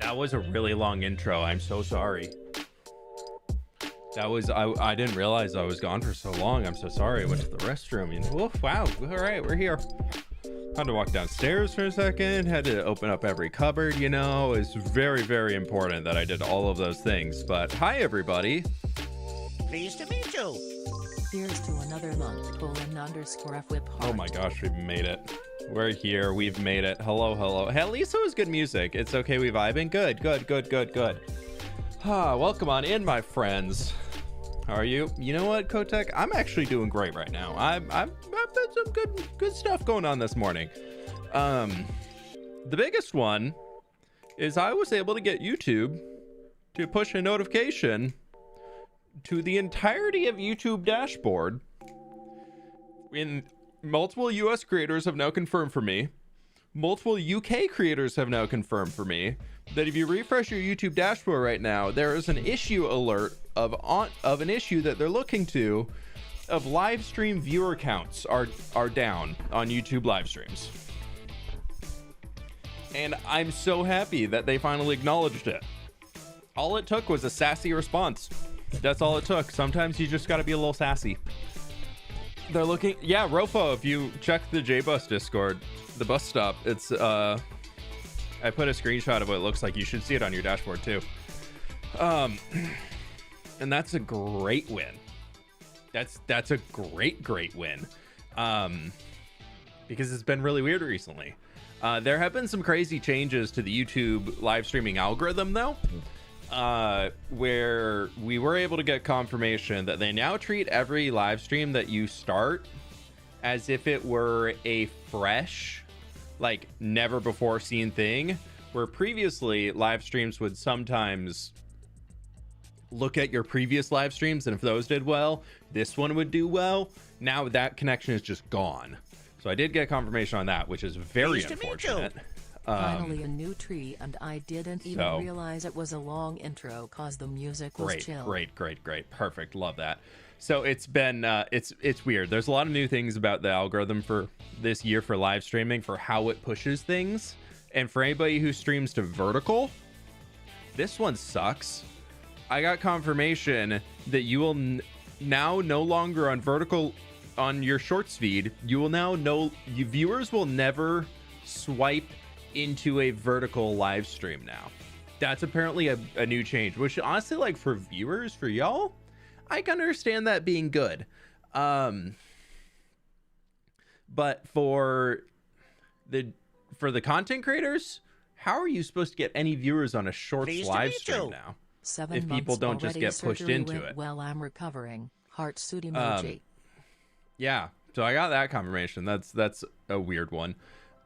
That was a really long intro. I'm so sorry. That was I didn't realize I was gone for so long. I'm so sorry. I went to the restroom. You know, oof, wow. All right, we're here. Had to walk downstairs for a second. Had to open up every cupboard. You know, it's very, very important that I did all of those things. But hi, everybody. Pleased to meet you. Here's to another month, _fWhip heart. Oh my gosh, we've made it. We're here. We've made it. Hello, hello. Hey, at least it was good music. It's okay. We vibing. Good, good, good, good, good. Welcome on in, my friends. How are you? You know what, Kotek? I'm actually doing great right now. I've had some good stuff going on this morning. The biggest one is I was able to get YouTube to push a notification to the entirety of YouTube dashboard. In multiple US creators have now confirmed for me. Multiple UK creators have now confirmed for me that if you refresh your YouTube dashboard right now, there is an issue alert of an issue that they're looking to of live stream viewer counts are down on YouTube live streams. And I'm so happy that they finally acknowledged it. All it took was a sassy response. That's all it took. Sometimes you just got to be a little sassy. They're looking, yeah, Rofo, if you check the JBus Discord, the bus stop, it's I put a screenshot of what it looks like. You should see it on your dashboard too. And that's a great win. That's a great win. Because it's been really weird recently. There have been some crazy changes to the YouTube live streaming algorithm though. Where we were able to get confirmation that they now treat every live stream that you start as if it were a fresh, like never before seen thing, where previously live streams would sometimes look at your previous live streams, and if those did well, this one would do well. Now that connection is just gone. So I did get confirmation on that, which is very unfortunate. Finally a new tree, and I didn't even realize it was a long intro cause the music was chill. Great. Perfect. Love that. So it's been it's weird. There's a lot of new things about the algorithm for this year for live streaming, for how it pushes things. And for anybody who streams to vertical, this one sucks. I got confirmation that you will now no longer on vertical on your shorts feed. You will now viewers will never swipe into a vertical live stream now. That's apparently a new change, which honestly, like for viewers, for y'all, I can understand that being good. But for the content creators, how are you supposed to get any viewers on a shorts live stream now? 7 if people don't just get pushed into it? Well, I'm recovering. Heart suit emoji. Yeah, so I got that confirmation. That's a weird one.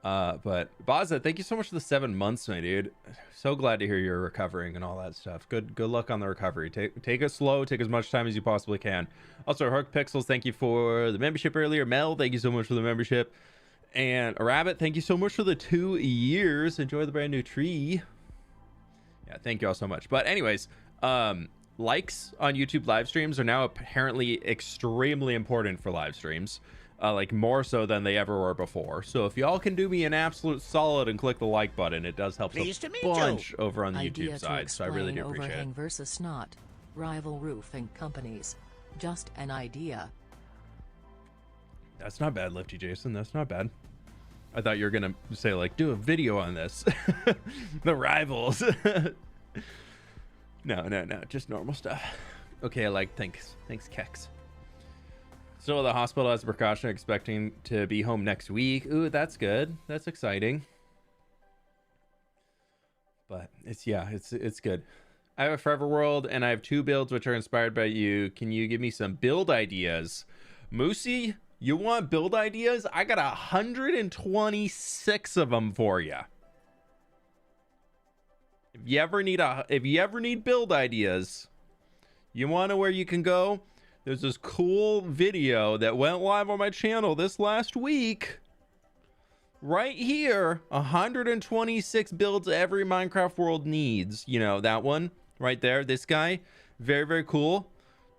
But Baza, thank you so much for the 7 months, my dude. So glad to hear you're recovering and all that stuff. Good luck on the recovery. Take it slow, take as much time as you possibly can. Also, Hark Pixels, thank you for the membership earlier. Mel, thank you so much for the membership. And a Rabbit, thank you so much for the 2 years. Enjoy the brand new tree. Yeah, thank you all so much. But anyways, likes on YouTube live streams are now apparently extremely important for live streams. Like more so than they ever were before. So if y'all can do me an absolute solid and click the like button, it does help a bunch over on the YouTube side. So I really do appreciate it. Overhang versus snot. Rival roofing companies. Just an idea. That's not bad, Lifty Jason. That's not bad. I thought you were gonna say like, do a video on this. The rivals. No, just normal stuff. Okay, like thanks Kex. Still at the hospital as a precaution, expecting to be home next week. Ooh, that's good. That's exciting. But it's good. I have a Forever World and I have 2 builds which are inspired by you. Can you give me some build ideas? Moosey, you want build ideas? I got 126 of them for you. If you ever need build ideas, you want to where you can go? There's this cool video that went live on my channel this last week. Right here, 126 builds every Minecraft world needs. You know, that one right there, this guy. Very, very cool.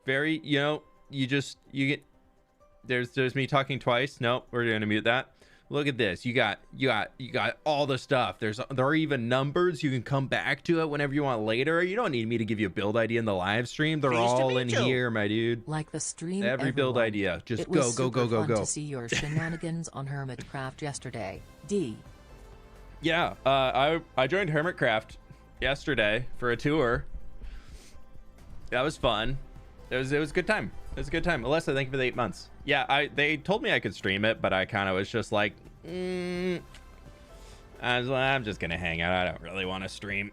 Very, you know, you get, there's me talking twice. Nope, we're going to mute that. Look at this. You got all the stuff. There are even numbers. You can come back to it whenever you want later. You don't need me to give you a build idea in the live stream. They're all in here, my dude. Like the stream, every build idea. Just go. It was go. To see your shenanigans on Hermitcraft yesterday. D. Yeah, I joined Hermitcraft yesterday for a tour. That was fun. It was a good time. It was a good time. Alyssa, thank you for the 8 months. Yeah, they told me I could stream it, but I kind of was just like, I'm just gonna hang out. I don't really want to stream,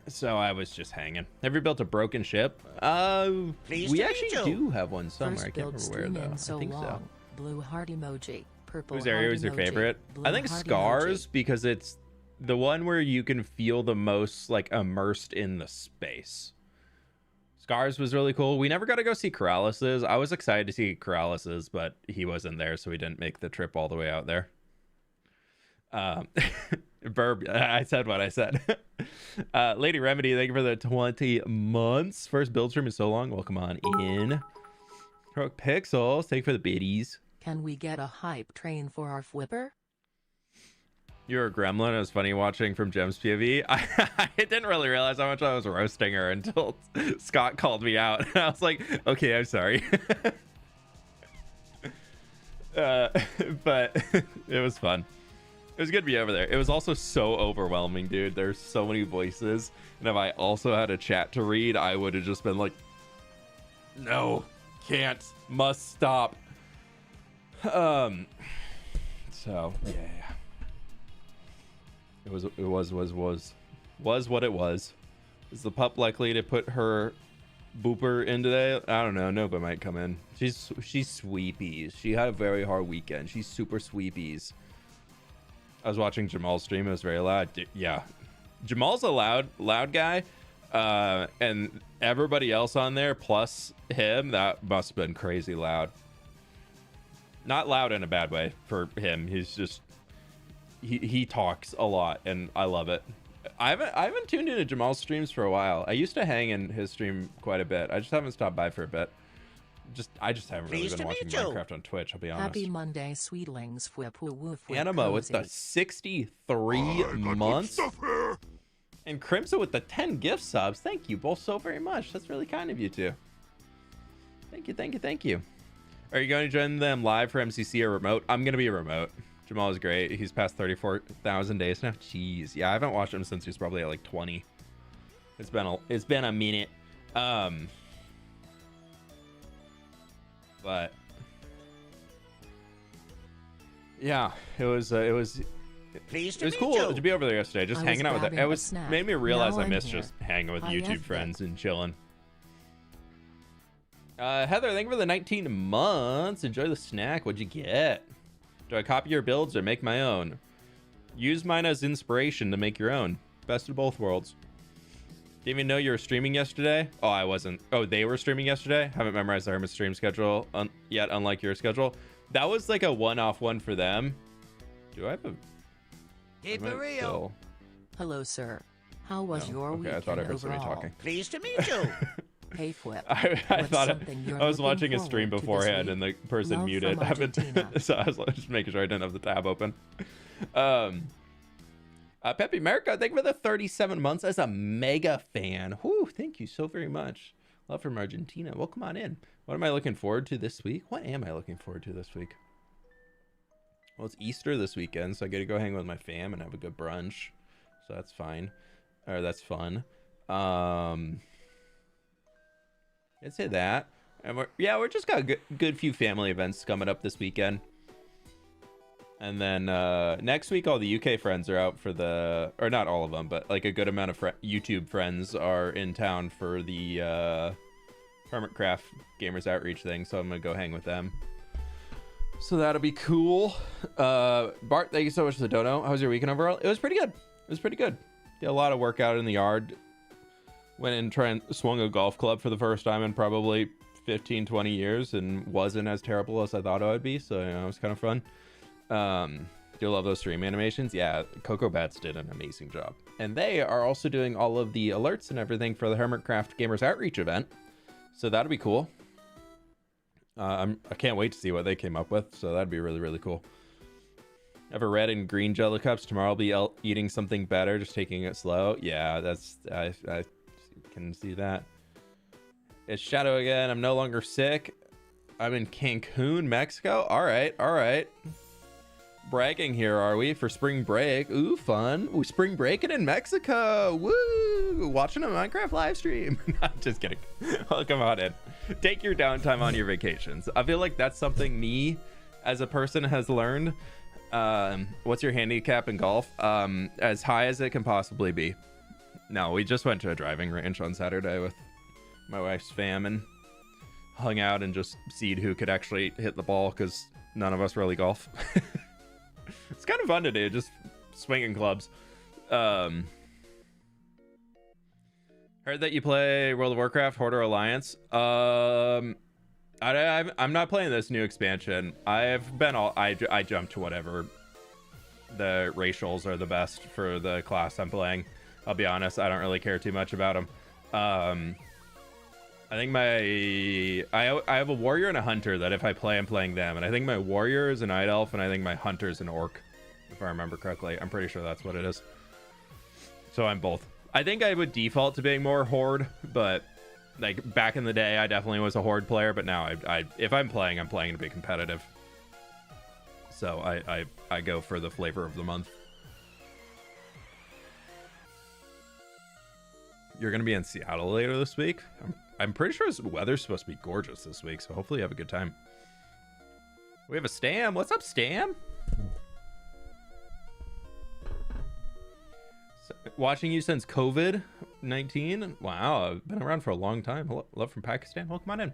so I was just hanging. Have you built a broken ship? We actually do have one somewhere. I can't remember where though. I think so. Blue heart emoji. Purple. Whose area was your favorite? I think Scars, because it's the one where you can feel the most like immersed in the space. Scars was really cool. We never got to go see Corralis's. I was excited to see Corralis's, but he wasn't there, so we didn't make the trip all the way out there. Burb, I said what I said. Lady Remedy, thank you for the 20 months. First build stream is so long. Welcome on in. Heroic Pixels, thank you for the biddies. Can we get a hype train for our fWhipper? You're a gremlin. It was funny watching from Gem's POV. I didn't really realize how much I was roasting her until Scott called me out. I was like, okay, I'm sorry. But it was fun. It was good to be over there. It was also so overwhelming, dude. There's so many voices. And if I also had a chat to read, I would have just been like, no, can't, must stop. So, yeah. It was what it was. Is the pup likely to put her booper in today? I don't know. Nova might come in. She's sweepies. She had a very hard weekend. She's super sweepies. I was watching Jamal's stream. It was very loud. Yeah, Jamal's a loud guy, and everybody else on there plus him, that must have been crazy loud. Not loud in a bad way for him. He's just he talks a lot, and I love it. I haven't tuned into Jamal's streams for a while. I used to hang in his stream quite a bit. I just haven't stopped by for a bit. I just haven't really been watching Minecraft on Twitch, I'll be honest. Happy Monday, sweetlings. Fwip. Anima with the 63 months. And Crimson with the 10 gift subs. Thank you both so very much. That's really kind of you two. Thank you. Are you going to join them live for MCC or remote? I'm going to be remote. Jamal is great. He's past 34,000 days now. Jeez. Yeah, I haven't watched him since he was probably at like 20. It's been a minute. But yeah, it was cool to be over there yesterday, just hanging out with it. It was made me realize I missed just hanging with YouTube friends and chilling. Heather, thank you for the 19 months. Enjoy the snack. What'd you get? Do I copy your builds or make my own? Use mine as inspiration to make your own. Best of both worlds. Didn't even know you were streaming yesterday. Oh, I wasn't. Oh, they were streaming yesterday. Haven't memorized the Hermit stream schedule yet, unlike your schedule. That was like a one-off one for them. Do I have a... Keep it real. Hello, sir. How was your weekend? I thought I heard somebody talking. Pleased to meet you. Hey, fWhip. I thought I was watching a stream beforehand and the person Love muted. So I was just making sure I didn't have the tab open. Pepe America, thank you for the 37 months as a mega fan. Whew, thank you so very much. Love from Argentina. Welcome on in. What am I looking forward to this week? What am I looking forward to this week? Well, it's Easter this weekend, so I get to go hang with my fam and have a good brunch. So that's fine. Or that's fun. I'd say that. And we're just got a good few family events coming up this weekend. And then next week, all the UK friends are out for the, or not all of them, but like a good amount of YouTube friends are in town for the Hermitcraft Gamers Outreach thing. So I'm going to go hang with them. So that'll be cool. Bart, thank you so much for the dono. How was your weekend overall? It was pretty good. Did a lot of workout in the yard. Went and swung a golf club for the first time in probably 15, 20 years and wasn't as terrible as I thought it would be. So, it was kind of fun. Do you love those stream animations? Yeah, Coco Bats did an amazing job. And they are also doing all of the alerts and everything for the Hermitcraft Gamers Outreach event. So that'll be cool. I can't wait to see what they came up with. So that'd be really, really cool. Have a red and green jello cups. Tomorrow I'll be eating something better, just taking it slow. Yeah, that's I can see that. It's Shadow again. I'm no longer sick. I'm in Cancun, Mexico. All right, all right. Bragging here, are we, for spring break? Ooh, fun. Ooh, spring breaking in Mexico. Woo! Watching a Minecraft live stream. I'm just kidding. Well, come on in. Take your downtime on your vacations. I feel like that's something me as a person has learned. What's your handicap in golf? As high as it can possibly be. No, we just went to a driving range on Saturday with my wife's fam and hung out and just seed who could actually hit the ball because none of us really golf. It's kind of fun to do, just swinging clubs. Heard that you play World of Warcraft Hoarder Alliance. I'm not playing this new expansion. I've been I jumped to whatever the racials are the best for the class I'm playing. I'll be honest, I don't really care too much about them. I think I have a warrior and a hunter that if I play, I'm playing them. And I think my warrior is an night elf, and I think my hunter is an orc, if I remember correctly. I'm pretty sure that's what it is. So I'm both. I think I would default to being more horde, but like back in the day, I definitely was a horde player. But now if I'm playing to be competitive. So I go for the flavor of the month. You're gonna be in Seattle later this week. I'm pretty sure the weather's supposed to be gorgeous this week, so hopefully you have a good time. We have a Stam. What's up, Stam? Watching you since COVID-19. Wow, I've been around for a long time. Hello, love from Pakistan. Well, come on in.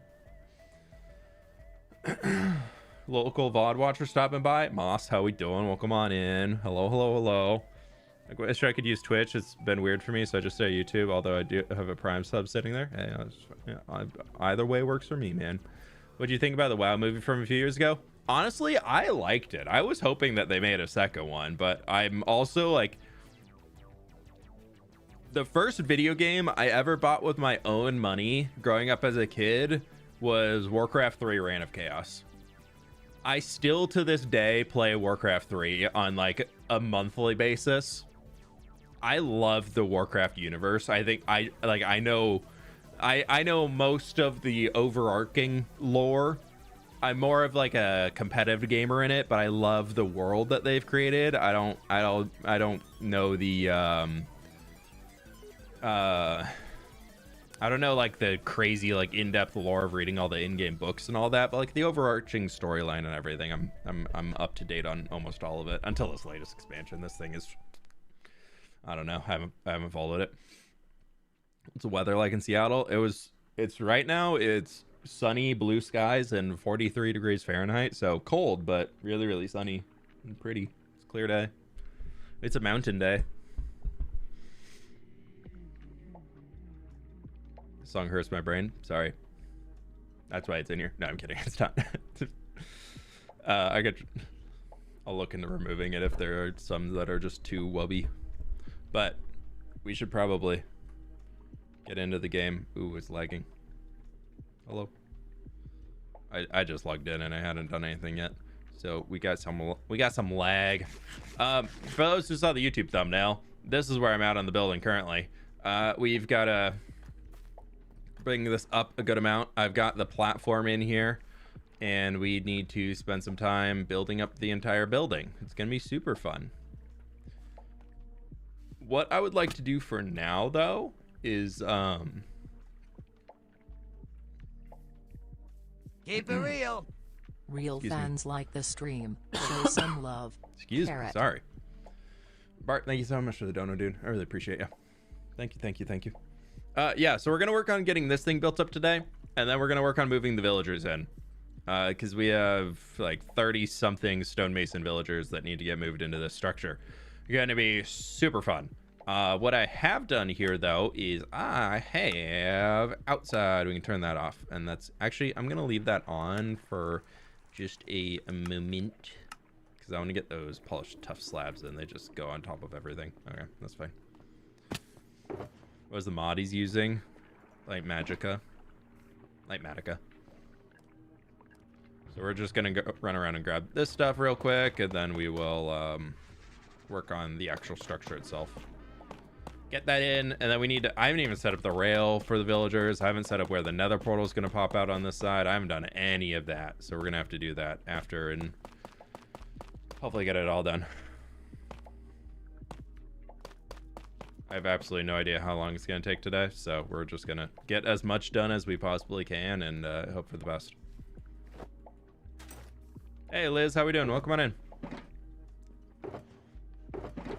Local VOD watcher stopping by. Moss, how we doing? Welcome on in. Hello, hello, hello. I wish I could use Twitch. It's been weird for me, so I just say YouTube, although I do have a Prime sub sitting there. Hey, either way works for me, man. What do you think about the WoW movie from a few years ago? Honestly, I liked it. I was hoping that they made a second one, but I'm also like... The first video game I ever bought with my own money growing up as a kid was Warcraft 3 Reign of Chaos. I still to this day play Warcraft 3 on like a monthly basis. I love the Warcraft universe. I think I know most of the overarching lore. I'm more of like a competitive gamer in it, but I love the world that they've created. I don't know the I don't know like the crazy like in-depth lore of reading all the in-game books and all that, but like the overarching storyline and everything, I'm up to date on almost all of it until this latest expansion. This thing is, I don't know, I haven't followed it. What's the weather like in Seattle? It's right now it's sunny, blue skies, and 43 degrees Fahrenheit, so cold but really, really sunny and pretty. It's a clear day. It's a mountain day. Song hurts my brain. Sorry. That's why it's in here. No, I'm kidding. It's not. I'll look into removing it if there are some that are just too wubby. But we should probably get into the game. Ooh, it's lagging. Hello. I just logged in and I hadn't done anything yet. So we got some lag. For those who saw the YouTube thumbnail, this is where I'm at on the building currently. We've got to bring this up a good amount. I've got the platform in here and we need to spend some time building up the entire building. It's gonna be super fun. What I would like to do for now though is keep it real. Real Excuse fans like the stream. Show some love. excuse Carrot. me, sorry. Bart, thank you so much for the dono, dude. I really appreciate you. Thank you. Yeah, so we're gonna work on getting this thing built up today, and then we're gonna work on moving the villagers in, because we have like 30 something stonemason villagers that need to get moved into this structure. It's gonna be super fun. What I have done here though is I have outside. We can turn that off, and that's actually I'm gonna leave that on for just a moment because I want to get those polished tough slabs and they just go on top of everything. Okay, that's fine. What was the mod he's using? Light Magica. So So we're just gonna go run around and grab this stuff real quick, and then we will work on the actual structure itself. Get that in, and then we need to... I haven't even set up the rail for the villagers. I haven't set up where the nether portal is gonna pop out on this side. I haven't done any of that, so we're gonna have to do that after and hopefully get it all done. I have absolutely no idea how long it's gonna take today, so we're just gonna get as much done as we possibly can and hope for the best. Hey Liz, how we doing? Welcome on in.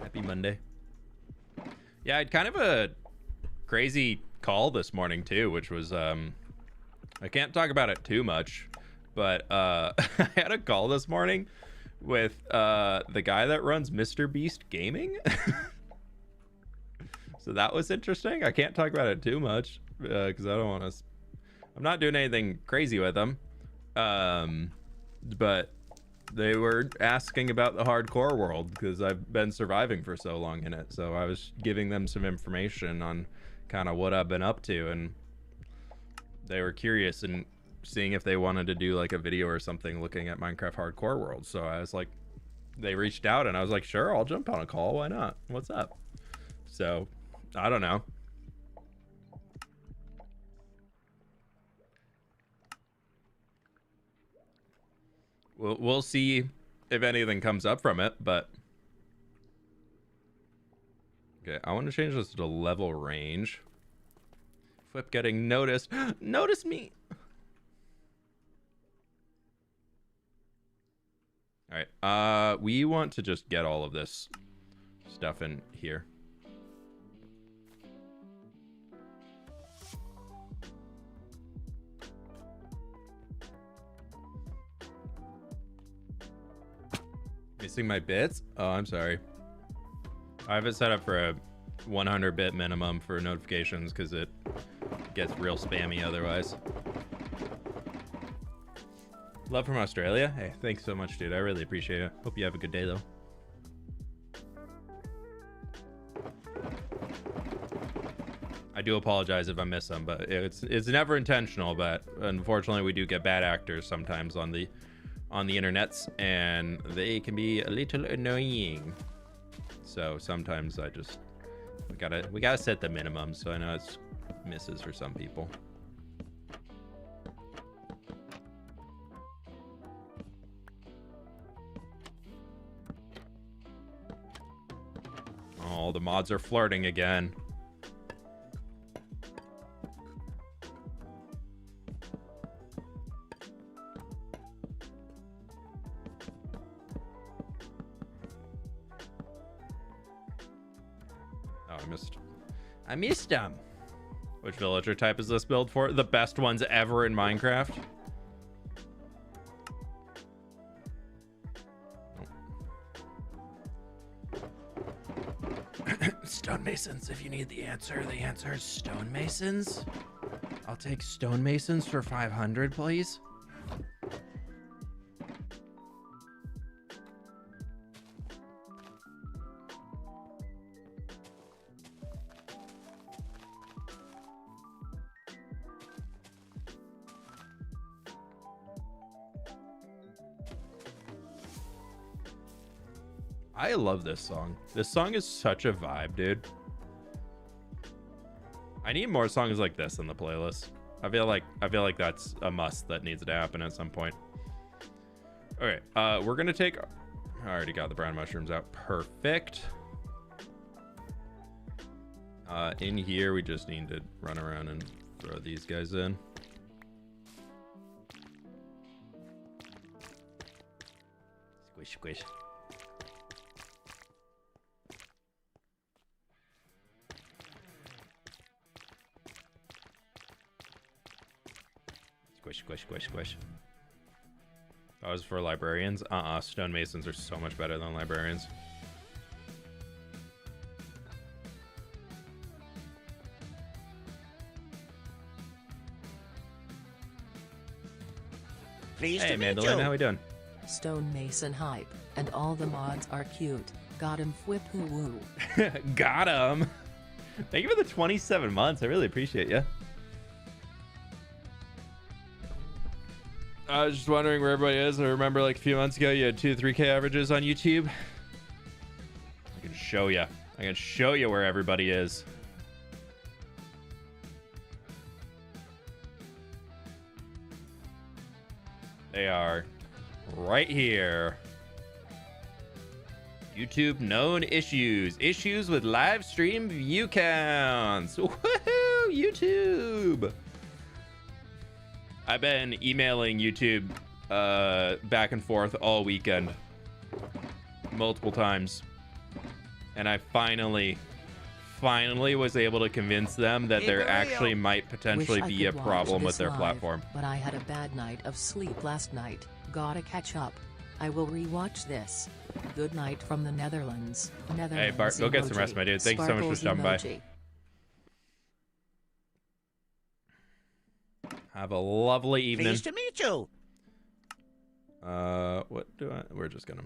Happy Monday. Yeah, I had kind of a crazy call this morning too, which was I can't talk about it too much, but I had a call this morning with the guy that runs Mr. Beast Gaming. So that was interesting. I can't talk about it too much because I don't want to... I'm not doing anything crazy with them. But they were asking about the hardcore world because I've been surviving for so long in it. So I was giving them some information on kind of what I've been up to. And they were curious and seeing if they wanted to do like a video or something looking at Minecraft hardcore world. So I was like, they reached out and I was like, sure, I'll jump on a call. Why not? What's up? So... I don't know. We'll see if anything comes up from it, but... Okay, I want to change this to level range. fWhip getting noticed. Notice me! Alright, we want to just get all of this stuff in here. Missing my bits? Oh, I'm sorry. I have it set up for a 100-bit minimum for notifications because it gets real spammy otherwise. Love from Australia? Hey, thanks so much, dude. I really appreciate it. Hope you have a good day, though. I do apologize if I miss them, but it's never intentional, but unfortunately we do get bad actors sometimes on the internets, and they can be a little annoying. So sometimes I just we gotta set the minimum, so I know it's misses for some people. Oh, the mods are flirting again. I missed them. Which villager type is this build for? The best ones ever in Minecraft. Stonemasons, if you need the answer is stonemasons. I'll take stonemasons for 500, please. I love this song. This song is such a vibe, dude. I need more songs like this in the playlist. I feel like that's a must that needs to happen at some point. Okay, we're gonna take... I already got the brown mushrooms out. Perfect. In here, we just need to run around and throw these guys in. Squish, squish. Squish, squish, squish, squish. That was for librarians. Stonemasons are so much better than librarians. Pleased hey, to meet Mandolin, you. how we doing? Stonemason hype, and all the mods are cute. Got him, fWhip hoo woo. Got him. Thank you for the 27 months. I really appreciate you. I was just wondering where everybody is. I remember like a few months ago you had 2-3K averages on YouTube. I can show you. I can show you where everybody is. They are right here. YouTube known issues. Issues with live stream view counts. Woohoo! YouTube. I've been emailing YouTube back and forth all weekend. Multiple times. And I finally was able to convince them that there actually might potentially be a problem with their platform. But I had a bad night of sleep last night. Gotta catch up. I will rewatch this. Good night from the Netherlands. Hey Bart, go get some rest, my dude. Thank you so much for stopping by. Have a lovely evening. Pleased to meet you. What do I? We're just gonna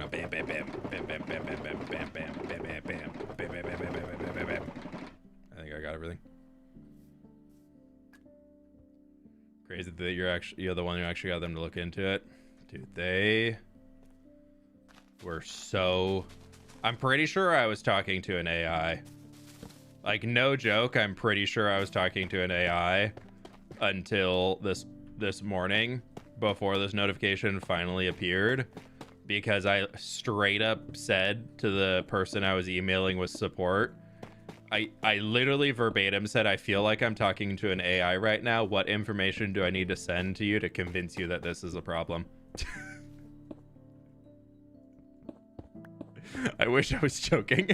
bam bam bam bam bam bam bam bam bam bam bam bam bam bam bam bam bam bam. I think I got everything. Crazy that you're the one who actually got them to look into it. Dude, they were so... I'm pretty sure I was talking to an AI. Like, no joke, I'm pretty sure I was talking to an AI until this morning, before this notification finally appeared, because I straight up said to the person I was emailing with support, I literally verbatim said, I feel like I'm talking to an AI right now. What information do I need to send to you to convince you that this is a problem? I wish I was joking.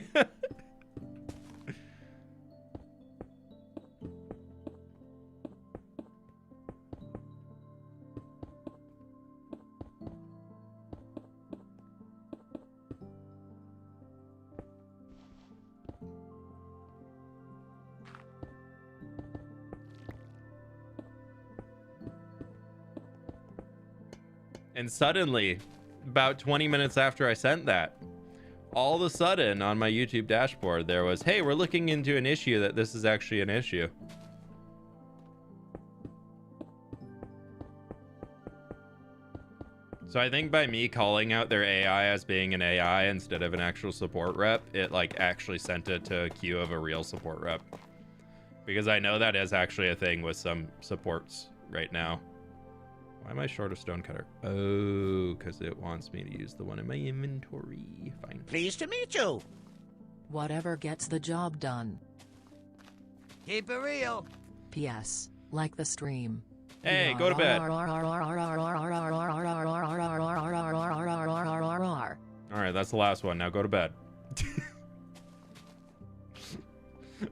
And suddenly, about 20 minutes after I sent that, all of a sudden on my YouTube dashboard, there was, hey, we're looking into an issue that this is actually an issue. So I think by me calling out their AI as being an AI instead of an actual support rep, it like actually sent it to a queue of a real support rep. Because I know that is actually a thing with some supports right now. Why am I short of stonecutter? Oh, because it wants me to use the one in my inventory. Fine. Pleased to meet you. Whatever gets the job done. Keep it real. P.S. Like the stream. Hey, go to bed. All right, that's the last one. Now go to bed.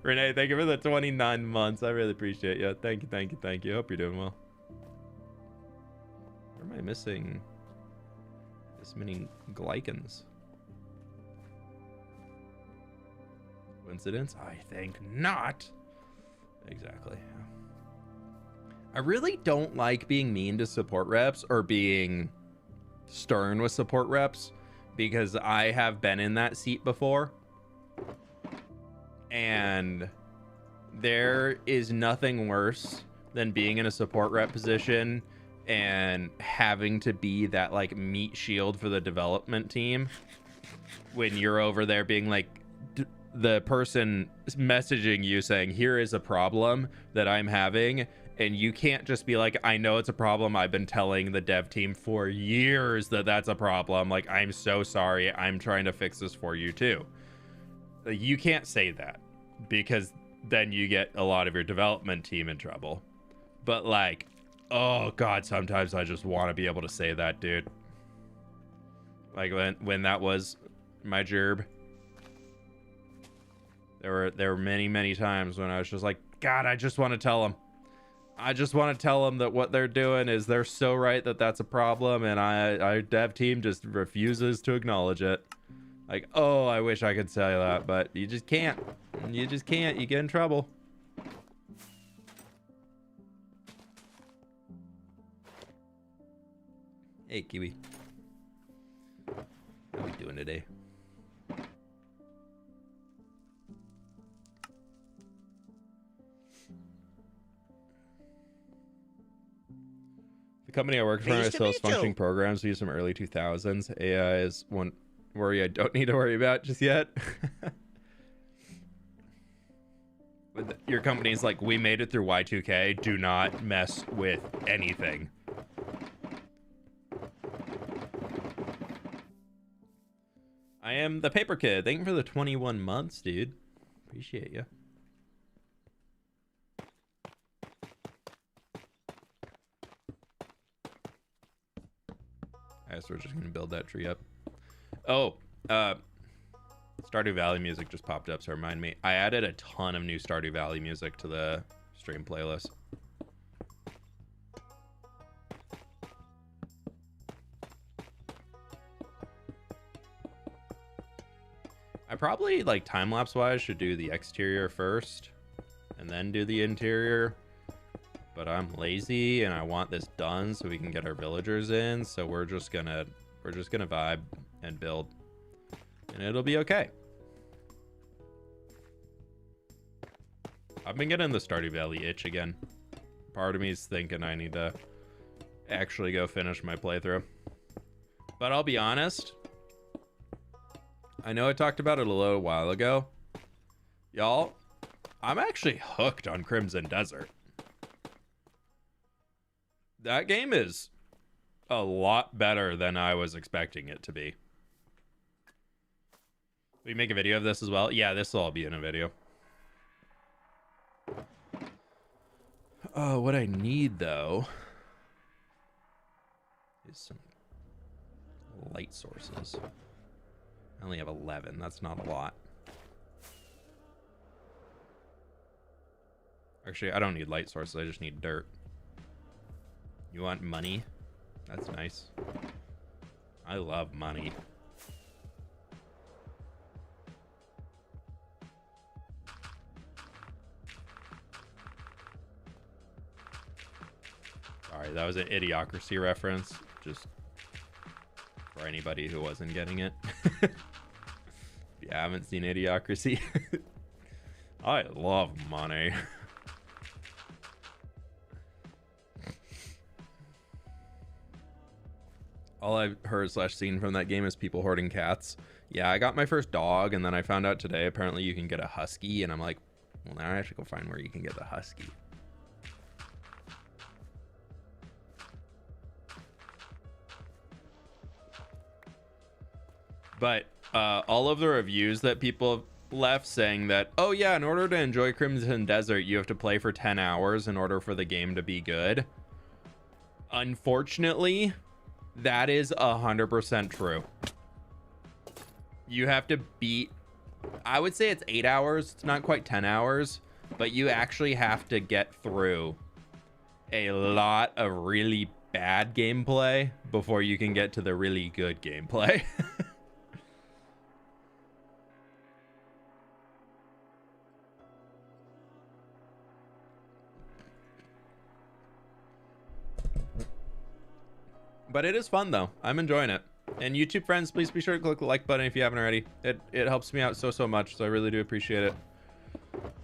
Renee, thank you for the 29 months. I really appreciate you. Thank you, thank you, thank you. Hope you're doing well. Where am I missing this many glycans? Coincidence? I think not. Exactly. I really don't like being mean to support reps or being stern with support reps, because I have been in that seat before. And there is nothing worse than being in a support rep position and having to be that like meat shield for the development team when you're over there being like the person messaging you saying, here is a problem that I'm having, and you can't just be like, I know it's a problem, I've been telling the dev team for years that that's a problem, like, I'm so sorry, I'm trying to fix this for you too. You can't say that, because then you get a lot of your development team in trouble. But like, oh god, sometimes I just want to be able to say that, dude. Like when that was my gerb, there were many times when I was just like, God, I just want to tell them. I just want to tell them that what they're doing is, they're so right that that's a problem, and our dev team just refuses to acknowledge it. Like, oh, I wish I could tell you that, but you just can't. You just can't. You get in trouble. Hey, Kiwi. How we doing today? Company I work for, I Pleased to still meet functioning you. programs. We use some early 2000s. AI is one worry I don't need to worry about just yet. But your company's like, we made it through Y2K. Do not mess with anything. I am the Paper Kid. Thank you for the 21 months, dude. Appreciate you. I guess we're just gonna build that tree up. Oh, Stardew Valley music just popped up, so remind me. I added a ton of new Stardew Valley music to the stream playlist. I probably, like, time-lapse wise, should do the exterior first and then do the interior. But I'm lazy and I want this done so we can get our villagers in. So we're just gonna vibe and build, and it'll be okay. I've been getting the Stardew Valley itch again. Part of me is thinking I need to actually go finish my playthrough. But I'll be honest, I know I talked about it a little while ago. Y'all, I'm actually hooked on Crimson Desert. That game is a lot better than I was expecting it to be. We make a video of this as well? Yeah, this will all be in a video. What I need, though, is some light sources. I only have 11. That's not a lot. Actually, I don't need light sources. I just need dirt. You want money? That's nice. I love money. Sorry, that was an Idiocracy reference. Just for anybody who wasn't getting it. If you haven't seen Idiocracy. I love money. All I've heard / seen from that game is people hoarding cats. Yeah, I got my first dog, and then I found out today apparently you can get a husky, and I'm like, well, now I have to go find where you can get the husky. But all of the reviews that people have left saying that, oh yeah, in order to enjoy Crimson Desert, you have to play for 10 hours in order for the game to be good. Unfortunately, that is 100% true. You have to beat, I would say it's 8 hours. It's not quite 10 hours, but you actually have to get through a lot of really bad gameplay before you can get to the really good gameplay. But it is fun, though. I'm enjoying it. And YouTube friends, please be sure to click the like button if you haven't already. It helps me out so much, so I really do appreciate it.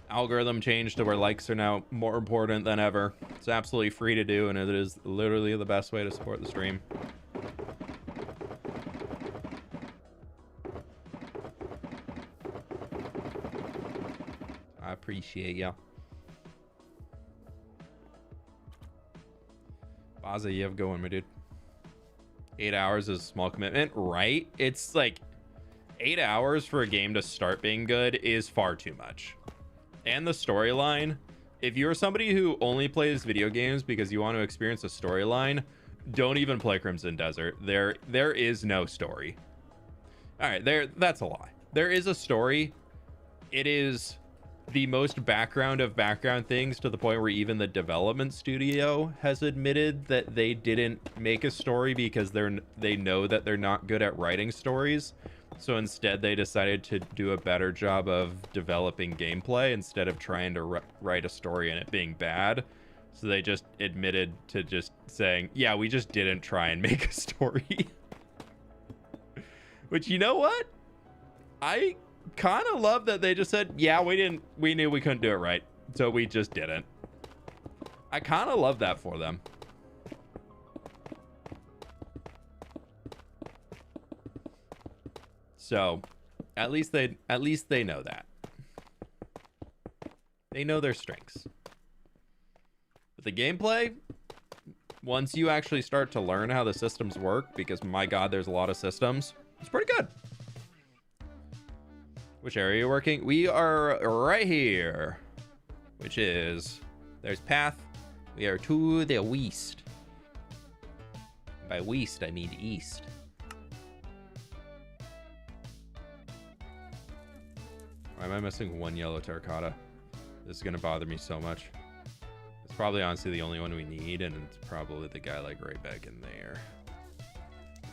Algorithm changed to where likes are now more important than ever. It's absolutely free to do, and it is literally the best way to support the stream. I appreciate ya. Baza, you have a good one, my dude. 8 hours is a small commitment, right? It's like 8 hours for a game to start being good is far too much. And the storyline, if you're somebody who only plays video games because you want to experience a storyline, don't even play Crimson Desert. There is no story. All right, that's a lie. There is a story. It is the most background of background things, to the point where even the development studio has admitted that they didn't make a story because they know that they're not good at writing stories. So instead they decided to do a better job of developing gameplay instead of trying to write a story and it being bad. So they just admitted to just saying, yeah, we just didn't try and make a story. Which, you know what? I kind of love that they just said, yeah, we knew we couldn't do it right, so we just didn't. I kind of love that for them. So at least they know that. They know their strengths. But the gameplay, once you actually start to learn how the systems work, because my god, there's a lot of systems, it's pretty good. Which area are you working? We are right here, which is, there's path. We are to the west. By west, I mean east. Why am I missing one yellow terracotta? This is gonna bother me so much. It's probably honestly the only one we need, and it's probably the guy like right back in there.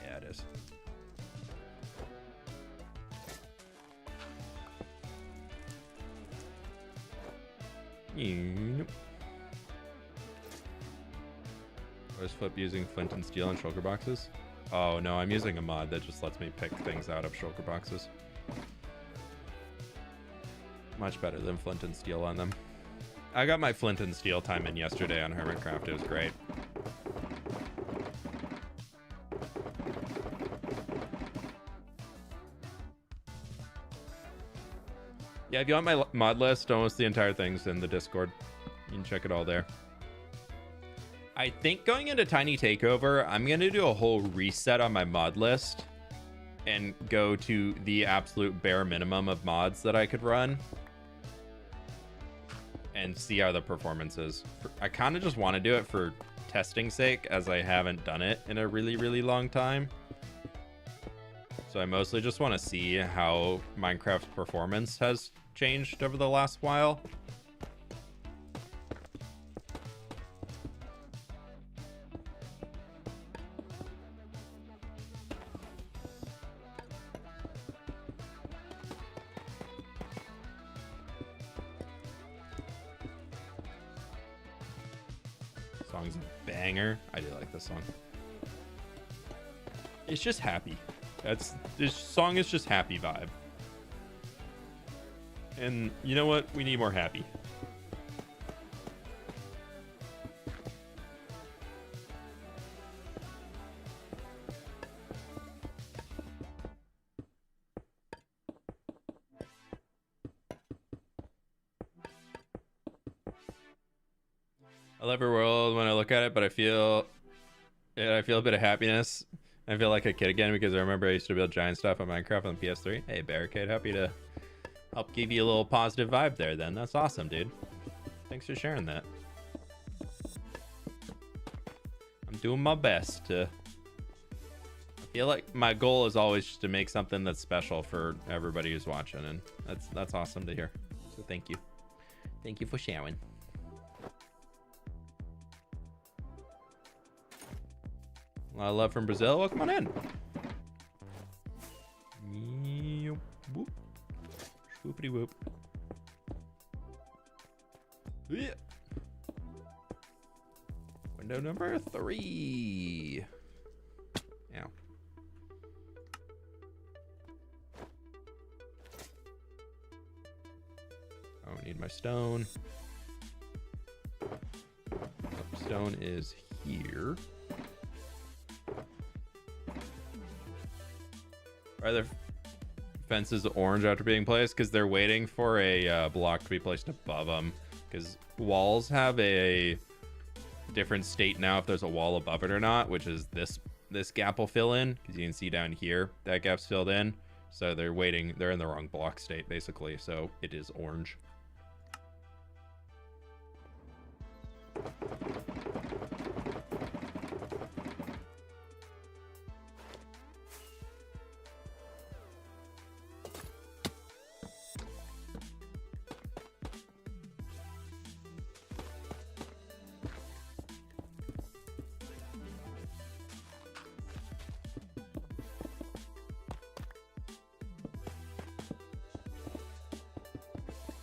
Yeah, it is. Yep. Was fWhip using flint and steel and shulker boxes? Oh no, I'm using a mod that just lets me pick things out of shulker boxes. Much better than flint and steel on them. I got my flint and steel time in yesterday on Hermitcraft. It was great. Yeah, if you want my mod list, almost the entire thing's in the Discord. You can check it all there. I think going into Tiny Takeover, I'm going to do a whole reset on my mod list and go to the absolute bare minimum of mods that I could run and see how the performance is. I kind of just want to do it for testing sake, as I haven't done it in a really, really long time. So I mostly just want to see how Minecraft's performance has changed over the last while. Song's a banger. I do like this song. It's just happy. This song is just happy vibe. And you know what? We need more happy. I love her world when I look at it, but I feel a bit of happiness. I feel like a kid again because I remember I used to build giant stuff on Minecraft on PS3. Hey, Barricade, happy to help give you a little positive vibe there then. That's awesome, dude. Thanks for sharing that. I'm doing my best to... I feel like my goal is always just to make something that's special for everybody who's watching, and that's awesome to hear. So thank you. Thank you for sharing. A lot of love from Brazil. Welcome on in. Whoop. Swoopity whoop. Yeah. Window number 3. Ow. Oh, I need my stone. Stone is here. Are the fences orange after being placed? Because they're waiting for a block to be placed above them. Because walls have a different state now if there's a wall above it or not, which is this gap will fill in. Because you can see down here that gap's filled in. So they're waiting. They're in the wrong block state basically. So it is orange.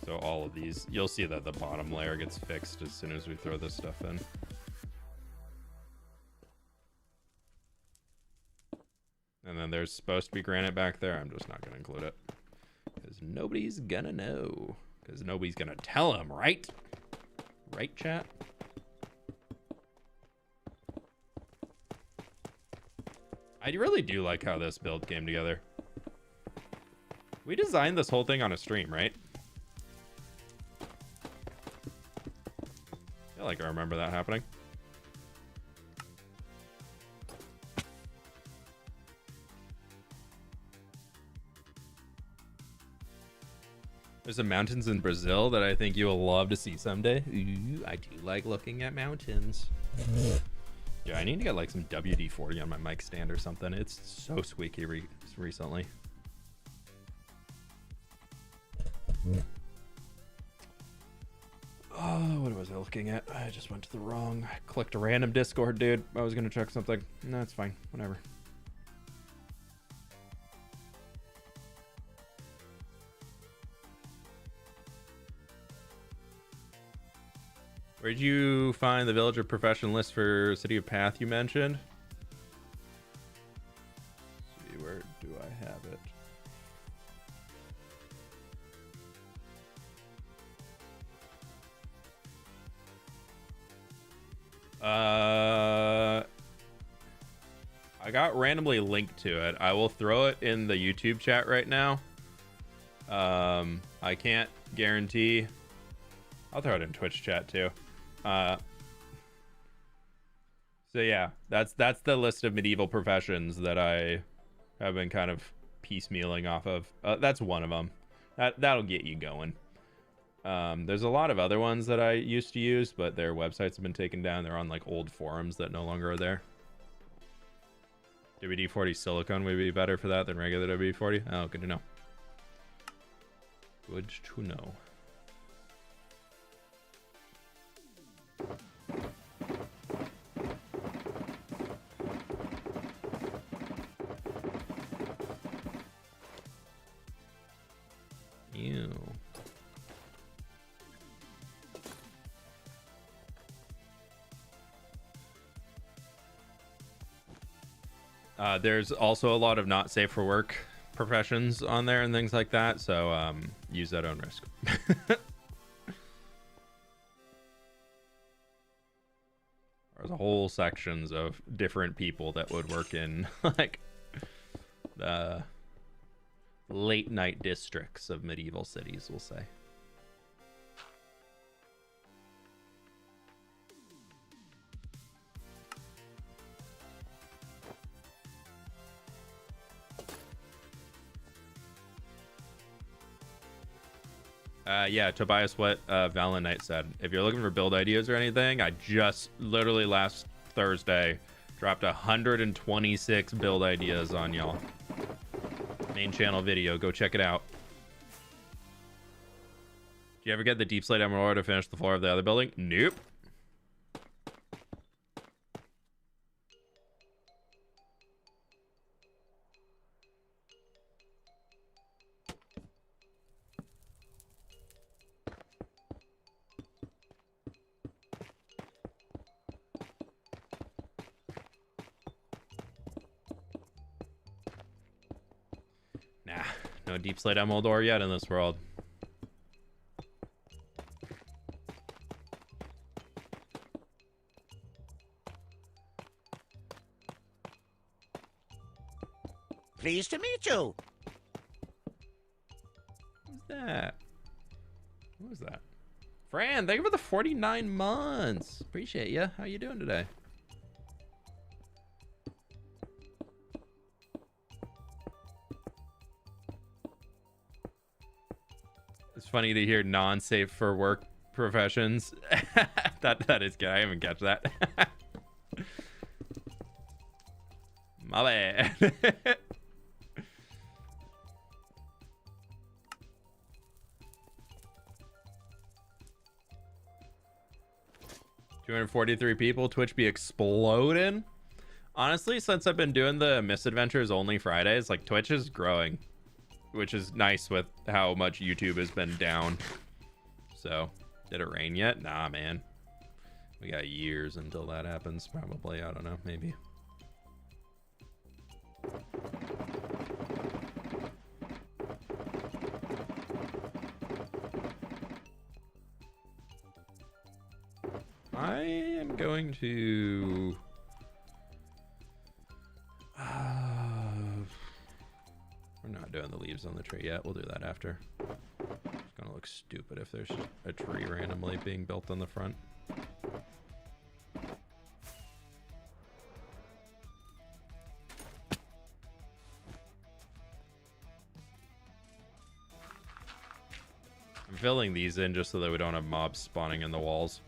So all of these, you'll see that the bottom layer gets fixed as soon as we throw this stuff in. And then there's supposed to be granite back there. I'm just not going to include it. Because nobody's going to know. Because nobody's going to tell them, right? Right, chat? I really do like how this build came together. We designed this whole thing on a stream, right? I feel like I remember that happening. There's some mountains in Brazil that I think you will love to see someday. Ooh, I do like looking at mountains. Yeah, I need to get like some WD-40 on my mic stand or something. It's so squeaky recently. Oh, what was I looking at? I just went to the wrong. I clicked a random Discord, dude. I was gonna check something. No, it's fine. Whatever. Where'd you find the villager profession list for City of Path you mentioned? Let's see, where do I have it? I got randomly linked to it. I will throw it in the YouTube chat right now. I can't guarantee. I'll throw it in Twitch chat too. So yeah, that's the list of medieval professions that I have been kind of piecemealing off of. That's one of them. That'll get you going. There's a lot of other ones that I used to use, but their websites have been taken down. They're on like old forums that no longer are there. WD-40 silicone would be better for that than regular WD-40. Oh, good to know. Good to know. Ew. There's also a lot of not safe for work professions on there and things like that, so use at own risk. There's whole sections of different people that would work in like the late night districts of medieval cities, we'll say. Yeah, Tobias, what Valen Knight said. If you're looking for build ideas or anything, I just literally last Thursday dropped 126 build ideas on y'all. Main channel video. Go check it out. Do you ever get the deep slate emerald ore to finish the floor of the other building? Nope. Nah, no deep slate emerald ore yet in this world. Pleased to meet you. Who's that? What was that? Fran, thank you for the 49 months. Appreciate you. How you doing today? It's funny to hear non-safe for work professions. that is good. I haven't catch that. My bad. 243 people. Twitch be exploding. Honestly, since I've been doing the misadventures only Fridays, like Twitch is growing, which is nice with how much YouTube has been down. So, did it rain yet? Nah, man. We got years until that happens, probably. I don't know, maybe. I am going to... We're not doing the leaves on the tree yet. We'll do that after. It's gonna look stupid if there's a tree randomly being built on the front. I'm filling these in just so that we don't have mobs spawning in the walls.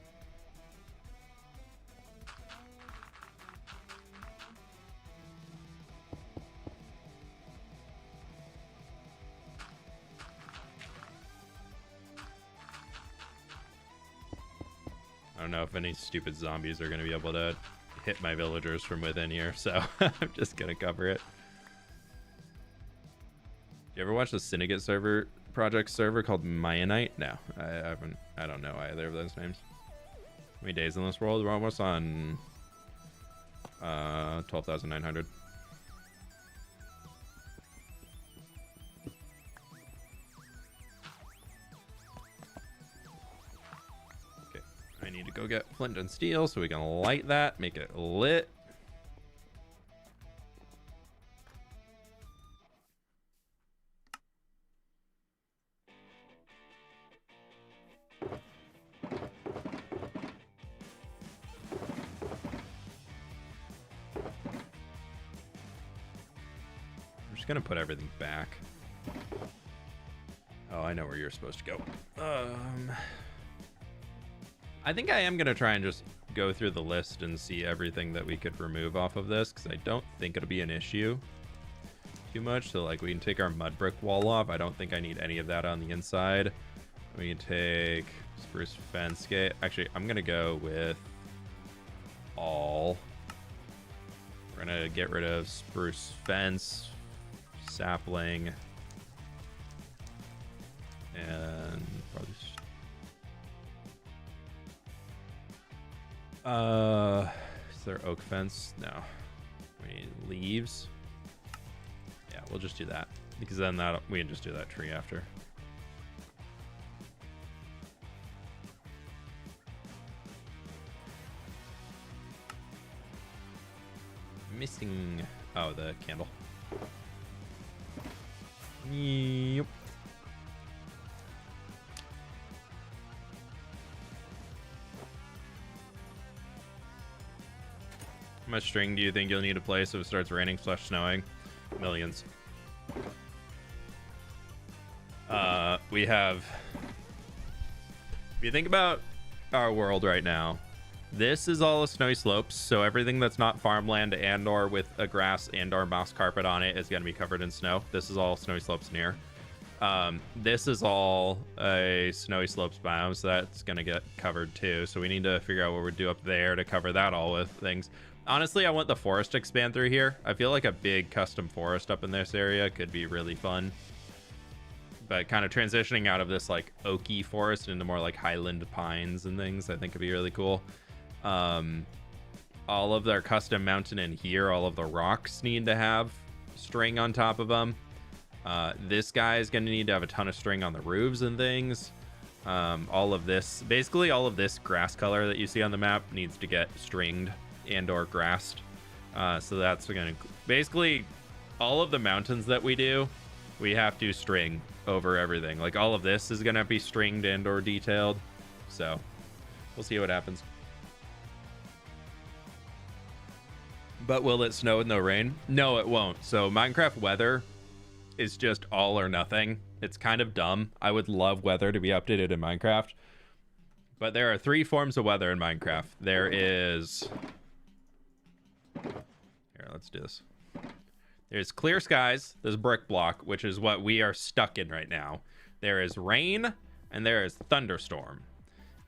I don't know if any stupid zombies are going to be able to hit my villagers from within here, so I'm just going to cover it. You ever watch the Syndicate server project server called Mayanite? No, I haven't. I don't know either of those names. How many days in this world? We're almost on 12,900. Okay, I need to go get flint and steel so we can light that, make it lit. Gonna put everything back. Oh, I know where you're supposed to go. I think I am gonna try and just go through the list and see everything that we could remove off of this, because I don't think it'll be an issue too much. So like we can take our mud brick wall off. I don't think I need any of that on the inside. We can take spruce fence gate. Actually, I'm gonna go with all. We're gonna get rid of spruce fence, sapling, and probably is there oak fence? No. We need leaves. Yeah, we'll just do that, because then that we can just do that tree after. Missing, oh, the candle. Yep. How much string do you think you'll need to place if it starts raining / snowing? Millions. We have, if you think about our world right now, this is all a snowy slopes, so everything that's not farmland and or with a grass and or moss carpet on it is going to be covered in snow. This is all snowy slopes near. This is all a snowy slopes biome, so that's going to get covered too. So we need to figure out what we do up there to cover that all with things. Honestly, I want the forest to expand through here. I feel like a big custom forest up in this area could be really fun. But kind of transitioning out of this like oaky forest into more like highland pines and things, I think could be really cool. All of their custom mountain in here, all of the rocks need to have string on top of them. This guy is going to need to have a ton of string on the roofs and things. All of this, basically all of this grass color that you see on the map needs to get stringed and or grassed. So that's going to basically all of the mountains that we do, we have to string over everything. Like all of this is going to be stringed and or detailed. So we'll see what happens. But will it snow with no rain? No, it won't. So Minecraft weather is just all or nothing. It's kind of dumb. I would love weather to be updated in Minecraft. But there are 3 forms of weather in Minecraft. There is... Here, let's do this. There's clear skies. There's brick block, which is what we are stuck in right now. There is rain, and there is thunderstorm.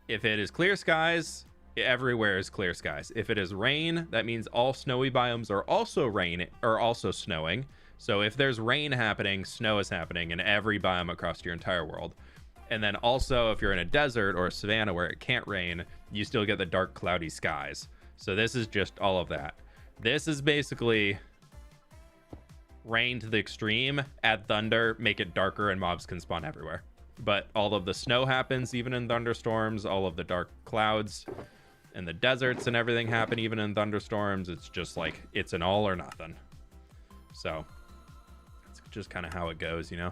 If it is clear skies... everywhere is clear skies. If it is rain, that means all snowy biomes are also snowing. So if there's rain happening, snow is happening in every biome across your entire world. And then also if you're in a desert or a savanna where it can't rain, you still get the dark cloudy skies. So this is just all of that. This is basically rain to the extreme, add thunder, make it darker, and mobs can spawn everywhere. But all of the snow happens even in thunderstorms, all of the dark clouds and the deserts and everything happen even in thunderstorms. It's just like, it's an all or nothing. So let's just kind of how it goes, you know?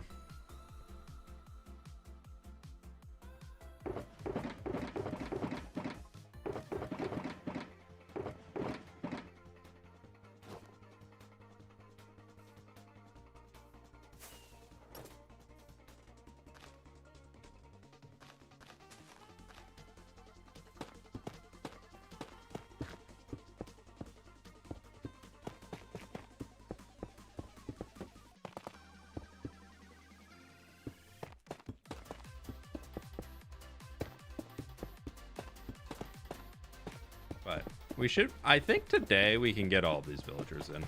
But we should, I think today we can get all these villagers in.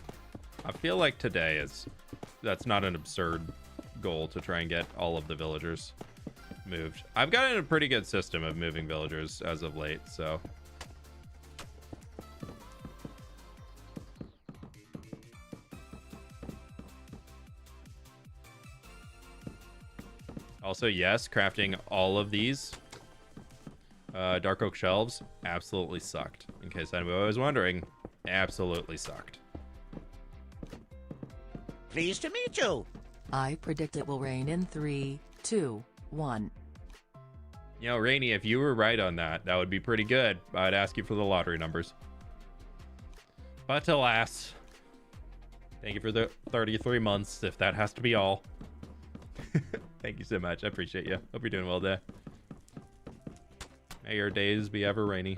I feel like today that's not an absurd goal to try and get all of the villagers moved. I've gotten a pretty good system of moving villagers as of late, so. Also, yes, crafting all of these dark oak shelves absolutely sucked. In case anybody was wondering, absolutely sucked. Pleased to meet you. I predict it will rain in 3, 2, 1. You know, Rainy, if you were right on that, that would be pretty good. I'd ask you for the lottery numbers. But alas, thank you for the 33 months, if that has to be all. Thank you so much. I appreciate you. Hope you're doing well today. May your days be ever rainy.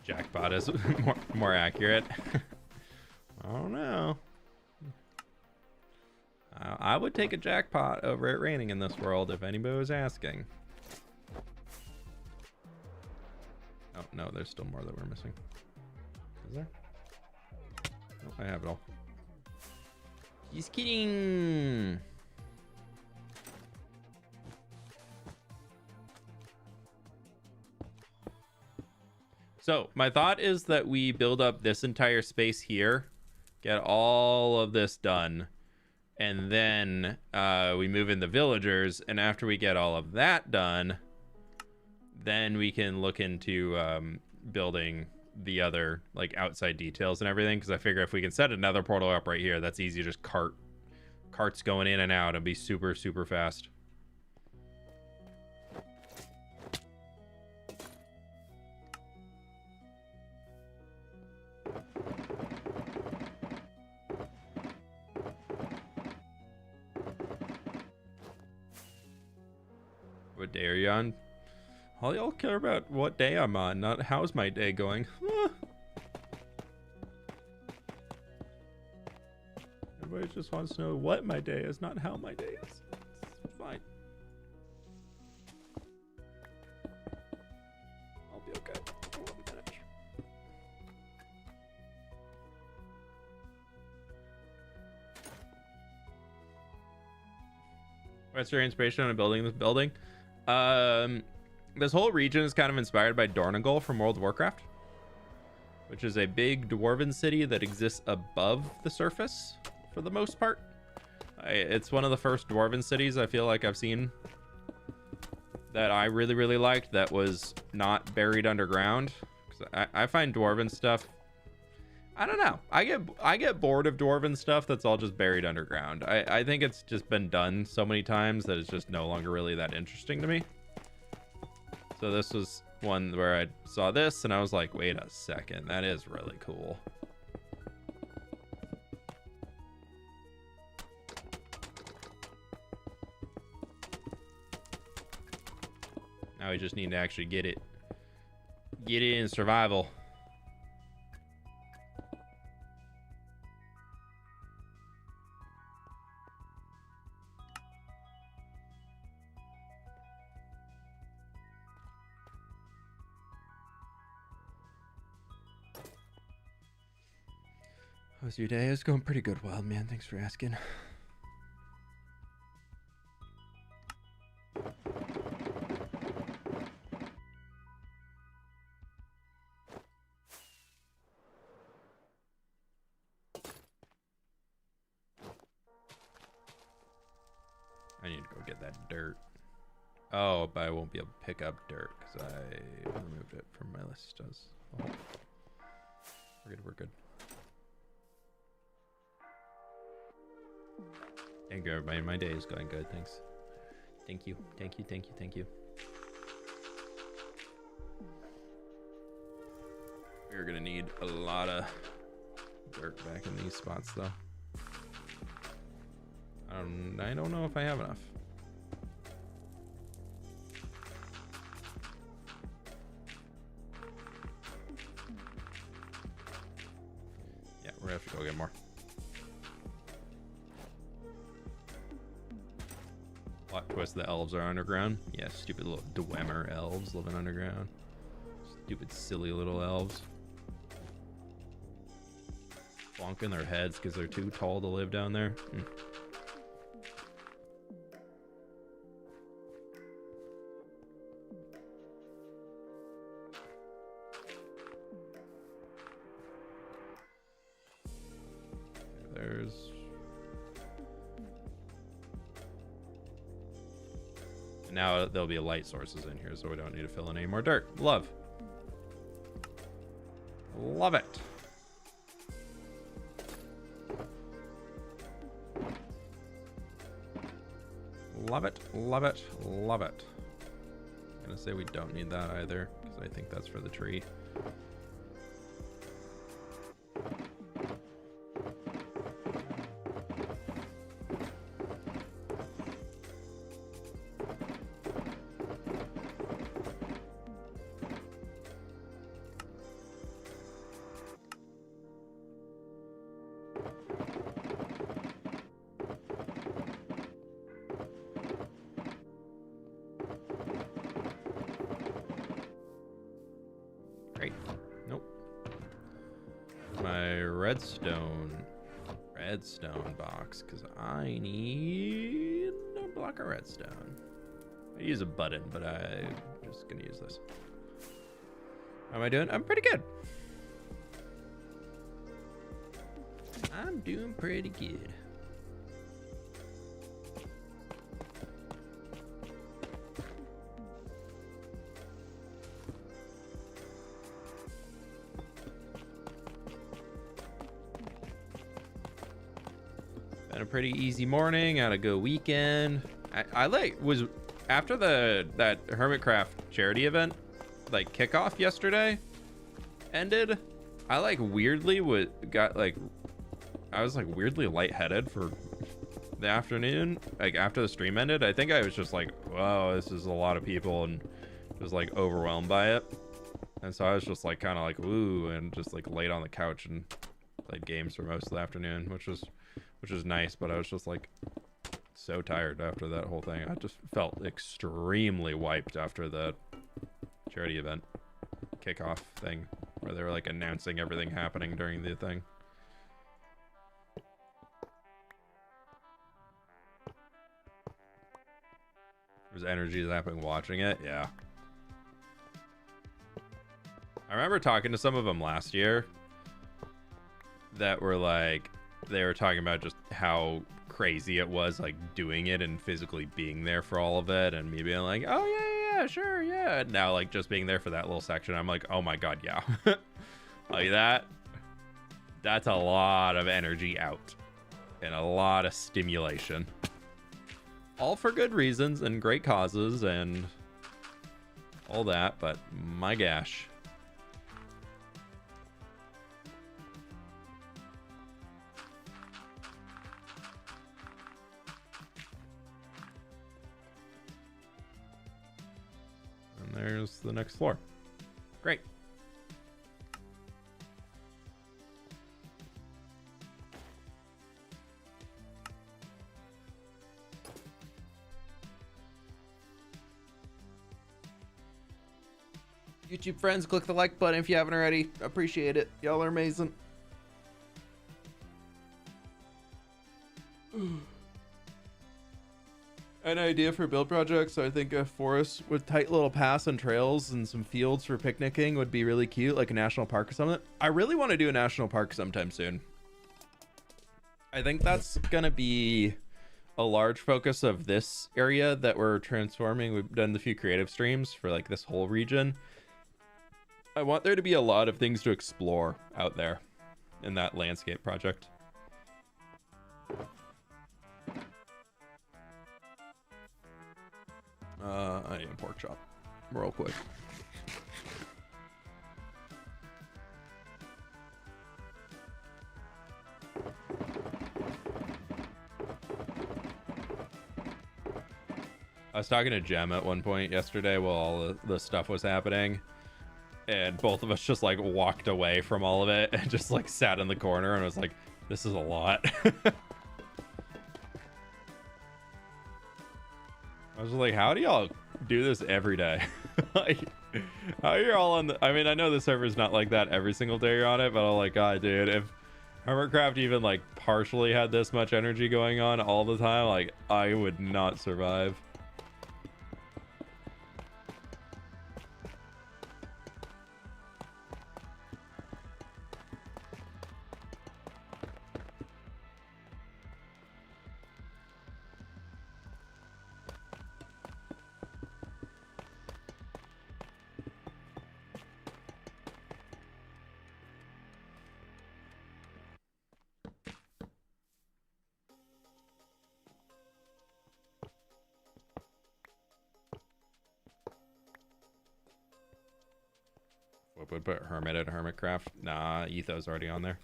Jackpot is more accurate. I don't know. I would take a jackpot over it raining in this world if anybody was asking. Oh no, there's still more that we're missing. Is there? Oh, I have it all. Just kidding. So my thought is that we build up this entire space here, get all of this done, and then we move in the villagers. And after we get all of that done, then we can look into building the other like outside details and everything. Because I figure if we can set another portal up right here, that's easy. Just carts going in and out and be super, super fast. What day are you on? All y'all care about what day I'm on, not how's my day going. Everybody just wants to know what my day is, not how my day is. It's fine. I'll be okay. I won't be finished. What's your inspiration on building this building? This whole region is kind of inspired by Dornogal from World of Warcraft, which is a big dwarven city that exists above the surface for the most part. It's one of the first dwarven cities I feel like I've seen that I really, really liked that was not buried underground. 'Cause I find dwarven stuff, I don't know. I get bored of dwarven stuff that's all just buried underground. I think it's just been done so many times that it's just no longer really that interesting to me. So this was one where I saw this and I was like, wait a second, that is really cool. Now we just need to actually get it in survival. How's your day? It's going pretty good, Wild Man. Thanks for asking. I need to go get that dirt. Oh, but I won't be able to pick up dirt because I removed it from my list. Oh. We're good, we're good. Thank you, everybody. My day is going good. Thanks. Thank you. Thank you. Thank you. Thank you. We're gonna need a lot of dirt back in these spots, though. I don't know if I have enough. Yeah, we're gonna have to go get more. Plot twist: the elves are underground. Yeah, stupid little dwemer elves living underground. Stupid, silly little elves. Bonking their heads because they're too tall to live down there. Now there'll be light sources in here, so we don't need to fill in any more dirt. Love. Love it. Love it, love it, love it. I'm gonna say we don't need that either, because I think that's for the tree. Redstone box, because I need a block of redstone. I use a button, but I'm just gonna use this. How am I doing? I'm pretty good. I'm doing pretty good. Been a pretty easy morning. Had a good weekend. I was after that Hermitcraft charity event, like kickoff yesterday ended. I weirdly I was weirdly lightheaded for the afternoon. After the stream ended, I think I was just like, "Wow, this is a lot of people," and just overwhelmed by it. And so I was just kind of "Ooh," and just laid on the couch and played games for most of the afternoon, which was nice, but I was just so tired after that whole thing. I just felt extremely wiped after the charity event kickoff thing where they were announcing everything happening during the thing. There's energy zapping watching it. Yeah. I remember talking to some of them last year that were they were talking about just how crazy it was doing it and physically being there for all of it, and me being oh yeah, sure, yeah. And now just being there for that little section, I'm oh my god, yeah. That's a lot of energy out and a lot of stimulation, all for good reasons and great causes and all that, but my gosh. There's the next floor. Great. YouTube friends, click the like button if you haven't already. Appreciate it. Y'all are amazing. an idea for build projects. I think a forest with tight little paths and trails and some fields for picnicking would be really cute, like a national park or something. I really want to do a national park sometime soon. I think that's gonna be a large focus of this area that we're transforming. We've done the few creative streams for like this whole region. I want there to be a lot of things to explore out there in that landscape project. I need a pork chop real quick. I was talking to Jem at one point yesterday while all the stuff was happening, and both of us just like walked away from all of it and just like sat in the corner, and I was like, this is a lot. I was like, how do y'all do this every day? Like, how are you all on the... I mean, I know the server's not like that every single day you're on it, but I'm like, God, dude, if Hermitcraft even like partially had this much energy going on all the time, like, I would not survive. Would put Hermit at Hermitcraft. Nah, Etho's already on there.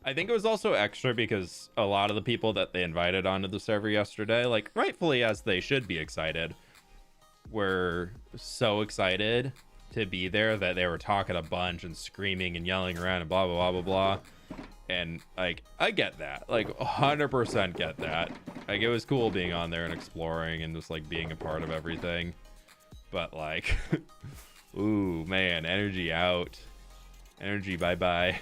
I think it was also extra because a lot of the people that they invited onto the server yesterday, like rightfully as they should be excited, were so excited to be there that they were talking a bunch and screaming and yelling around and blah, blah, blah, blah, blah. And like, I get that, like 100% get that. Like, it was cool being on there and exploring and just like being a part of everything. But like, ooh, man, energy out. Energy bye-bye.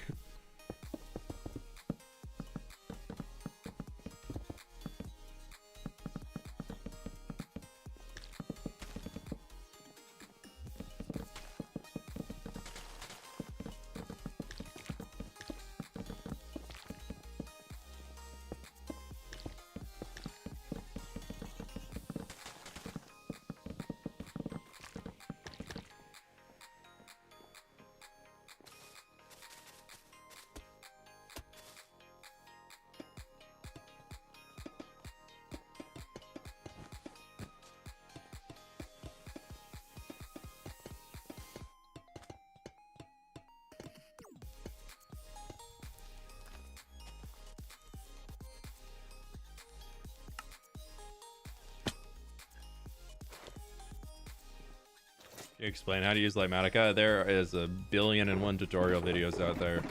Explain how to use Livematica. There is 1,000,000,001 tutorial videos out there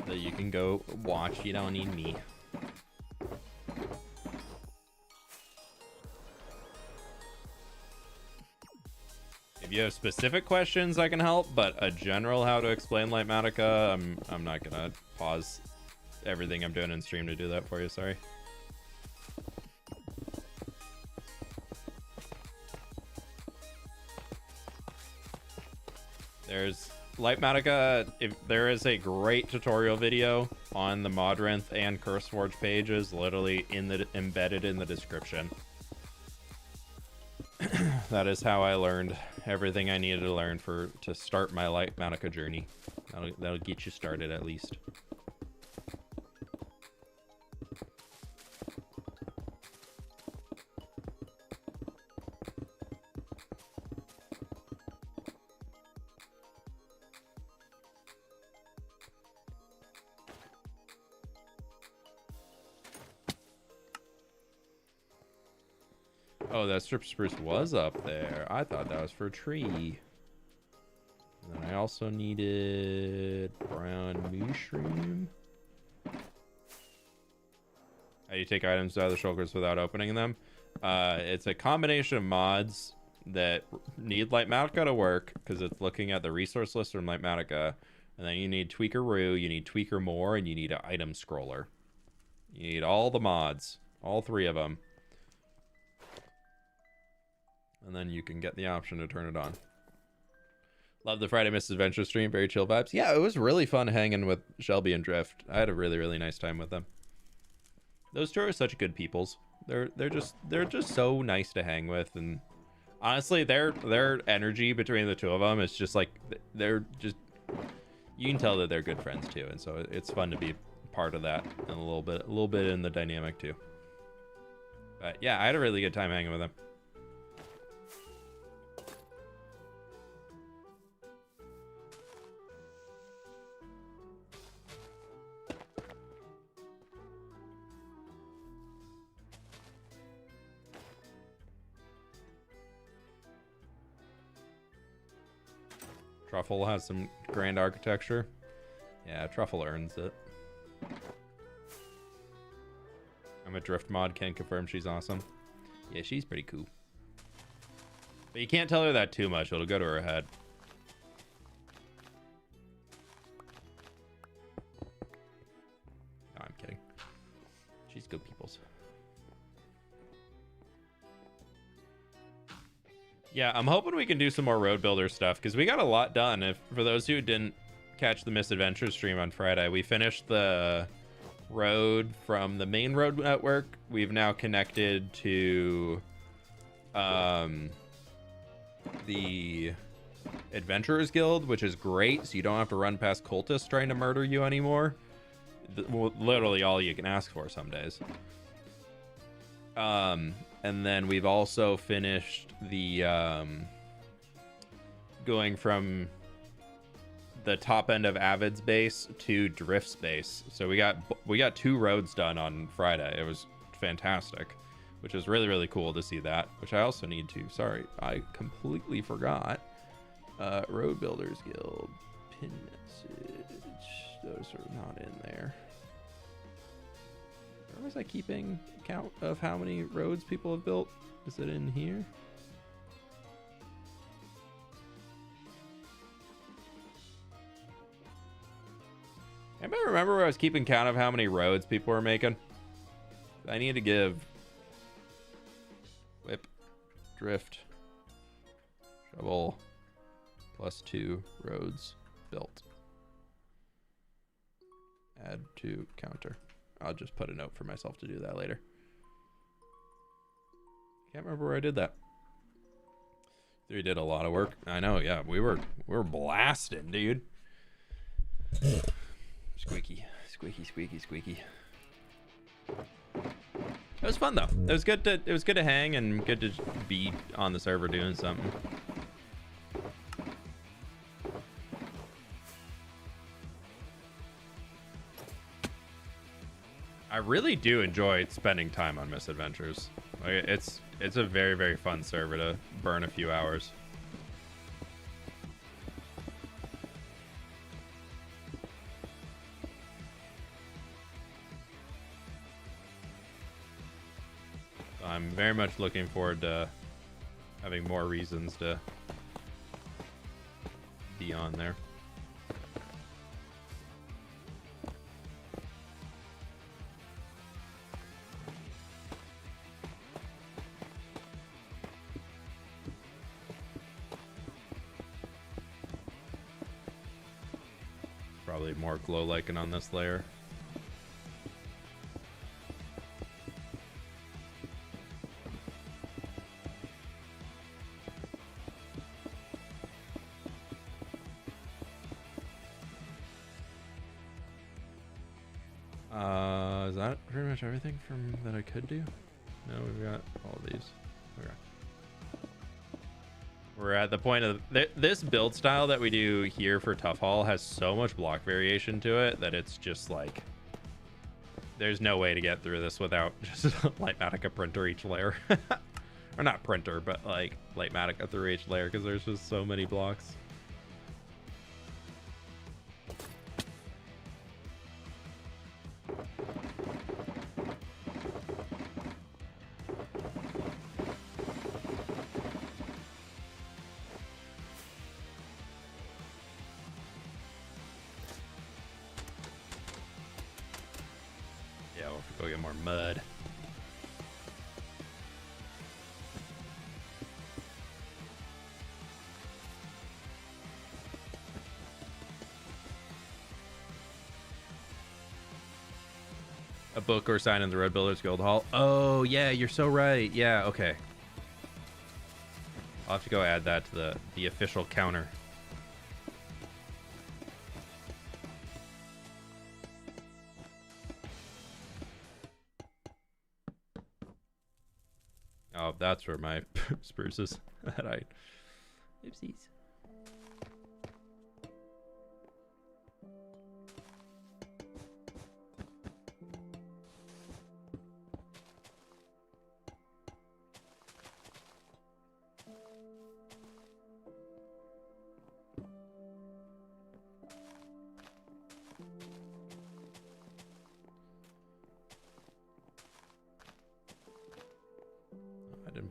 that you can go watch. You don't need me. If you have specific questions, I can help, but a general how to explain Livematica, I'm not gonna pause everything I'm doing in stream to do that for you. Sorry. There's Livematica. If there is a great tutorial video on the Modrinth and CurseForge pages, literally embedded in the description. That is how I learned everything I needed to learn to start my Livematica journey. That'll get you started at least. Oh, that strip spruce was up there. I thought that was for a tree. And then I also needed brown mushroom. How do you take items out of the shulkers without opening them? It's a combination of mods that need Livematica to work, because it's looking at the resource list from Livematica, And then you need Tweakeroo, you need Tweaker More, and you need an item scroller. You need all the mods. All 3 of them. And then you can get the option to turn it on. Love the Friday Misadventure stream. Very chill vibes. Yeah, it was really fun hanging with Shelby and Drift. I had a really, really nice time with them. Those two are such good peoples. They're just so nice to hang with, and honestly, their energy between the 2 of them is just like they're just, you can tell that they're good friends too, and so it's fun to be part of that, and a little bit in the dynamic too. But yeah, I had a really good time hanging with them. Truffle has some grand architecture. Yeah, Truffle earns it. I'm a Drift mod, can confirm she's awesome. Yeah, she's pretty cool. But you can't tell her that too much, it'll go to her head. No, I'm kidding. She's good peoples. Yeah, I'm hoping we can do some more road builder stuff, because we got a lot done. If for those who didn't catch the Misadventure stream on Friday, we finished the road from the main road network. We've now connected to the Adventurers Guild, which is great, so you don't have to run past cultists trying to murder you anymore. Literally all you can ask for some days. And then we've also finished the going from the top end of Avid's base to Drift's base. So we got 2 roads done on Friday. It was fantastic, which was really, really cool to see that, which I also need to. Sorry, I completely forgot. Road Builders Guild pin message. Those are not in there. Where was I keeping count of how many roads people have built? Is it in here? Anybody remember where I was keeping count of how many roads people were making? I need to give Whip, Drift, Shovel, +2 roads built. Add to counter. I'll just put a note for myself to do that later. Can't remember where I did that. We did a lot of work. I know, yeah. We were blasting, dude. Squeaky, squeaky, squeaky, squeaky. It was fun though. It was good to hang and good to be on the server doing something. I really do enjoy spending time on Misadventures. Like, it's a very, very fun server to burn a few hours. I'm very much looking forward to having more reasons to be on there. Probably more glow lichen on this layer. Is that pretty much everything from that I could do? No, we've got all these. Okay. We're at the point of this build style that we do here for Tough Haul has so much block variation to it that it's just like there's no way to get through this without just Lightmatica printer each layer. Or not printer, but like Lightmatica through each layer, because there's just so many blocks. Go get more mud. A book or sign in the Road Builders Guild Hall. Oh, yeah, you're so right. Yeah, okay. I'll have to go add that to the official counter. Oh, that's where my spruces that I... Oopsies.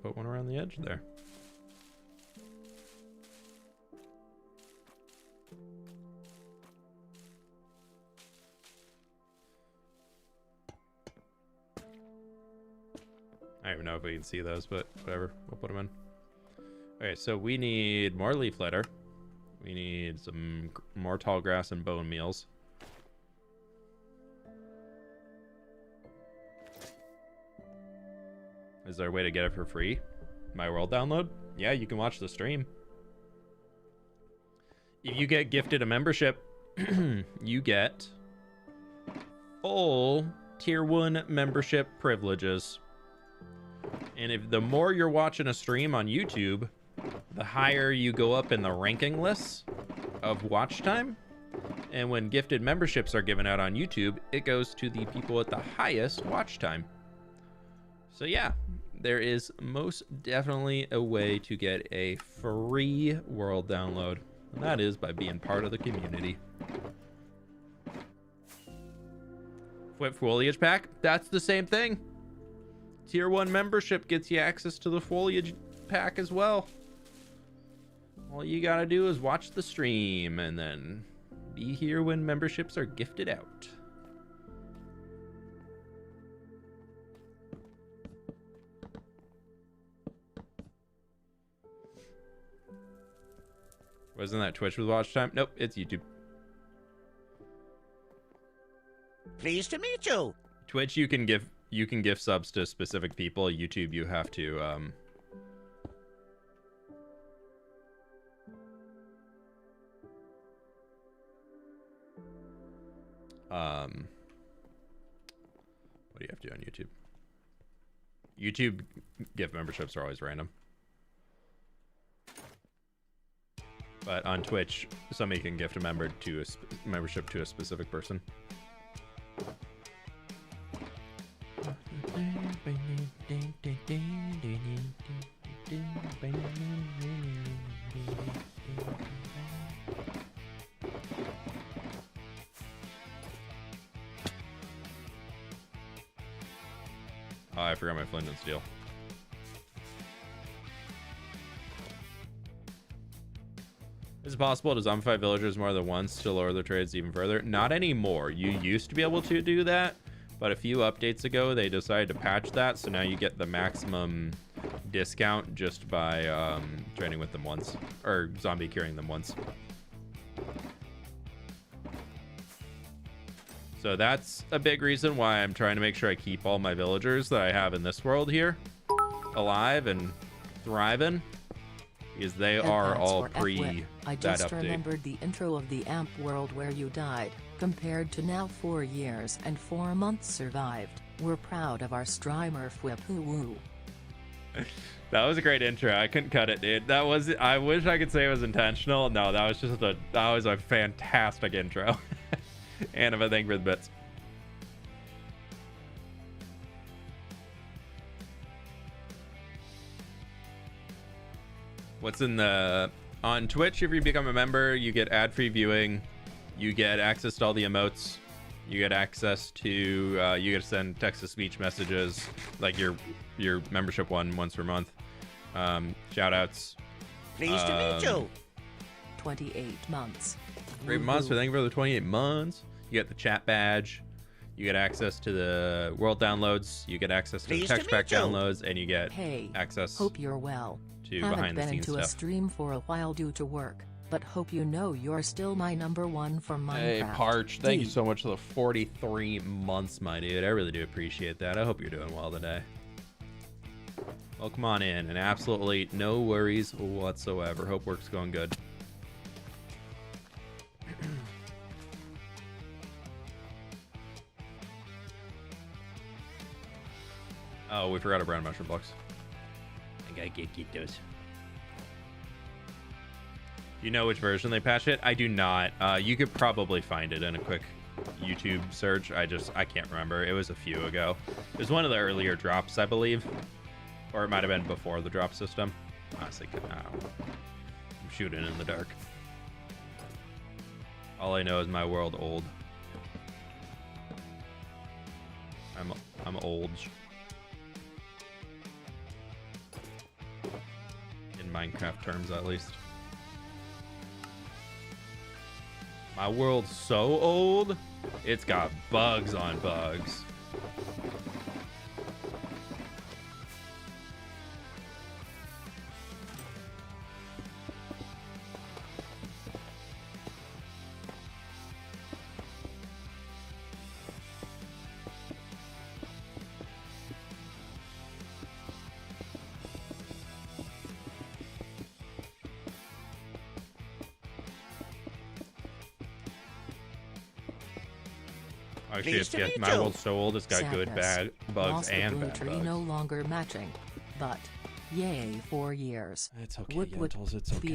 Put one around the edge there. I don't even know if we can see those, but whatever. We'll put them in. Okay, so we need more leaf litter. We need some more tall grass and bone meals. Is there a way to get it for free? My World download? Yeah, you can watch the stream. If you get gifted a membership, you get full tier 1 membership privileges. And if the more you're watching a stream on YouTube, the higher you go up in the ranking lists of watch time. And when gifted memberships are given out on YouTube, it goes to the people at the highest watch time. So yeah, there is most definitely a way to get a free world download, and that is by being part of the community. fWhip foliage pack, that's the same thing. Tier 1 membership gets you access to the foliage pack as well. All you gotta do is watch the stream and then be here when memberships are gifted out. Wasn't that Twitch with watch time? Nope, it's YouTube. Pleased to meet you. Twitch, you can give subs to specific people. YouTube, you have to what do you have to do on YouTube? YouTube gift memberships are always random. But on Twitch, somebody can gift a membership to a specific person. Oh, I forgot my flint and steel. Is it possible to zombify villagers more than once to lower their trades even further? Not anymore. You used to be able to do that, but a few updates ago they decided to patch that, so now you get the maximum discount just by trading with them once, or zombie curing them once. So that's a big reason why I'm trying to make sure I keep all my villagers that I have in this world here alive and thriving, because they are all pre that update. I just remembered the intro of the AMP world where you died. Compared to now 4 years and 4 months survived. We're proud of our streamer fWhip woo. That was a great intro. I couldn't cut it, dude. That was, I wish I could say it was intentional. No, that was just a fantastic intro. And if I thank for the bits. What's in the on Twitch? If you become a member, you get ad-free viewing, you get access to all the emotes, you get access to you get to send text-to-speech messages, like your membership one once per month. Shout outs. Pleased to meet you. 28 months. Great monster, thank you for the 28 months. You get the chat badge, you You get access to the world downloads, you get access to the Pleased to text pack meet you. downloads, and you get Hey, access hope you're well. to Haven't behind the been scenes into a stuff. stream for a while due to work, but hope you know you're still my #1 for Minecraft. Hey, Parch, thank you D. so much for the 43 months, my dude. I really do appreciate that. I hope you're doing well today. Welcome on in, and absolutely no worries whatsoever. Hope work's going good. Oh, we forgot our brown mushroom blocks. I gotta get those. You know which version they patched it? I do not. You could probably find it in a quick YouTube search. I can't remember. It was a few ago. It was one of the earlier drops, I believe. Or it might have been before the drop system. Honestly, I'm shooting in the dark. All I know is my world old. I'm old. In Minecraft terms, at least. My world's so old, it's got bugs on bugs. Actually, Pleased to yeah, meet my you. world's so old, it's got good, Sadness. bad bugs, Lost and the blue bad tree bugs. no longer matching, but yay 4 years. It's okay, Whip, whip, Yentles, it's okay.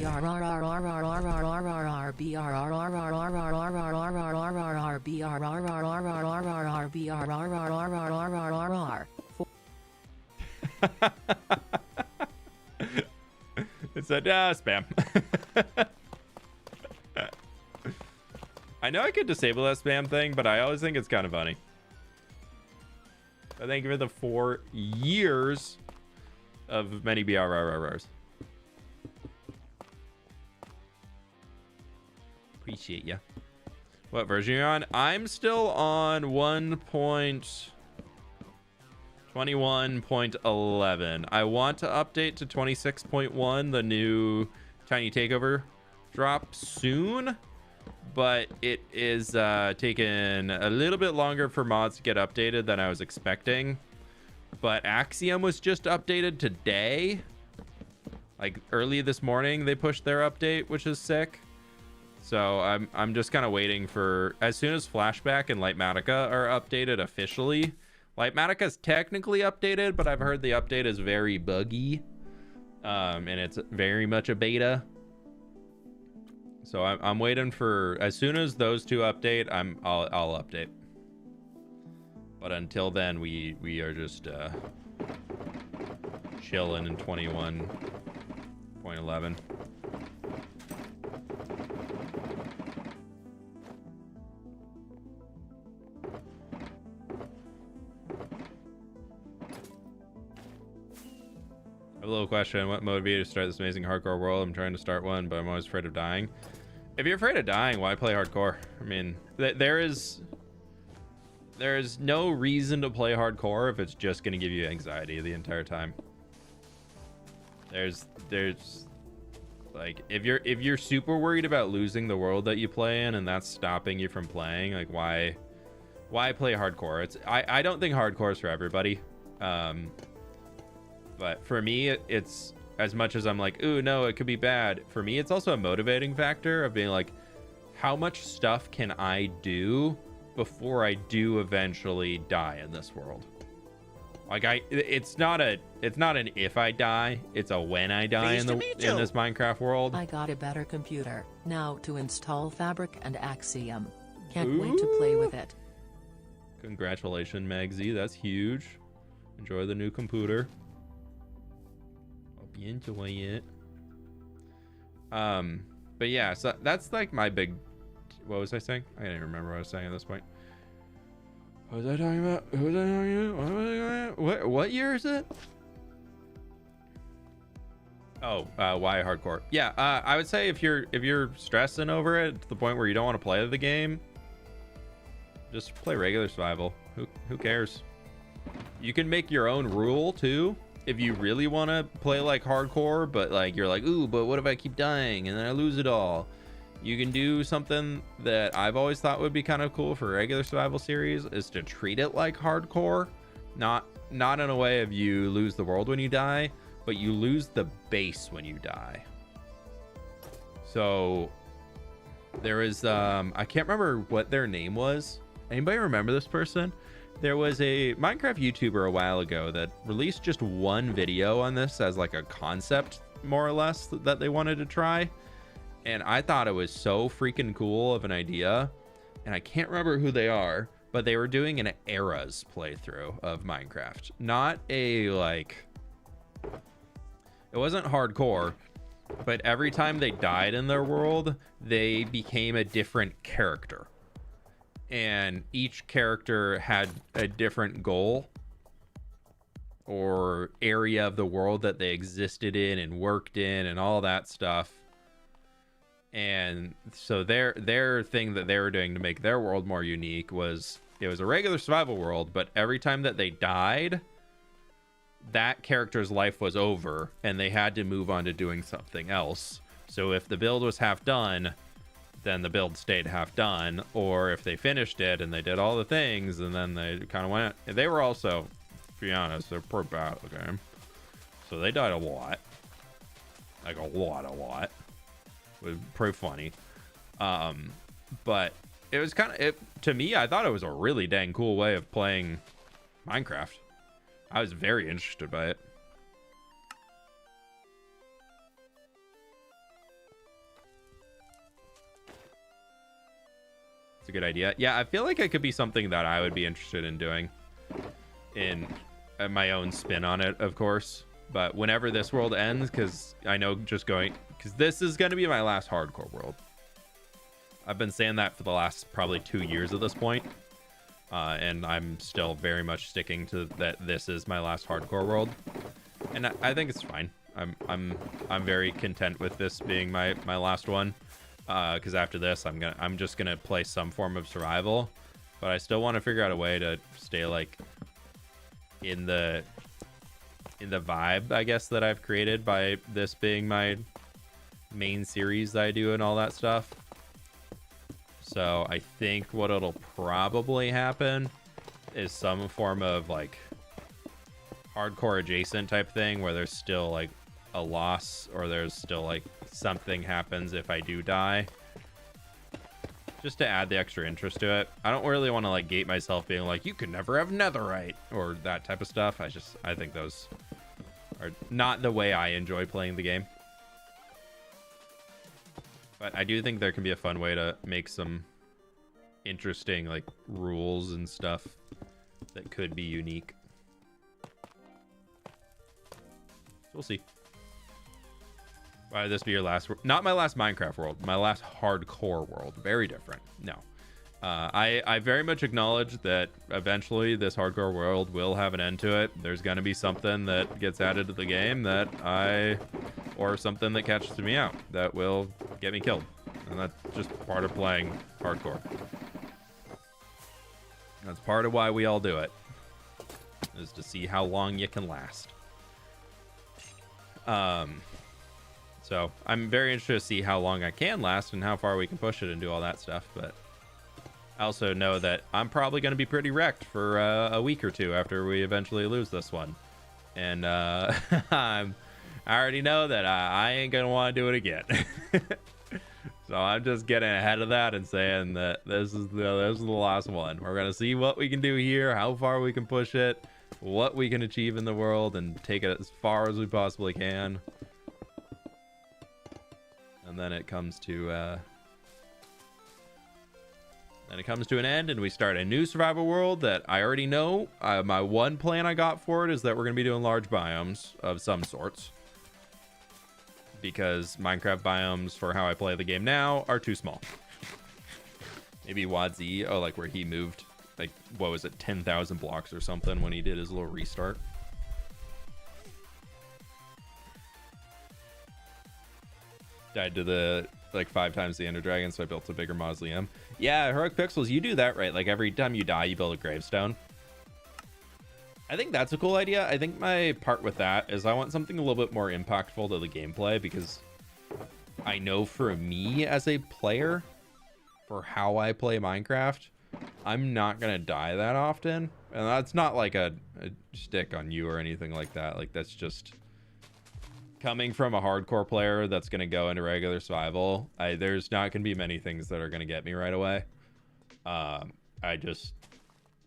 It's a spam. I know I could disable that spam thing, but I always think it's kind of funny. I thank you for the 4 years of many BRRRs. Appreciate ya. What version are you on? I'm still on 1.21.11. I want to update to 26.1, the new Tiny Takeover drop soon, but it is taking a little bit longer for mods to get updated than I was expecting. But Axiom was just updated today. Like early this morning, they pushed their update, which is sick. So I'm just kind of waiting for, as soon as Flashback and Lightmatica are updated officially. Lightmatica is technically updated, but I've heard the update is very buggy, and it's very much a beta. So I'm waiting for, as soon as those two update, I'll update. But until then, we are just chilling in 21.11. A little question: what motivated you to start this amazing hardcore world? I'm trying to start one, but I'm always afraid of dying. If you're afraid of dying, why play hardcore? I mean, there is no reason to play hardcore if it's just going to give you anxiety the entire time. There's like, if you're super worried about losing the world that you play in and that's stopping you from playing, like why play hardcore? I don't think hardcore is for everybody. But for me, it's, as much as I'm like, ooh, no, it could be bad. For me, it's also a motivating factor of being like, how much stuff can I do before I do eventually die in this world? Like it's not an if I die, it's a when I die in this Minecraft world. I got a better computer now to install Fabric and Axiom. Can't wait to play with it. Congratulations, Magsy. That's huge. Enjoy the new computer. Hope you enjoy it. But yeah, so that's like my big, what was I saying? I can't even remember what I was saying at this point. What was I talking about? Who was I talking about? What was I talking about? What year is it? Oh, why hardcore? Yeah, I would say if you're stressing over it to the point where you don't want to play the game, Just play regular survival. Who cares? You can make your own rule too if you really want to play like hardcore, but like you're like, ooh, but what if I keep dying and then I lose it all? You can do something that I've always thought would be kind of cool for a regular survival series, is to treat it like hardcore. Not in a way of you lose the world when you die, but you lose the base when you die. So there is I can't remember what their name was. Anybody remember this person? There was a Minecraft YouTuber a while ago that released just one video on this as like a concept, more or less, that they wanted to try. And I thought it was so freaking cool of an idea. And I can't remember who they are, but they were doing an eras playthrough of Minecraft. Not a like, it wasn't hardcore, but every time they died in their world, they became a different character. And each character had a different goal or area of the world that they existed in and worked in and all that stuff. And so their thing that they were doing to make their world more unique was, it was a regular survival world, but every time that they died, that character's life was over and they had to move on to doing something else. So if the build was half done, then the build stayed half done, or if they finished it and they did all the things and then they kind of went, they were also, to be honest, they're pretty bad at the game, so they died a lot, like a lot. It was pretty funny. But it was kind of, to me, I thought it was a really dang cool way of playing Minecraft. I was very interested by it. It's a good idea. Yeah, I feel like it could be something that I would be interested in doing in my own spin on it, of course. But whenever this world ends, because I know because this is going to be my last hardcore world. I've been saying that for the last probably 2 years at this point. And I'm still very much sticking to that. This is my last hardcore world. And I think it's fine. I'm very content with this being my last one. Because after this, I'm just gonna play some form of survival, but I still want to figure out a way to stay like in the vibe, I guess, that I've created by this being my main series that I do and all that stuff. So I think what it'll probably happen is some form of like hardcore adjacent type thing where there's still like a loss, or there's still like something happens if I do die, just to add the extra interest to it. I don't really want to like gate myself being like, you can never have netherite or that type of stuff. I think those are not the way I enjoy playing the game. But I do think there can be a fun way to make some interesting like rules and stuff that could be unique. We'll see. Why would this be your last? Not my last Minecraft world. My last hardcore world. Very different. No. I very much acknowledge that eventually this hardcore world will have an end to it. There's going to be something that gets added to the game or something that catches me out that will get me killed. And that's just part of playing hardcore. That's part of why we all do it, is to see how long you can last. So I'm very interested to see how long I can last and how far we can push it and do all that stuff. But I also know that I'm probably going to be pretty wrecked for a week or two after we eventually lose this one. And I already know that I ain't going to want to do it again. So I'm just getting ahead of that and saying that this is the last one. We're going to see what we can do here, how far we can push it, what we can achieve in the world, and take it as far as we possibly can. And then it comes to an end, and we start a new survival world that I already know. My one plan I got for it is that we're going to be doing large biomes of some sorts, because Minecraft biomes, for how I play the game now, are too small. Maybe Wadzi, like where he moved, like, what was it, 10,000 blocks or something when he did his little restart. Died to the like 5 times the Ender Dragon, so I built a bigger mausoleum. Yeah, Heroic Pixels, you do that right. Like every time you die, you build a gravestone. I think that's a cool idea. I think my part with that is I want something a little bit more impactful to the gameplay, because I know for me as a player, for how I play Minecraft, I'm not gonna die that often. And that's not like a stick on you or anything like that. Like, that's just coming from a hardcore player that's gonna go into regular survival. There's not gonna be many things that are gonna get me right away.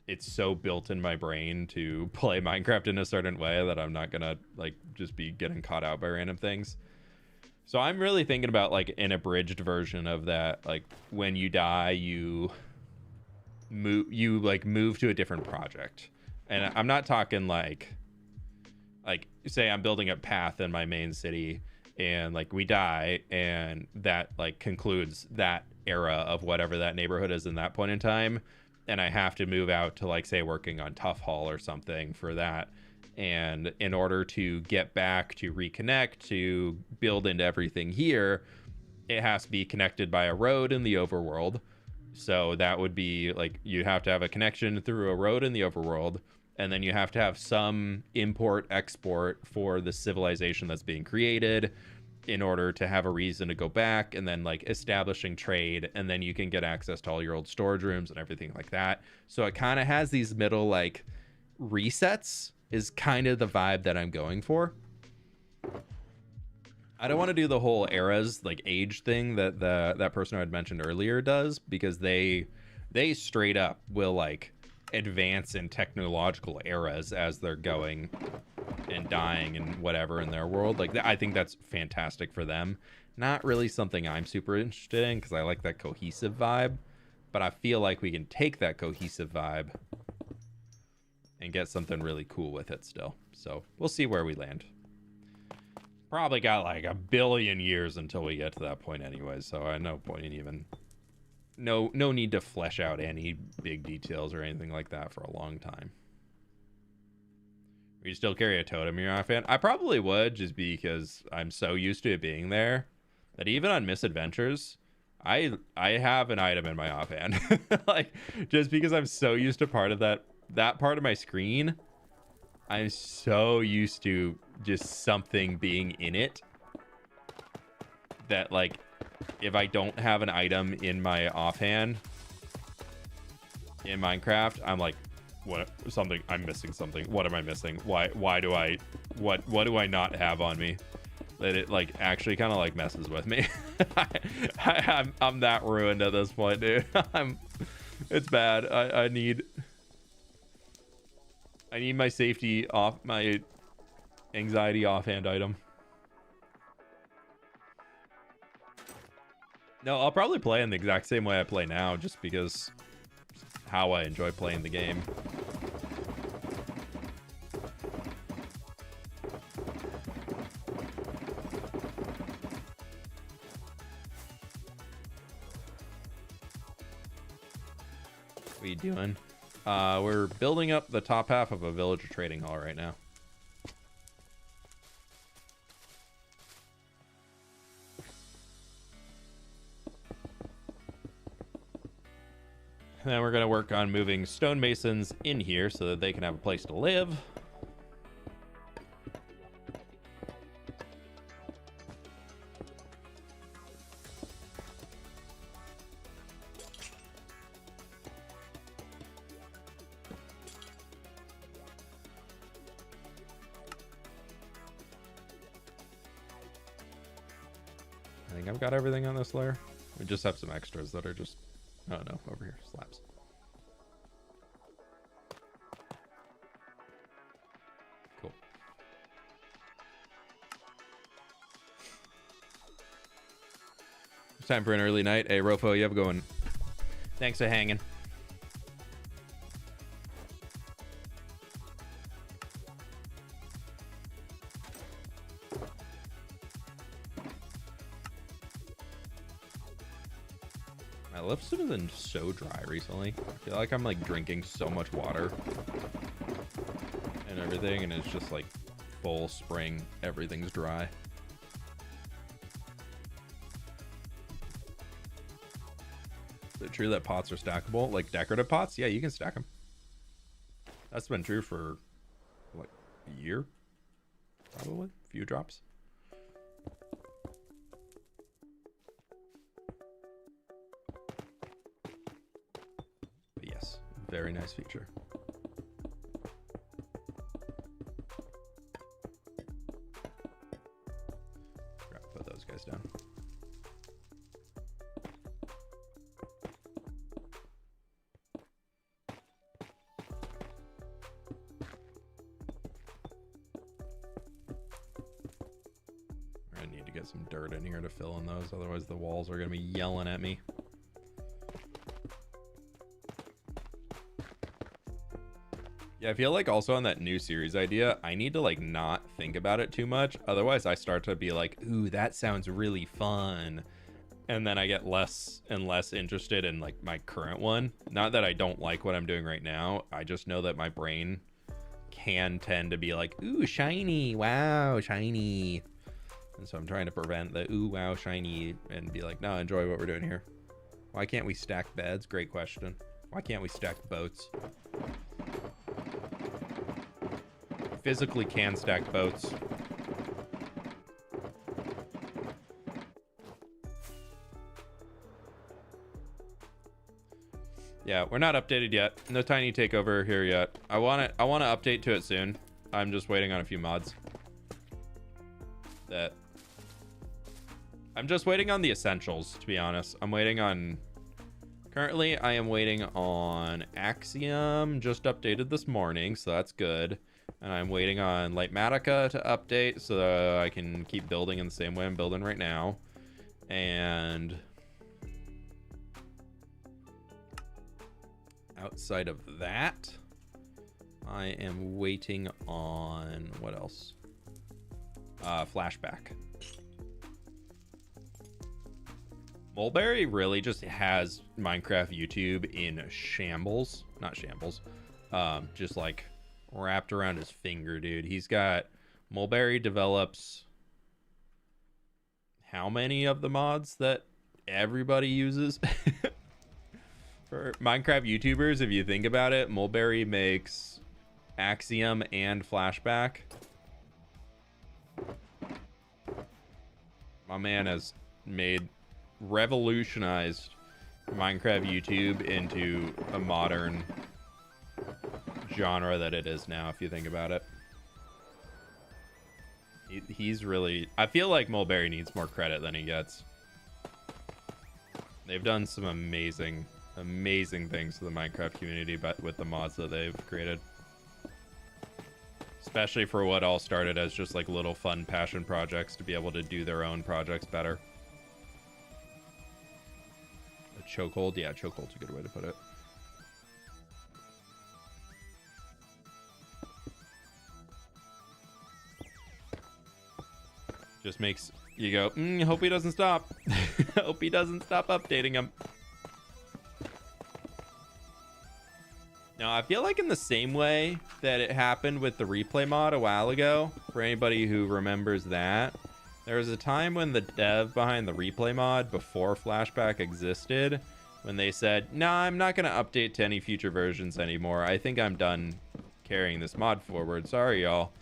It's so built in my brain to play Minecraft in a certain way that I'm not gonna like just be getting caught out by random things. So I'm really thinking about like an abridged version of that. Like when you die, you move to a different project. And I'm not talking like say I'm building a path in my main city and like we die and that like concludes that era of whatever that neighborhood is in that point in time. And I have to move out to like say working on Tough Hall or something for that. And in order to get back to reconnect to build into everything here, it has to be connected by a road in the overworld. So that would be like you have to have a connection through a road in the overworld, and then you have to have some import export for the civilization that's being created in order to have a reason to go back, and then like establishing trade, and then you can get access to all your old storage rooms and everything like that. So it kind of has these middle like resets is kind of the vibe that I'm going for. I don't want to do the whole eras like age thing that that person I had mentioned earlier does, because they straight up will like advance in technological eras as they're going and dying and whatever in their world. Like I think that's fantastic for them. Not really something I'm super interested in, because I like that cohesive vibe, but I feel like we can take that cohesive vibe and get something really cool with it still. So we'll see where we land. Probably got like a billion years until we get to that point anyway, so I no point in even no need to flesh out any big details or anything like that for a long time. Would you still carry a totem in your offhand? I probably would, just because I'm so used to it being there that even on misadventures, I have an item in my offhand. Like just because I'm so used to part of that part of my screen, I'm so used to just something being in it that like if I don't have an item in my offhand in Minecraft, I'm like, I'm missing something. What am I missing? Why do I what do I not have on me? That it like actually kind of like messes with me. I'm that ruined at this point, dude. It's bad. I need my safety off, my anxiety offhand item. No, I'll probably play in the exact same way I play now, just because how I enjoy playing the game. What are you doing? We're building up the top half of a villager trading hall right now. And then we're going to work on moving stonemasons in here so that they can have a place to live. I think I've got everything on this layer. We just have some extras that are just, oh no, over here, slabs. Cool. It's time for an early night. Hey, Rofo, you have a good one. Thanks for hanging. My lips have been so dry recently. I feel like I'm like drinking so much water and everything, and it's just like full spring. Everything's dry. it true that pots are stackable? Like decorative pots? Yeah, you can stack them. That's been true for like a year, probably. A few drops. But yes, very nice feature. Put those guys down. I need to get some dirt in here to fill in those, otherwise the walls are going to be yelling at me. Yeah, I feel like also on that new series idea, I need to like not think about it too much. Otherwise I start to be like, ooh, that sounds really fun. And then I get less and less interested in like my current one. Not that I don't like what I'm doing right now. I just know that my brain can tend to be like, ooh, shiny, wow, shiny. And so I'm trying to prevent the ooh, wow, shiny and be like, no, enjoy what we're doing here. Why can't we stack beds? Great question. Why can't we stack boats? Physically can stack boats. Yeah, we're not updated yet. No tiny takeover here yet. I want to update to it soon. I'm just waiting on a few mods. I'm just waiting on the essentials, to be honest. Currently I am waiting on Axiom, just updated this morning, so that's good. And I'm waiting on Lightmatica to update so that I can keep building in the same way I'm building right now. And outside of that, I am waiting on what else? Flashback. Mulberry really just has Minecraft YouTube in shambles. Not shambles. Just like wrapped around his finger, dude. He's got Mulberry develops how many of the mods that everybody uses? For Minecraft YouTubers, if you think about it, Mulberry makes Axiom and Flashback. My man has revolutionized Minecraft YouTube into a modern genre that it is now, if you think about it. He's really, I feel like Mulberry needs more credit than he gets. They've done some amazing things to the Minecraft community, but with the mods that they've created, especially for what all started as just like little fun passion projects, to be able to do their own projects better. A chokehold, yeah, chokehold's a good way to put it. Just makes you go, hope he doesn't stop. Hope he doesn't stop updating him. Now, I feel like in the same way that it happened with the replay mod a while ago, for anybody who remembers that, there was a time when the dev behind the replay mod, before Flashback existed, when they said, nah, I'm not going to update to any future versions anymore. I think I'm done carrying this mod forward. Sorry, y'all.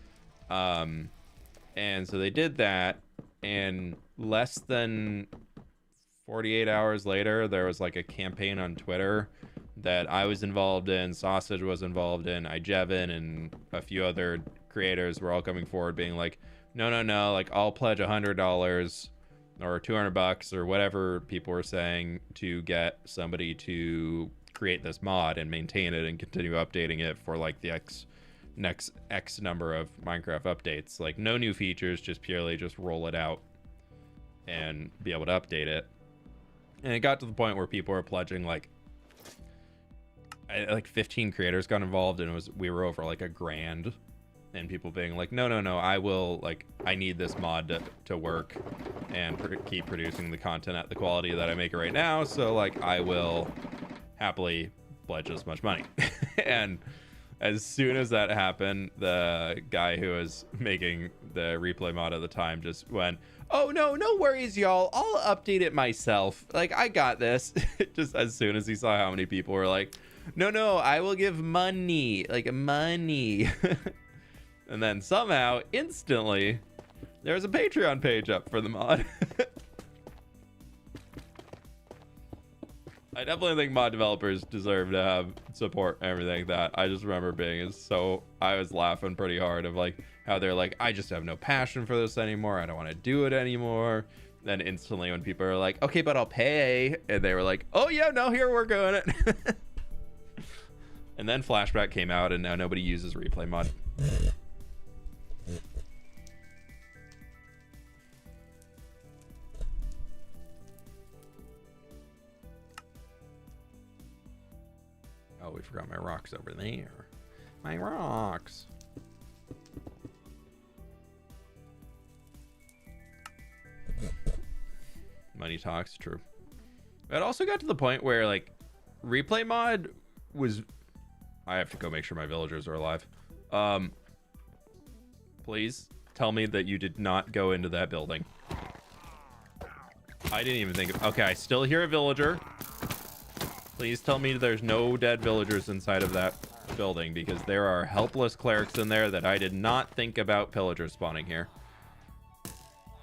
And so they did that, and less than 48 hours later, there was like a campaign on Twitter that I was involved in, Sausage was involved in, iJevin, and a few other creators were all coming forward being like, no, like I'll pledge $100 or $200 or whatever people were saying to get somebody to create this mod and maintain it and continue updating it for like the next X number of Minecraft updates. Like no new features, just purely just roll it out and be able to update it. And it got to the point where people were pledging like 15 creators got involved, and we were over like $1,000, and people being like, no, I will, like, I need this mod to work and keep producing the content at the quality that I make it right now, so like I will happily pledge this much money. And As soon as that happened, the guy who was making the replay mod at the time just went, "Oh no, no worries, y'all. I'll update it myself. Like, I got this." Just as soon as he saw how many people were like, "No, no, I will give money, like money." And then somehow, instantly, there's a Patreon page up for the mod. I definitely think mod developers deserve to have support and everything like that. I just remember being I was laughing pretty hard of like how they're like, I just have no passion for this anymore. I don't want to do it anymore. Then instantly when people are like, okay, but I'll pay. And they were like, oh yeah, no, here we're doing it. And then Flashback came out and now nobody uses replay mod. Oh, we forgot my rocks over there. My rocks. Money talks, true. It also got to the point where like replay mod was, I have to go make sure my villagers are alive. Please tell me that you did not go into that building. I didn't even think of, okay, I still hear a villager. Please tell me there's no dead villagers inside of that building, because there are helpless clerics in there that I did not think about pillagers spawning here.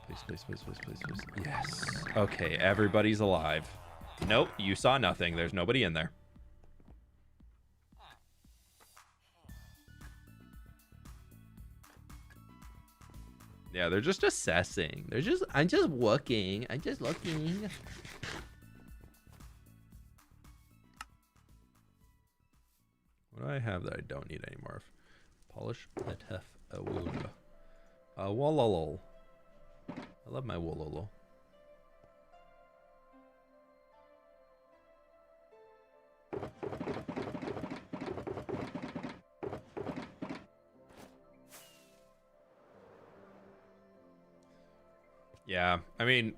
Please, please, please, please, please, please. Yes. Okay, everybody's alive. Nope, you saw nothing. There's nobody in there. Yeah, they're just assessing. I'm just looking. I'm just looking. What do I have that I don't need anymore? Polish Letef wool. Wololol. I love my wololol. Yeah, I mean,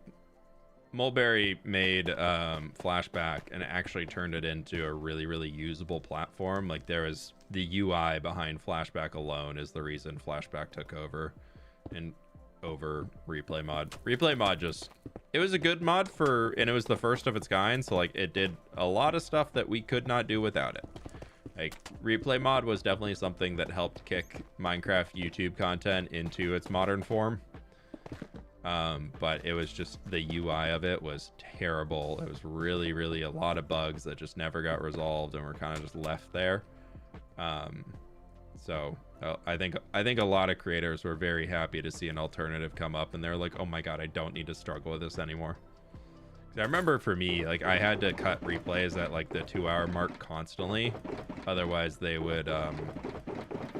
Mulberry made Flashback and actually turned it into a really, really usable platform. Like, there was the UI behind Flashback alone is the reason Flashback took over and over Replay Mod. Replay Mod just, it was a good mod and it was the first of its kind. So like it did a lot of stuff that we could not do without it. Like Replay Mod was definitely something that helped kick Minecraft YouTube content into its modern form. But it was just the UI of it was terrible. It was really, really a lot of bugs that just never got resolved and were kind of just left there. So I think a lot of creators were very happy to see an alternative come up, and they're like, oh my god, I don't need to struggle with this anymore. 'Cause I remember for me, like I had to cut replays at like the 2-hour mark constantly, otherwise they would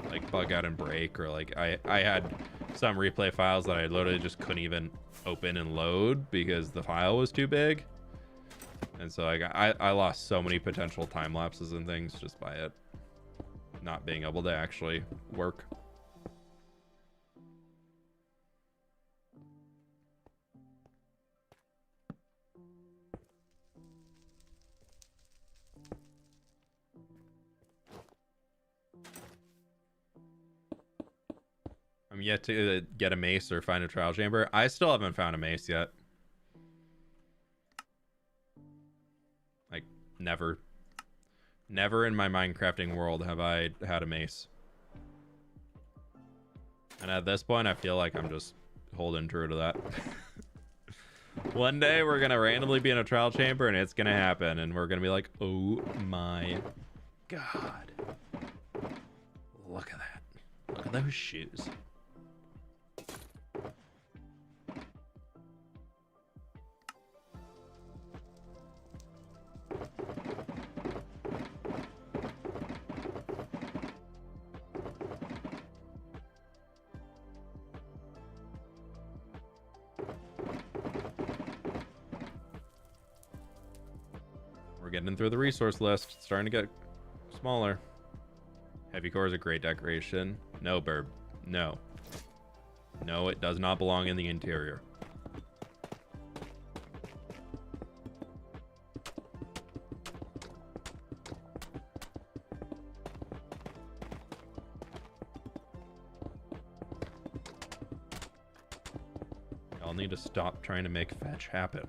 like bug out and break, or like I had some replay files that I literally just couldn't even open and load because the file was too big. And so like I lost so many potential time lapses and things just by it not being able to actually work. I'm yet to get a mace or find a trial chamber. I still haven't found a mace yet. Like, never in my Minecrafting world have I had a mace. And at this point, I feel like I'm just holding true to that. One day, we're going to randomly be in a trial chamber, and it's going to happen. And we're going to be like, oh my god. Look at that. Look at those shoes. We're getting through the resource list. It's starting to get smaller. Heavy core is a great decoration. No, Burb. No. No, it does not belong in the interior. Y'all need to stop trying to make fetch happen.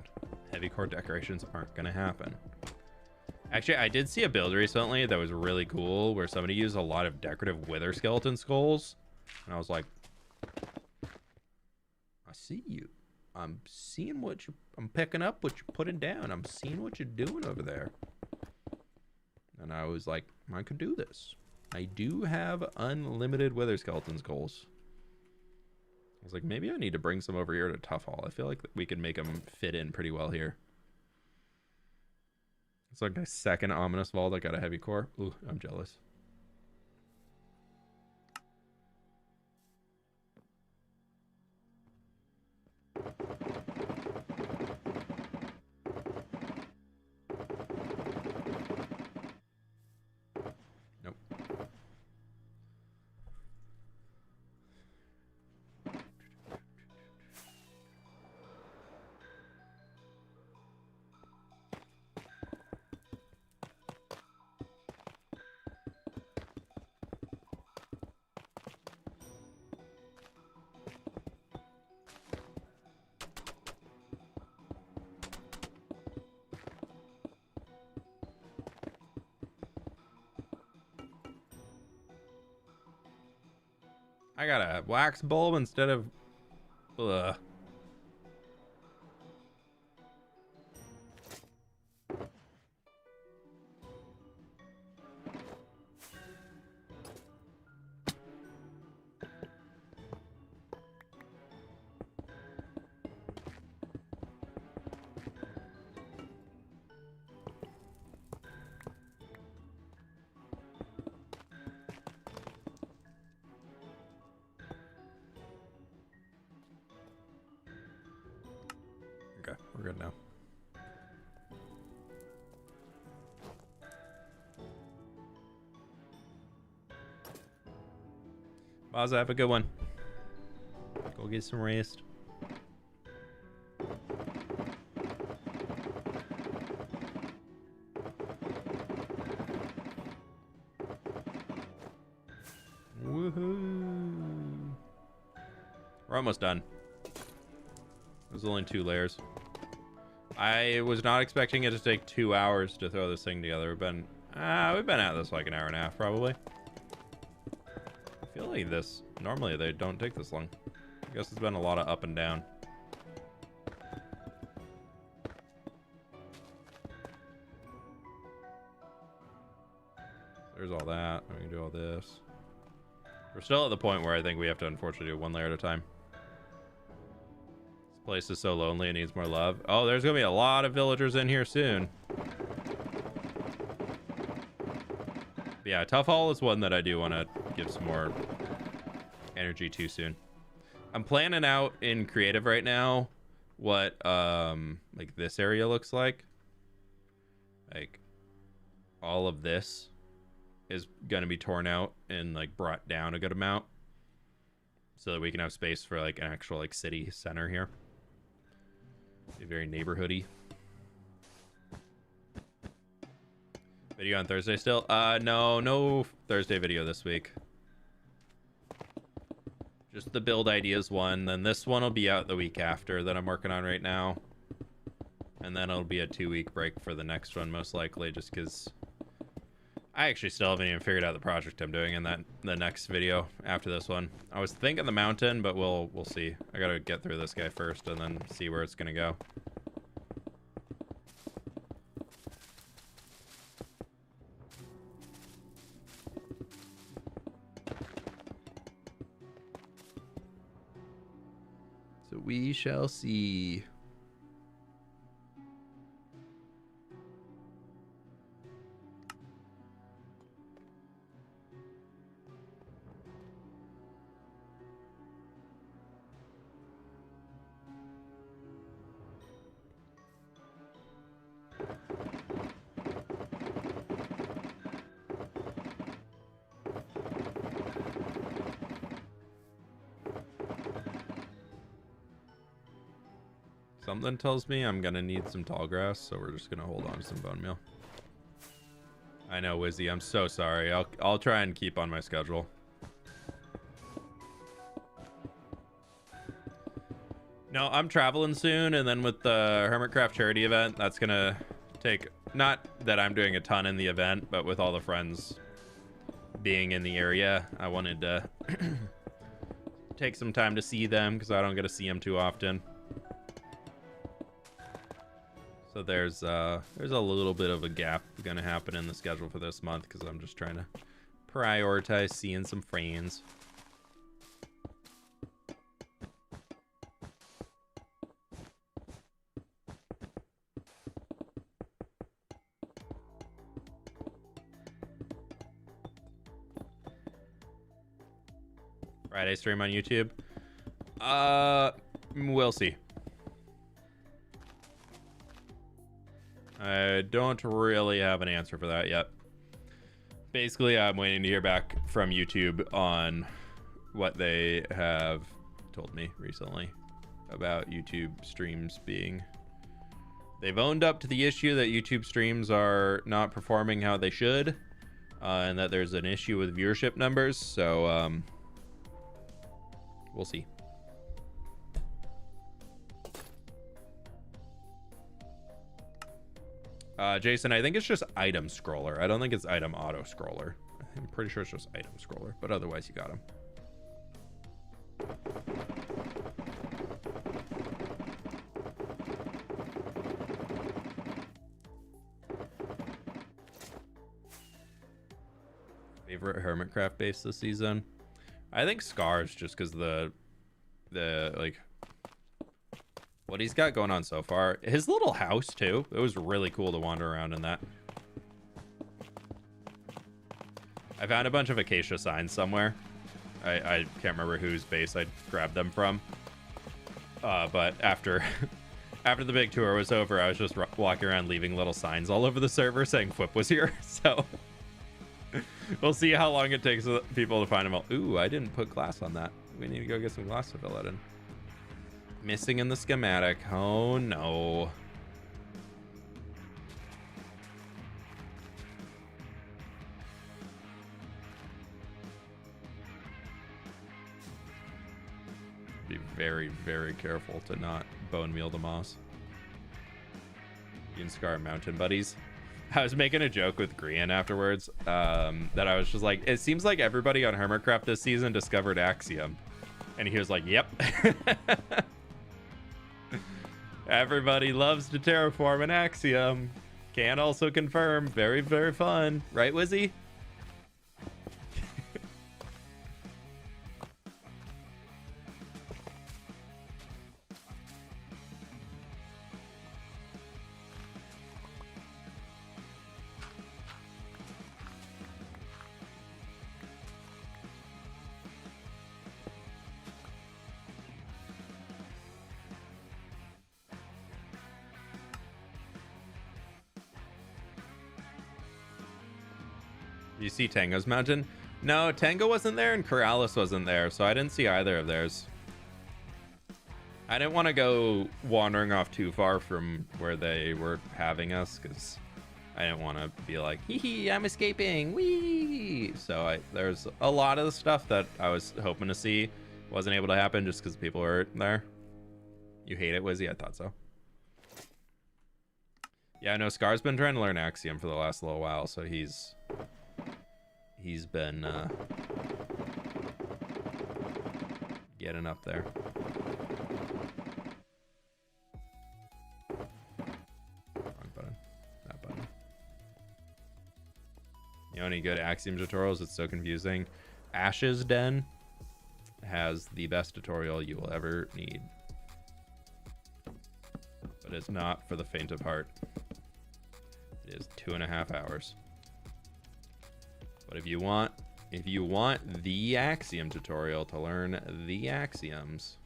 Heavy core decorations aren't gonna happen. Actually, I did see a build recently that was really cool where somebody used a lot of decorative wither skeleton skulls. And I was like, I see you. I'm seeing what you... I'm picking up what you're putting down. I'm seeing what you're doing over there. And I was like, I could do this. I do have unlimited wither skeleton skulls. I was like, maybe I need to bring some over here to Tough Hall. I feel like we could make them fit in pretty well here. It's like my second ominous vault. I got a heavy core. Ooh, I'm jealous. Nope. I got a wax bulb instead of... Ugh. Okay, we're good now. Baza, have a good one. Go get some rest. Woohoo! We're almost done. There's only 2 layers. I was not expecting it to take 2 hours to throw this thing together. We've been at this like an hour and a half probably. I feel like this, normally they don't take this long. I guess it's been a lot of up and down. There's all that. We can do all this. We're still at the point where I think we have to unfortunately do 1 layer at a time. This place is so lonely, it needs more love. Oh, there's gonna be a lot of villagers in here soon. But yeah, Tough Hall is one that I do want to give some more energy to soon. I'm planning out in creative right now what like this area looks like. Like all of this is going to be torn out and like brought down a good amount so that we can have space for like an actual like city center here. Be very neighborhoody. Video on Thursday still? No Thursday video this week. Just the build ideas one. Then this one will be out the week after that I'm working on right now. And then it'll be a 2-week break for the next one most likely, just because I actually still haven't even figured out the project I'm doing in the next video after this one. I was thinking the mountain, but we'll see. I gotta get through this guy first and then see where it's gonna go. So we shall see. Something tells me I'm gonna need some tall grass, so we're just gonna hold on to some bone meal. I know, Wizzy, I'm so sorry. I'll try and keep on my schedule. No, I'm traveling soon, and then with the Hermitcraft charity event, that's gonna take, not that I'm doing a ton in the event, but with all the friends being in the area, I wanted to take some time to see them because I don't get to see them too often. So there's a little bit of a gap gonna happen in the schedule for this month because I'm just trying to prioritize seeing some friends. Friday stream on YouTube? We'll see. I don't really have an answer for that yet. Basically, I'm waiting to hear back from YouTube on what they have told me recently about YouTube streams being... They've owned up to the issue that YouTube streams are not performing how they should, and that there's an issue with viewership numbers, so we'll see. Jason, I think it's just item scroller. I don't think it's item auto scroller. I'm pretty sure it's just item scroller, but otherwise you got him. Favorite Hermitcraft base this season? I think Scars, just because the like what he's got going on so far. His little house too. It was really cool to wander around in that. I found a bunch of acacia signs somewhere. I can't remember whose base I grabbed them from. But after after the big tour was over, I was just walking around leaving little signs all over the server saying fWhip was here. So we'll see how long it takes people to find them all. Ooh, I didn't put glass on that. We need to go get some glass to fill it in. Missing in the schematic. Oh no. Be very, very careful to not bone meal the moss. You can scar mountain buddies. I was making a joke with Grian afterwards that I was just like, it seems like everybody on Hermitcraft this season discovered Axiom. And he was like, yep. Everybody loves to terraform an Axiom. Can also confirm. Very, very fun. Right, Wizzy? You see Tango's mountain? No, Tango wasn't there and Corrales wasn't there, so I didn't see either of theirs. I didn't want to go wandering off too far from where they were having us, because I didn't want to be like, hee hee, I'm escaping, wee! So there's a lot of the stuff that I was hoping to see wasn't able to happen just because people were there. You hate it, Wizzy? I thought so. Yeah, no, Scar's been trying to learn Axiom for the last little while, so he's been getting up there. Wrong button. That button. You know any good Axiom tutorials? It's so confusing. Ash's Den has the best tutorial you will ever need. But it's not for the faint of heart. It is 2.5 hours. But if you want the Axiom tutorial to learn the Axioms,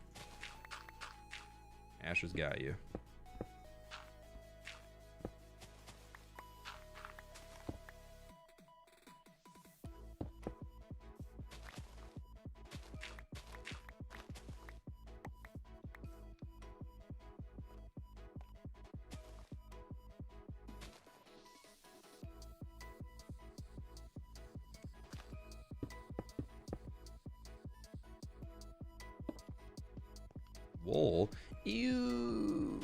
Ash has got you. Wool? Ew.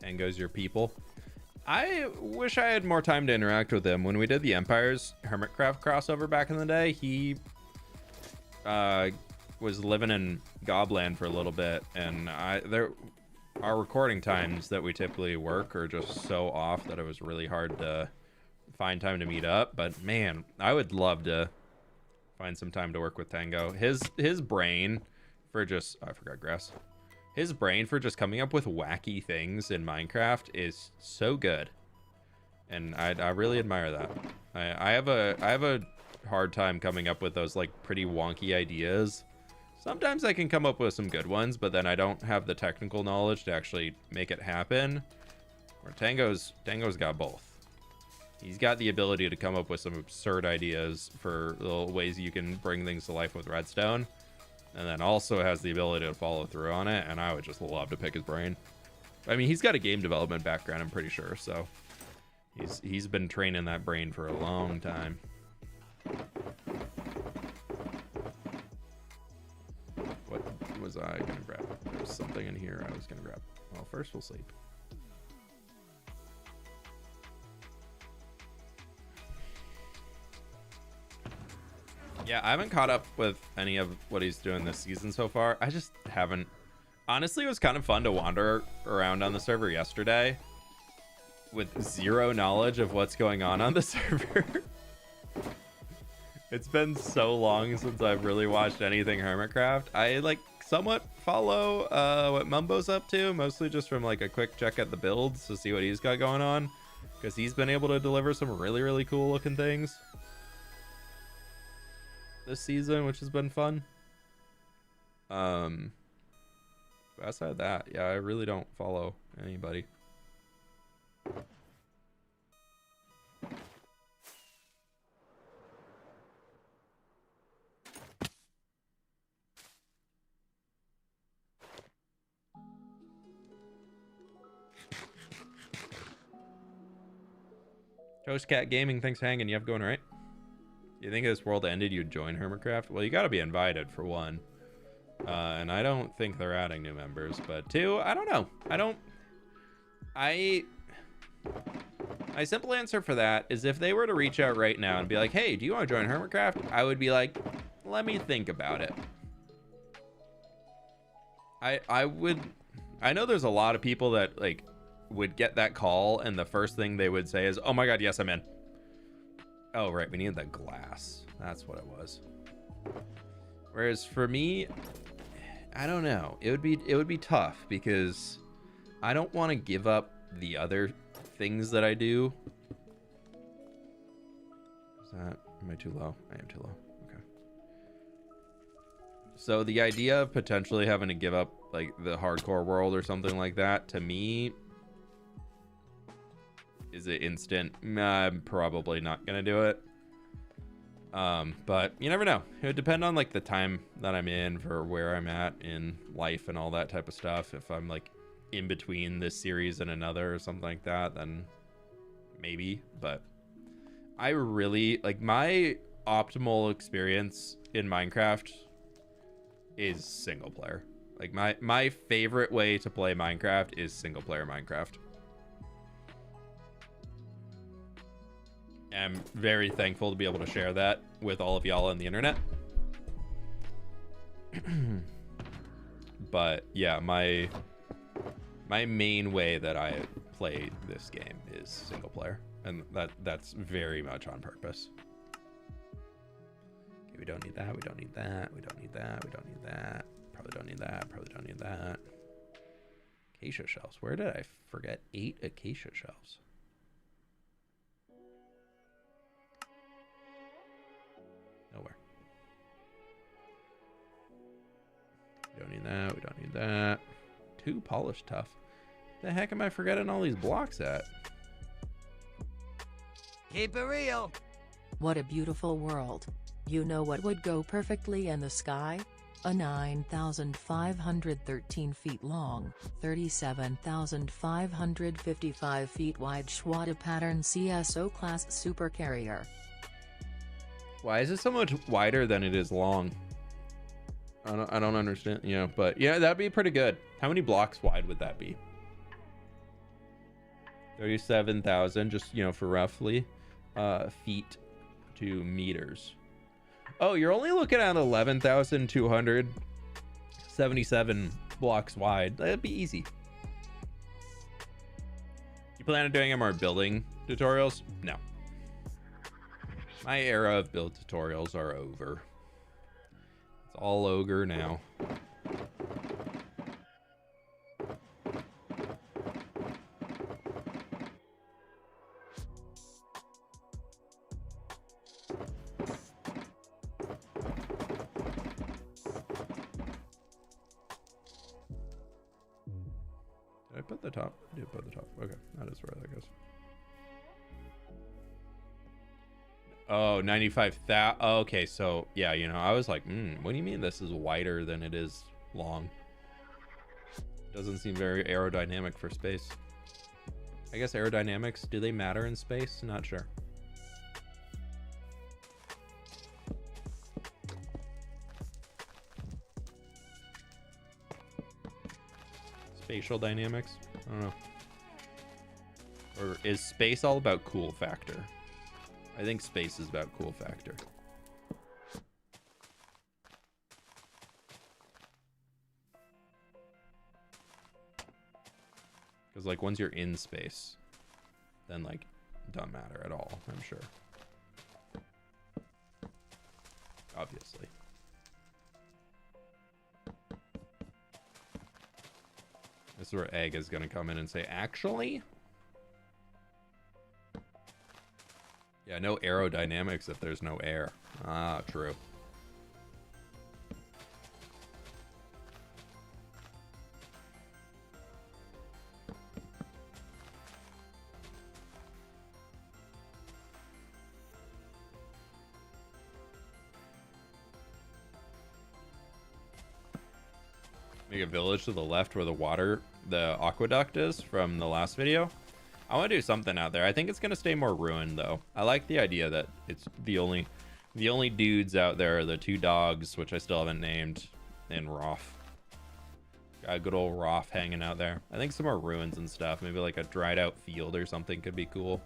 And goes your people. I wish I had more time to interact with him. When we did the Empire's Hermitcraft crossover back in the day, he was living in Gobland for a little bit, and our recording times that we typically work are just so off that it was really hard to find time to meet up. But man, I would love to find some time to work with Tango. His brain for just I forgot grass. His brain for just coming up with wacky things in Minecraft is so good, and I really admire that. I have a hard time coming up with those like pretty wonky ideas. Sometimes I can come up with some good ones, but then I don't have the technical knowledge to actually make it happen. Where Tango's got both. He's got the ability to come up with some absurd ideas for little ways you can bring things to life with redstone. And then also has the ability to follow through on it, and I would just love to pick his brain. I mean, he's got a game development background, I'm pretty sure, so he's been training that brain for a long time. What was I gonna grab? There's something in here I was gonna grab. Well, first we'll sleep. Yeah, I haven't caught up with any of what he's doing this season so far. I just haven't. Honestly, it was kind of fun to wander around on the server yesterday with zero knowledge of what's going on the server. It's been so long since I've really watched anything Hermitcraft. I like somewhat follow what Mumbo's up to, mostly just from like a quick check at the builds to see what he's got going on, because he's been able to deliver some really cool looking things this season, which has been fun. But outside of that, yeah, I really don't follow anybody. Toast Cat Gaming, thanks for hanging. You have going right? You think if this world ended, you'd join Hermitcraft? Well, you got to be invited for one. And I don't think they're adding new members. But two, I don't know. My simple answer for that is if they were to reach out right now and be like, hey, do you want to join Hermitcraft? I would be like, let me think about it. I know there's a lot of people that like would get that call and the first thing they would say is, oh my God, yes, I'm in. Oh, right. We needed that glass. That's what it was. Whereas for me, I don't know. It would be tough because I don't want to give up the other things that I do. Am I too low? I am too low. Okay. So the idea of potentially having to give up like the hardcore world or something like that, to me, is it instant? I'm probably not gonna do it. But you never know. It would depend on like the time that I'm in for where I'm at in life and all that type of stuff. If I'm like in between this series and another or something like that, then maybe. But I really like my optimal experience in Minecraft is single player. Like my favorite way to play Minecraft is single player Minecraft. I'm very thankful to be able to share that with all of y'all on the internet. But yeah, my main way that I play this game is single player, and that's very much on purpose. Okay, we don't need that, we don't need that, we don't need that, we don't need that, probably don't need that, probably don't need that. Acacia shelves. Where did I forget 8 acacia shelves? Nowhere. We don't need that. We don't need that. 2 polished tough. The heck am I forgetting all these blocks at? Keep it real. What a beautiful world. You know what would go perfectly in the sky? A 9,513 feet long, 37,555 feet wide Schwada pattern CSO class supercarrier. Why is it so much wider than it is long? I don't understand. Yeah, but yeah, that'd be pretty good. How many blocks wide would that be? 37,000, just, you know, for roughly feet to meters. Oh, you're only looking at 11,277 blocks wide. That'd be easy. You plan on doing any more building tutorials? No. My era of build tutorials are over. It's all ogre now. Did I put the top? I did put the top. Okay, that is where that goes. Oh, 95,000. Okay, so yeah, you know, I was like, what do you mean this is wider than it is long? Doesn't seem very aerodynamic for space. I guess aerodynamics, do they matter in space? Not sure. Spatial dynamics? I don't know. Or is space all about cool factor? I think space is about cool factor. Because like once you're in space, then like it doesn't matter at all, I'm sure. Obviously. This is where Egg is going to come in and say, actually? Yeah, no aerodynamics if there's no air. Ah, true. Make a village to the left where the aqueduct is from the last video. I want to do something out there. I think it's going to stay more ruined though. I like the idea that it's the only dudes out there are the two dogs, which I still haven't named, and Roth. Got a good old Roth hanging out there. I think some more ruins and stuff. Maybe like a dried out field or something could be cool.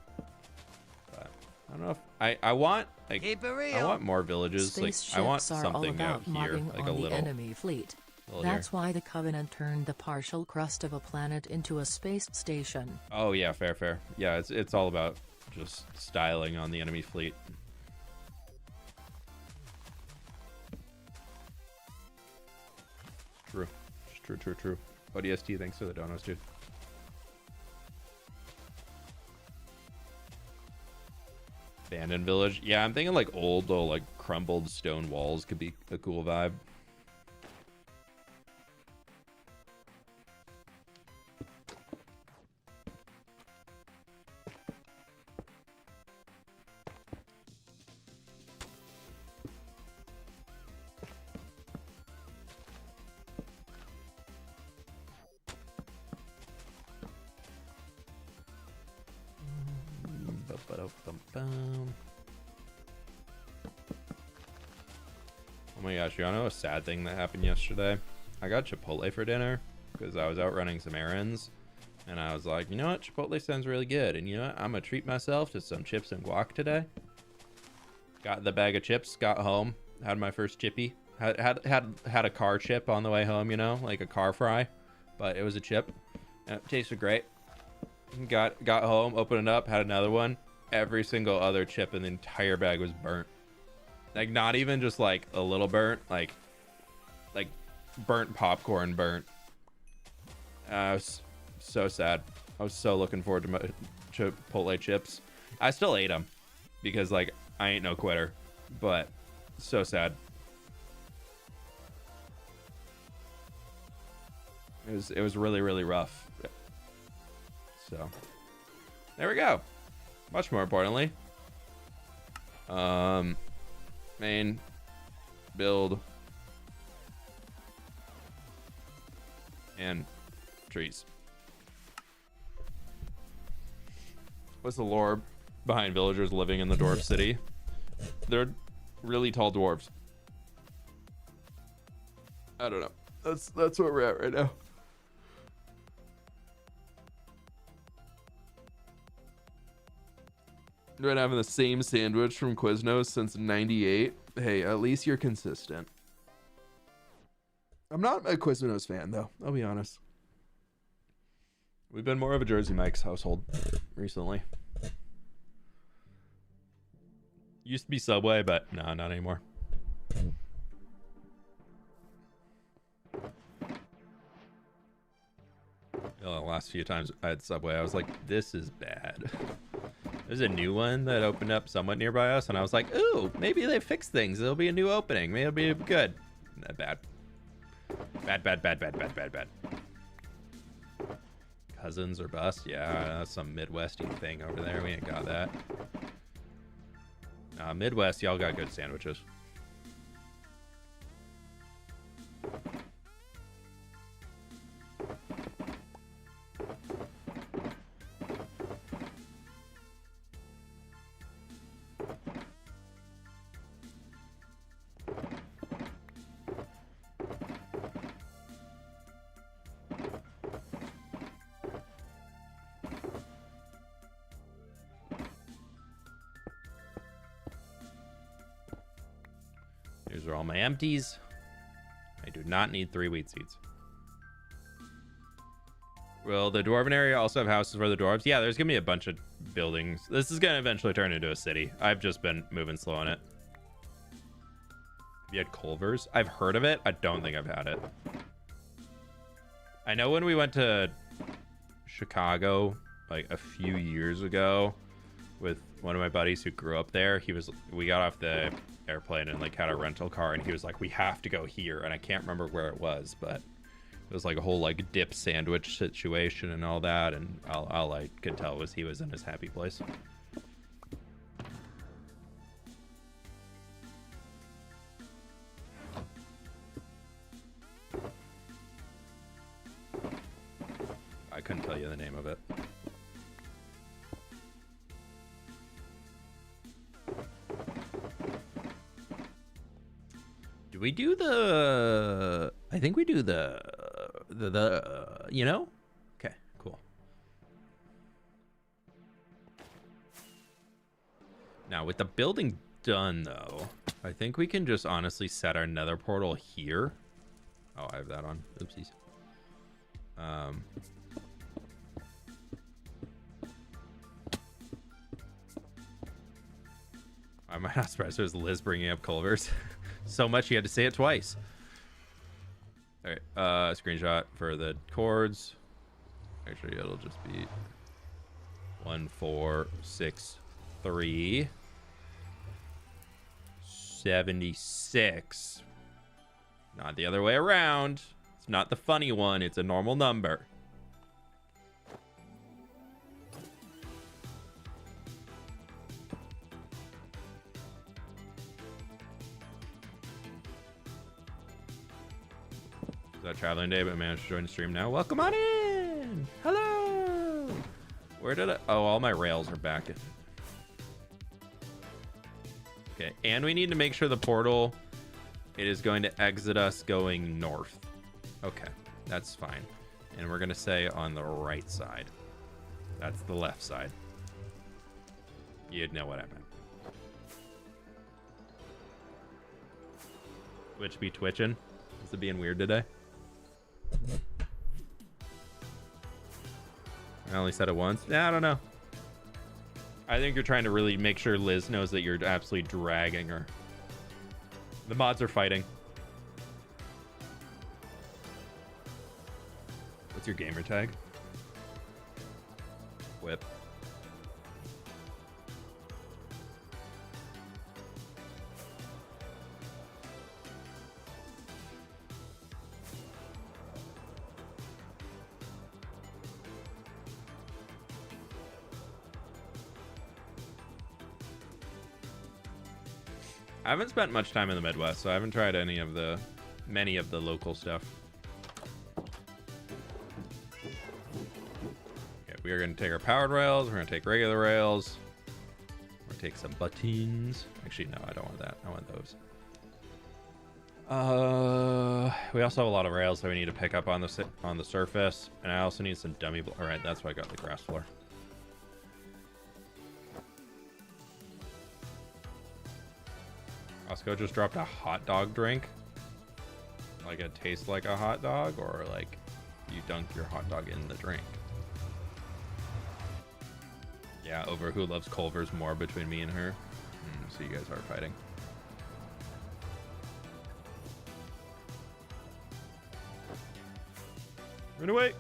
But I don't know if I want like I want more villages. Like I want something out here, like a little enemy fleet. That's why the Covenant turned the partial crust of a planet into a space station. Oh yeah, fair. Yeah, it's all about just styling on the enemy fleet. True. ODST, thanks for the donos, dude. Abandoned village. Yeah, I'm thinking like old, though, like crumbled stone walls could be a cool vibe. Oh my gosh, you wanna know a sad thing that happened yesterday? I got Chipotle for dinner because I was out running some errands and I was like, you know what, Chipotle sounds really good, and you know what, I'm gonna treat myself to some chips and guac today. Got the bag of chips, got home, had my first chippy, had a car chip on the way home, you know, like a car fry, but it was a chip and it tasted great. Got home, opened it up, had another one. Every single other chip in the entire bag was burnt. Like not even just like a little burnt, like burnt popcorn burnt. I was so sad. I was so looking forward to my Chipotle chips. I still ate them because like I ain't no quitter, but so sad. It was really rough. So there we go. Much more importantly, main build And trees. What's the lore behind villagers living in the dwarf city? They're really tall dwarves. I don't know. That's where we're at right now. Been having the same sandwich from Quiznos since '98. Hey, at least you're consistent. I'm not a Quiznos fan though, I'll be honest. We've been more of a Jersey Mike's household recently. Used to be Subway, but no, not anymore. The last few times I had Subway, I was like, this is bad. There's a new one that opened up somewhat nearby us, and I was like, ooh, maybe they fixed things. There'll be a new opening. Maybe it'll be good. Bad. Bad. Cousins or bust? Yeah, that's some Midwesty thing over there. We ain't got that. Midwest, y'all got good sandwiches. These are all my empties. I do not need 3 wheat seeds. Will the dwarven area also have houses for the dwarves? Yeah, there's gonna be a bunch of buildings. This is gonna eventually turn into a city. I've just been moving slow on it. Have you had Culver's? I've heard of it. I don't think I've had it. I know when we went to Chicago like a few years ago with one of my buddies who grew up there, we got off the airplane and like had a rental car, and he was like, we have to go here, and I can't remember where it was, but it was like a whole like dip sandwich situation and all that, and all I could tell was he was in his happy place. I couldn't tell you the name of it. Do we do the... I think we do the you know? Okay, cool. Now, with the building done, though, I think we can just honestly set our nether portal here. Oh, I have that on. Oopsies. I'm not surprised there's Liz bringing up Culver's. So much you had to say it twice. All right, screenshot for the chords. Actually, it'll just be 1 4 6 3 76. Not the other way around. It's not the funny one. It's a normal number. Traveling day, but managed to join the stream now. Welcome on in. Hello. Where did I... Oh, all my rails are back. Okay, and we need to make sure the portal, it is going to exit us going north. Okay, that's fine. And we're going to say on the right side. That's the left side. You'd know what I meant. Twitch be twitching. Is it being weird today? I only said it once. Yeah, I don't know. I think you're trying to really make sure Liz knows that you're absolutely dragging her. The mods are fighting. What's your gamer tag? Whip. I haven't spent much time in the Midwest, so I haven't tried many of the local stuff. we are going to take our powered rails. We're going to take regular rails. We're going to take some buttons. Actually, no, I don't want that. I want those. We also have a lot of rails that we need to pick up on the surface, and I also need some dummy. All right, that's why I got the grass floor. Costco just dropped a hot dog drink. Like it tastes like a hot dog, or like you dunk your hot dog in the drink. Yeah, over who loves Culver's more between me and her. So you guys are fighting. Run away.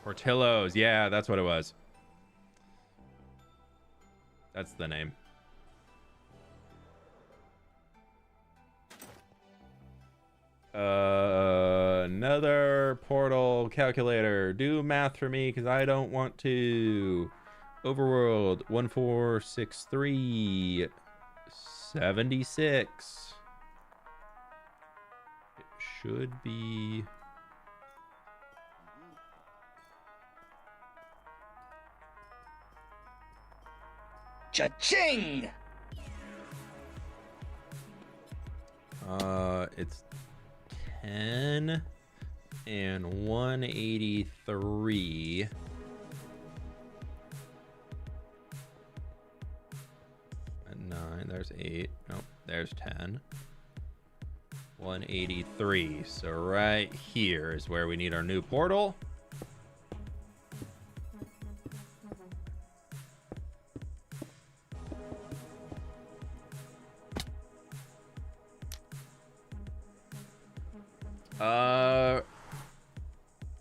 Portillo's. Yeah, that's what it was. That's the name. Another portal calculator. Do math for me because I don't want to. Overworld 1463 76. It should be. Cha-ching! It's 10 and 183. And 9, there's 8. Nope, there's 10. 183. So right here is where we need our new portal.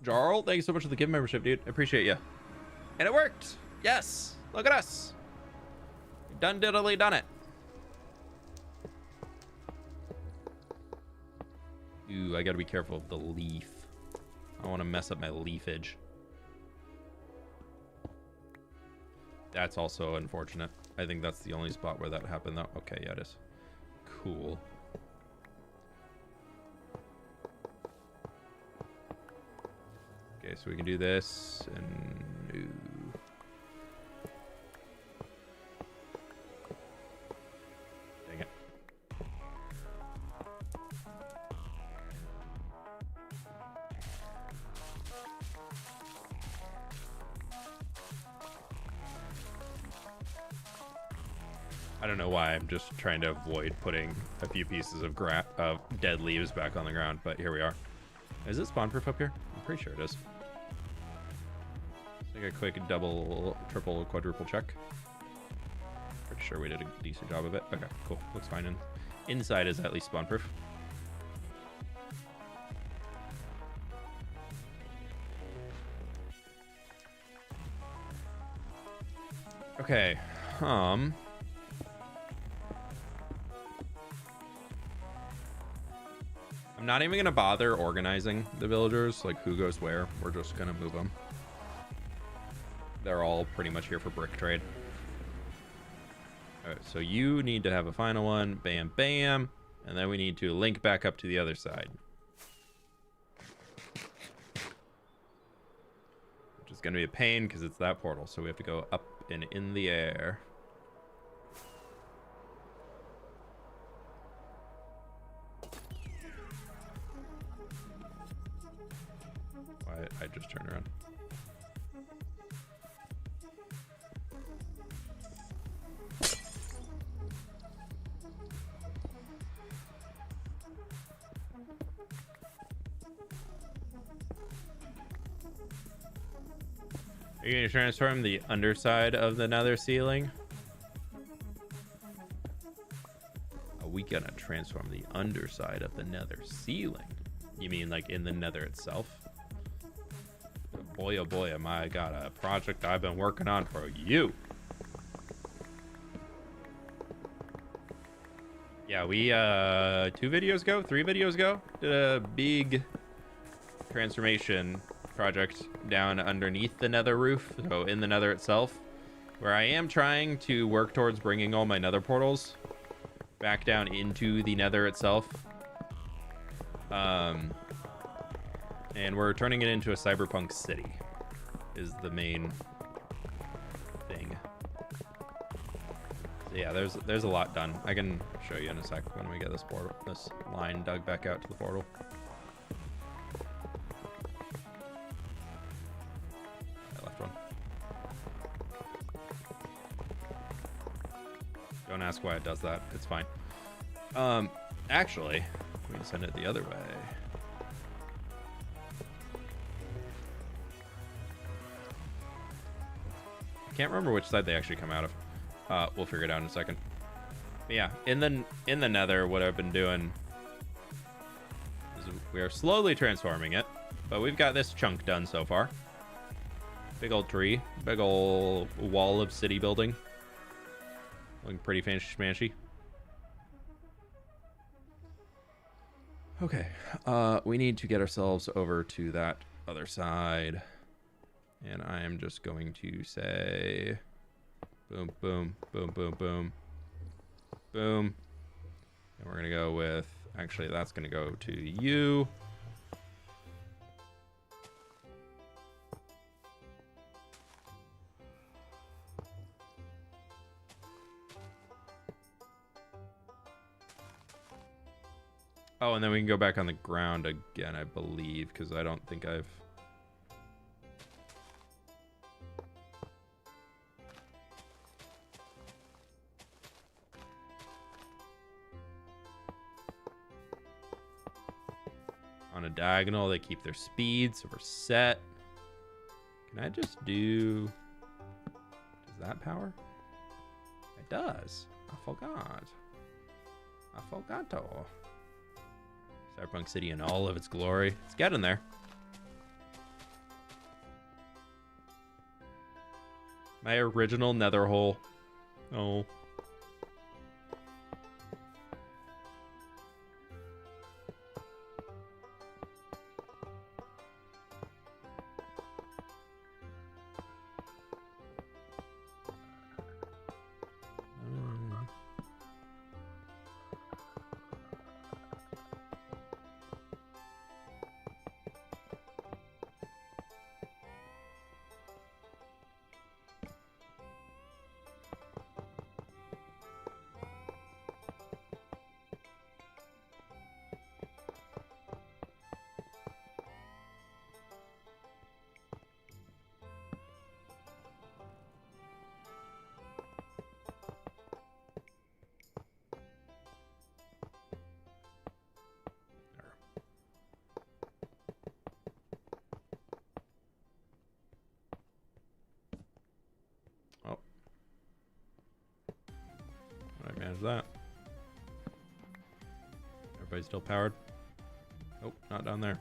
Jarl, thank you so much for the gift membership, dude. I appreciate you. And it worked. Yes. Look at us. Done diddly done it. Ooh, I gotta be careful of the leaf. I don't want to mess up my leafage. That's also unfortunate. I think that's the only spot where that happened though. Okay, yeah, it is. Cool. Okay, so we can do this and ooh. Dang it. I don't know why I'm just trying to avoid putting a few pieces of dead leaves back on the ground, but here we are. Is it spawn proof up here? I'm pretty sure it is. Take a quick double, triple, quadruple check. Pretty sure we did a decent job of it. Okay, cool. Looks fine. And inside is at least spawn proof. Okay. I'm not even gonna bother organizing the villagers, like who goes where. We're just gonna move them. They're all pretty much here for brick trade. All right, so you need to have a final one. Bam, bam. And then we need to link back up to the other side. Which is gonna be a pain because it's that portal. So we have to go up and in the air. I just turned around. Are you going to transform the underside of the nether ceiling? Are we going to transform the underside of the nether ceiling? You mean like in the nether itself? Boy, oh boy, am I got a project I've been working on for you. Yeah, we, 3 videos ago, did a big transformation project down underneath the nether roof, so in the nether itself, where I am trying to work towards bringing all my nether portals back down into the nether itself. And we're turning it into a cyberpunk city is the main thing. So yeah, there's a lot done. I can show you in a sec when we get this line dug back out to the portal. I left one. Don't ask why it does that. It's fine. Actually, we can send it the other way. I can't remember which side they actually come out of. We'll figure it out in a second. But yeah, in the Nether, what I've been doing is we are slowly transforming it, but we've got this chunk done so far. Big old tree, big old wall of city building, looking pretty fancy schmancy. Okay, we need to get ourselves over to that other side, and I am just going to say boom, boom, boom, boom, boom, boom. And we're gonna go with, actually, that's gonna go to you. Oh, and then we can go back on the ground again, I believe, because I don't think I've... On a diagonal, they keep their speed, so we're set. Can I just do... Does that power? It does. I forgot. I forgot. Cyberpunk City in all of its glory. It's getting there. My original nether hole. Oh. Manage that. Everybody's still powered? Nope, not down there.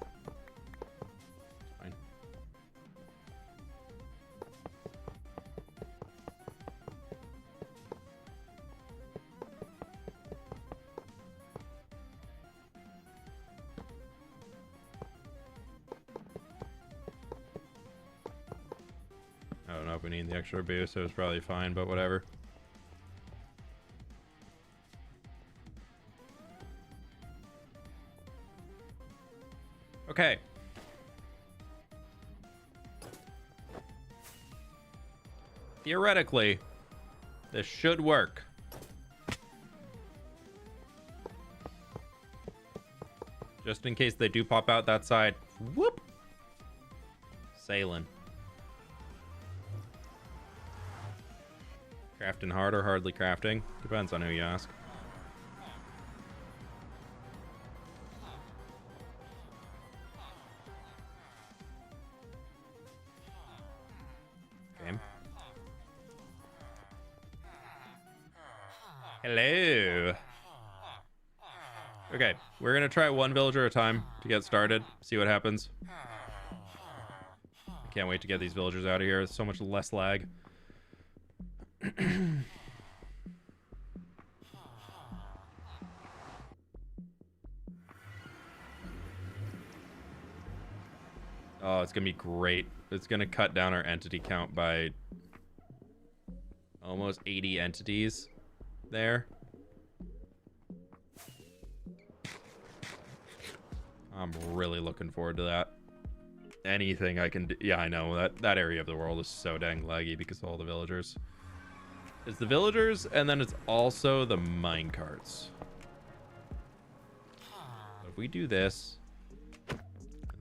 Fine. I don't know if we need the extra boost, so it's probably fine, but whatever. Okay. Theoretically, this should work. Just in case they do pop out that side. Whoop! Sailing. Crafting hard or hardly crafting? Depends on who you ask. Hello. Okay, we're gonna try one villager at a time to get started, see what happens. I can't wait to get these villagers out of here. It's so much less lag. Oh, it's gonna be great. It's gonna cut down our entity count by almost 80 entities there. I'm really looking forward to that. anything I can do. Yeah, I know that area of the world is so dang laggy because of all the villagers. It's the villagers, and then it's also the mine carts. If we do this,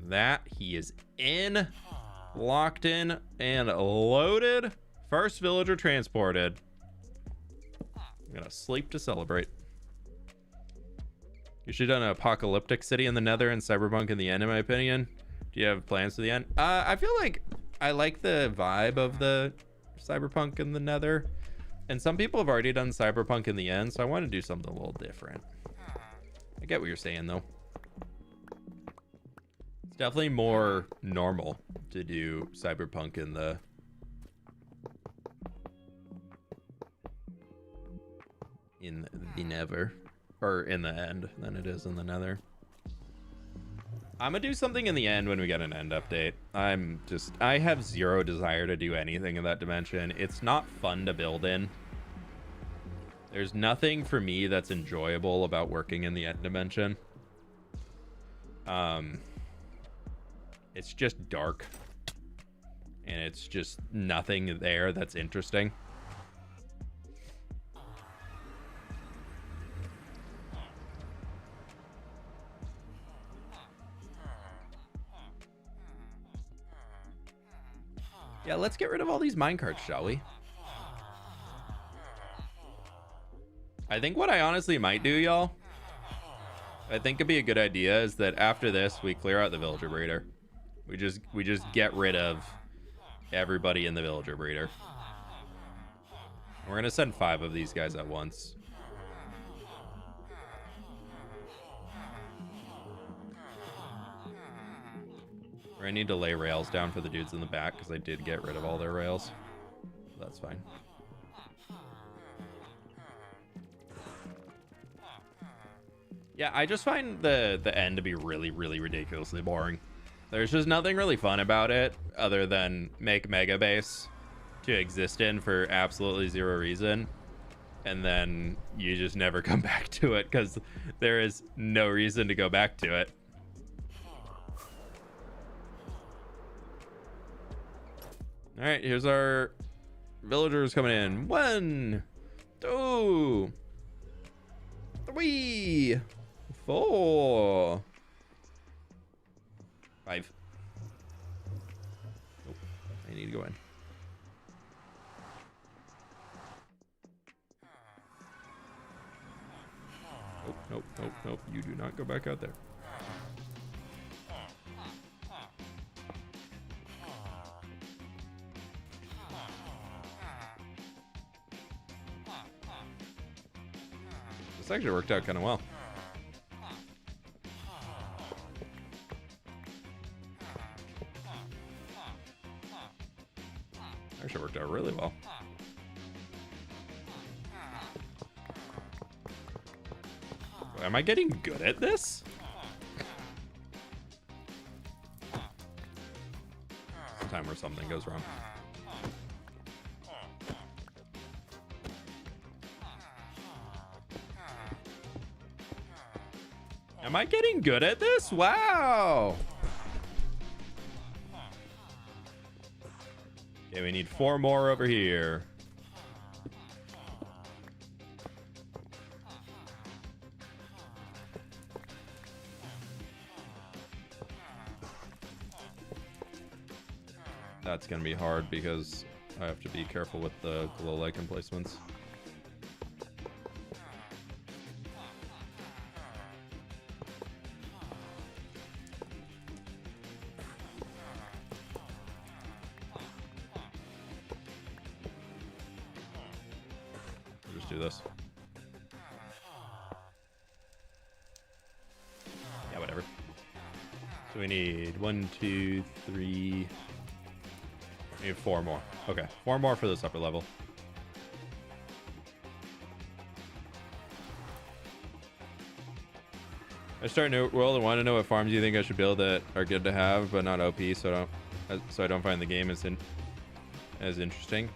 that he is in, locked in, and loaded. First villager transported. I'm gonna sleep to celebrate. You should have done an apocalyptic city in the Nether and cyberpunk in the end, in my opinion. Do you have plans for the end? I feel like I like the vibe of the cyberpunk in the Nether, and some people have already done cyberpunk in the end, so I want to do something a little different. I get what you're saying, though. It's definitely more normal to do cyberpunk in the Nether, or in the end, than it is in the Nether. I'm gonna do something in the end when we get an end update. I have zero desire to do anything in that dimension. It's not fun to build in. There's nothing for me that's enjoyable about working in the end dimension. It's just dark, and it's just nothing there that's interesting. Yeah, let's get rid of all these minecarts, shall we? I think what I honestly might do, y'all, I think it'd be a good idea is that after this, we clear out the villager breeder. We just get rid of everybody in the villager breeder. We're gonna send 5 of these guys at once. I need to lay rails down for the dudes in the back because I did get rid of all their rails. That's fine. Yeah, I just find the end to be really, really ridiculously boring. There's just nothing really fun about it other than make mega base to exist in for absolutely zero reason. And then you just never come back to it because there is no reason to go back to it. All right, here's our villagers coming in. 1, 2, 3, 4, 5. Nope, I need to go in. Nope. You do not go back out there. This actually worked out kind of well. Actually worked out really well. Am I getting good at this? It's a time where something goes wrong. Am I getting good at this? Wow. Okay, we need 4 more over here. That's gonna be hard because I have to be careful with the glow lichen placements. Just do this. Yeah, whatever. So we need 1, 2, 3. We need 4 more. Okay, 4 more for this upper level. I start a new world and want to know what farms you think I should build that are good to have but not OP, so I don't find the game as interesting.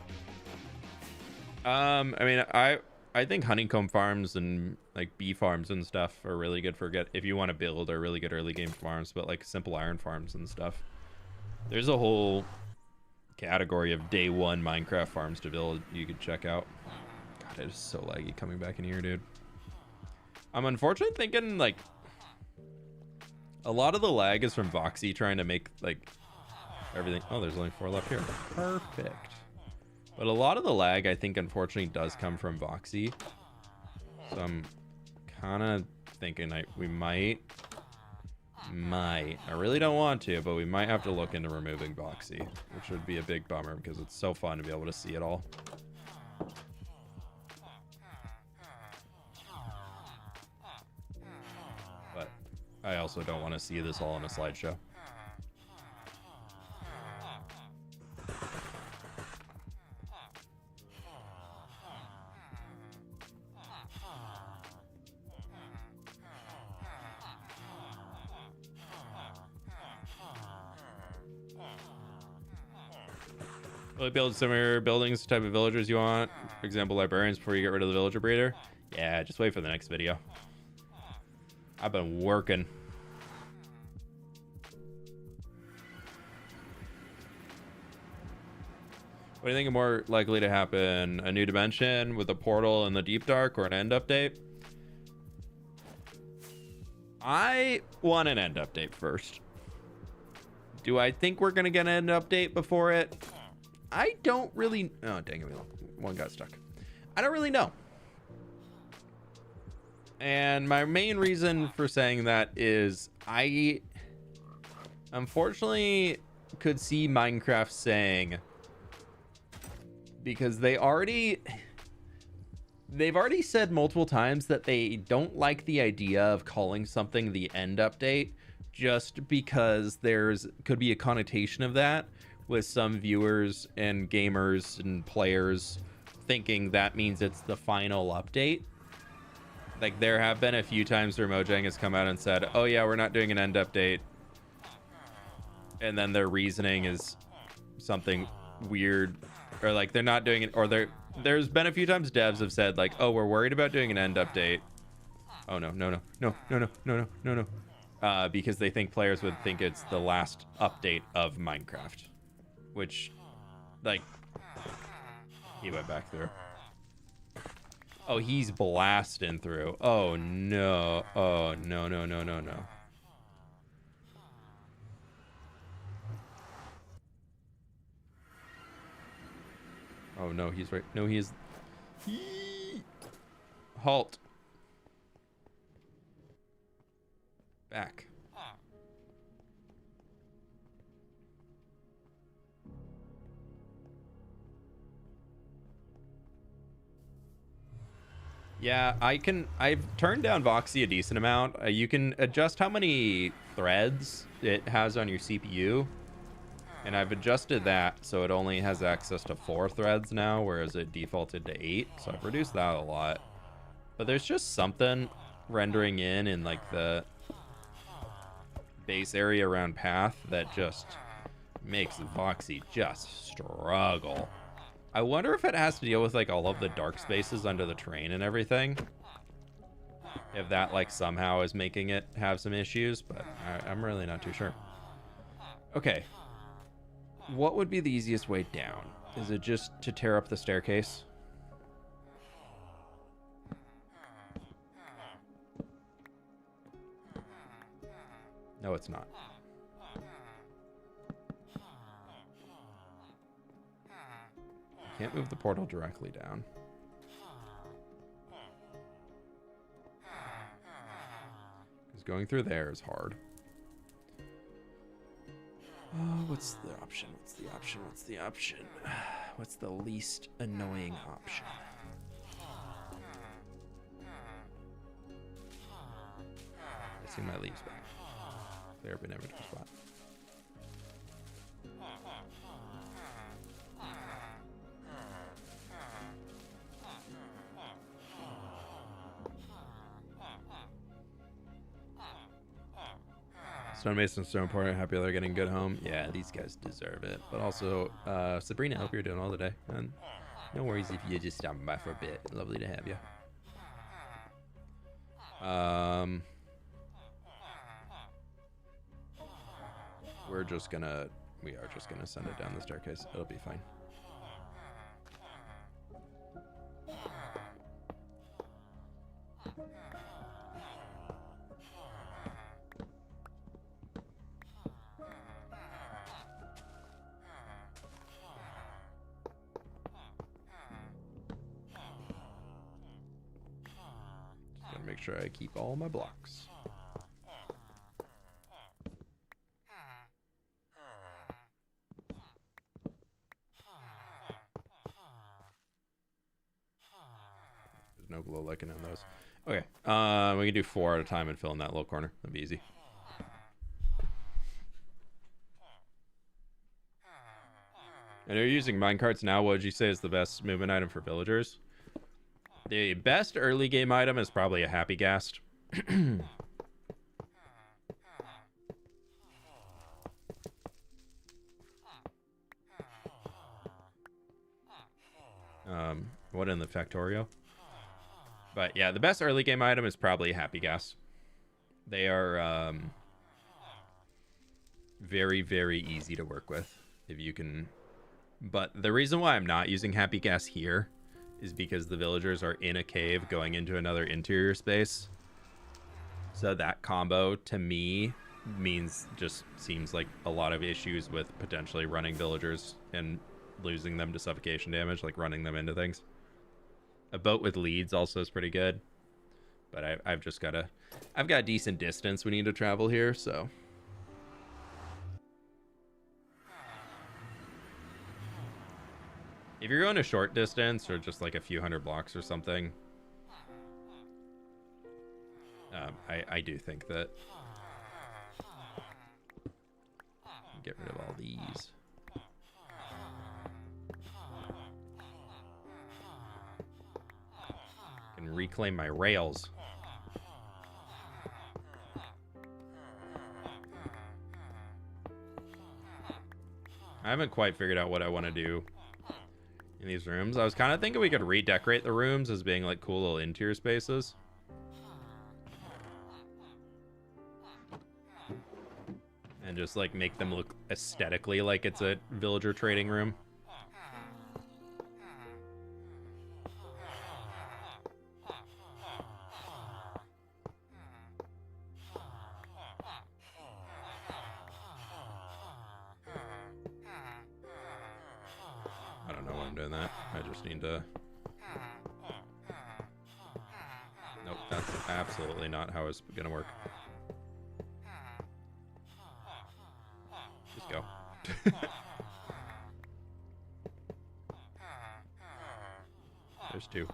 I mean, I think honeycomb farms and like bee farms and stuff are really good for if you want to build, are really good early game farms, but like simple iron farms and stuff There's a whole category of day one Minecraft farms to build you could check out. God, it is so laggy coming back in here, dude. I'm unfortunately thinking like a lot of the lag is from Voxy trying to make like everything. Oh, there's only 4 left here. Perfect. But a lot of the lag, I think, unfortunately, does come from Voxy. So I'm kind of thinking we might. I really don't want to, but we might have to look into removing Voxy, which would be a big bummer because it's so fun to be able to see it all. But I also don't want to see this all in a slideshow. Really build similar buildings, type of villagers you want. For example, librarians before you get rid of the villager breeder. Yeah, just wait for the next video. I've been working. What do you think is more likely to happen? A new dimension with a portal in the deep dark or an end update? I want an end update first. Do I think we're going to get an end update before it? I don't really... Oh, dang it. One got stuck. I don't really know. And my main reason for saying that is I unfortunately could see Minecraft saying, because they've already said multiple times that they don't like the idea of calling something the end update just because could be a connotation of that with some viewers and gamers and players thinking that means it's the final update. Like, there have been a few times where Mojang has come out and said, oh yeah, we're not doing an end update. And then their reasoning is something weird, or like they're not doing it, or there's been a few times devs have said like, oh, we're worried about doing an end update. Oh no. Because they think players would think it's the last update of Minecraft. Which, like, he went back through. Oh, he's blasting through. Oh no. Oh no. Oh no, he's right. No, he is. Halt. Back. Yeah, I've turned down Voxy a decent amount. You can adjust how many threads it has on your CPU. And I've adjusted that so it only has access to 4 threads now, whereas it defaulted to 8. So I've reduced that a lot. But there's just something rendering in like the base area around path that just makes Voxy just struggle. I wonder if it has to deal with like all of the dark spaces under the terrain and everything. If that like somehow is making it have some issues, but I'm really not too sure. Okay. What would be the easiest way down? Is it just to tear up the staircase? No, it's not. Can't move the portal directly down. Because going through there is hard. Oh, what's the option? What's the least annoying option? I see my leaves back. Clear up inevitable spot. Stonemason, so important. Happy they're getting good home. Yeah, these guys deserve it. But also, Sabrina, I hope you're doing well today. And no worries if you're just stopping by for a bit. Lovely to have you. We're just gonna we are just gonna send it down the staircase. It'll be fine. Just gotta make sure I keep all my blocks. No glow licking on those. Okay, we can do 4 at a time and fill in that little corner. That'd be easy. And you're using minecarts now. What would you say is the best movement item for villagers? The best early game item is probably a happy ghast. What in the Factorio? But yeah, the best early game item is probably Happy Gas. They are very, very easy to work with if you can. But the reason why I'm not using Happy Gas here is because the villagers are in a cave going into another interior space. So that combo to me seems like a lot of issues with potentially running villagers and losing them to suffocation damage, like running them into things. A boat with leads also is pretty good, but I've got a decent distance we need to travel here, so. If you're going a short distance or just like a few hundred blocks or something, I do think that get rid of all these. And reclaim my rails. I haven't quite figured out what I want to do in these rooms. I was kind of thinking we could redecorate the rooms as being like cool little interior spaces. And just like make them look aesthetically like it's a villager trading room. I don't know why I'm doing that. I just need to... Nope, that's absolutely not how it's gonna work. Just go. There's 2.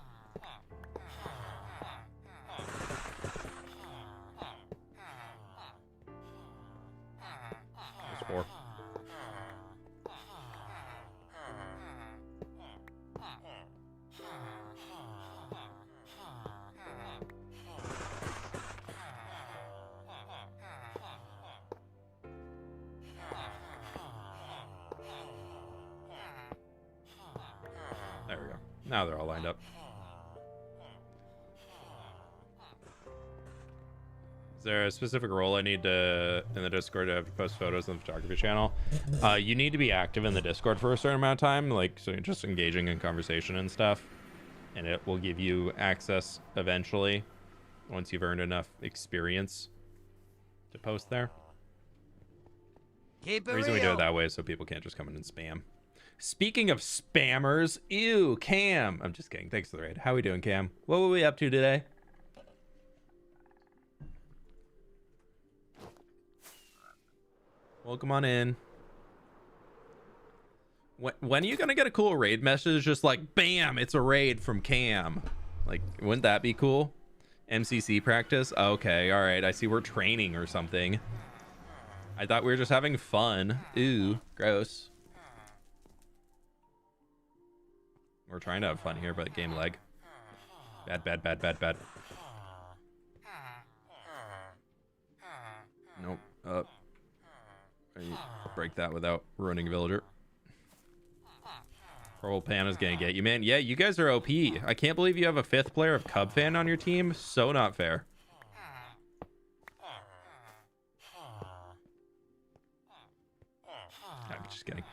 There's 4. There we go. Now they're all lined up. Is there a specific role I need to in the Discord to have to post photos on the photography channel? You need to be active in the Discord for a certain amount of time, like so you're just engaging in conversation and stuff, and it will give you access eventually once you've earned enough experience to post there. Keep it The reason we do real. it that way is so people can't just come in and spam. Speaking of spammers, ew, Cam. I'm just kidding. Thanks for the raid. How we doing, Cam? What were we up to today? Welcome on in. When are you gonna get a cool raid message? Just like, bam, it's a raid from Cam. Like, wouldn't that be cool? MCC practice? Okay, all right. I see we're training or something. I thought we were just having fun. Ooh, gross. We're trying to have fun here, but game lag. Bad, bad, bad, bad, bad. Nope. Break that without ruining villager. Purple Panda's gonna get you, man. Yeah, you guys are OP. I can't believe you have a 5th player of Cub fan on your team. So not fair. God, Just kidding.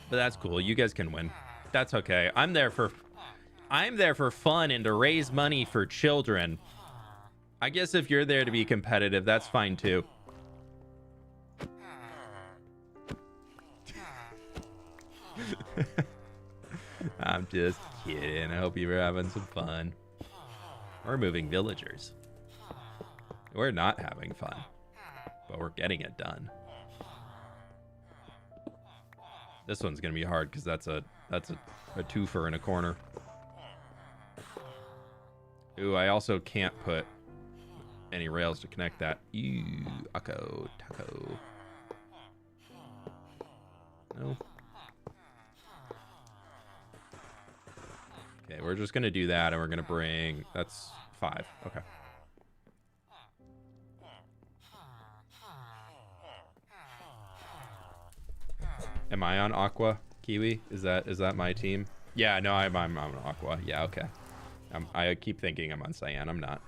But that's cool. You guys can win. That's okay. I'm there for fun and to raise money for children. I guess if you're there to be competitive, that's fine too. I'm just kidding. I hope you were having some fun. We're moving villagers. We're not having fun, but we're getting it done. This one's gonna be hard because that's a twofer in a corner. Ooh, I also can't put any rails to connect that. Ew, taco. No. Okay, we're just gonna do that, and we're gonna bring. That's 5. Okay. Am I on Aqua, Kiwi? Is that my team? Yeah, no, I'm on Aqua. Yeah, okay. I keep thinking I'm on Cyan. I'm not.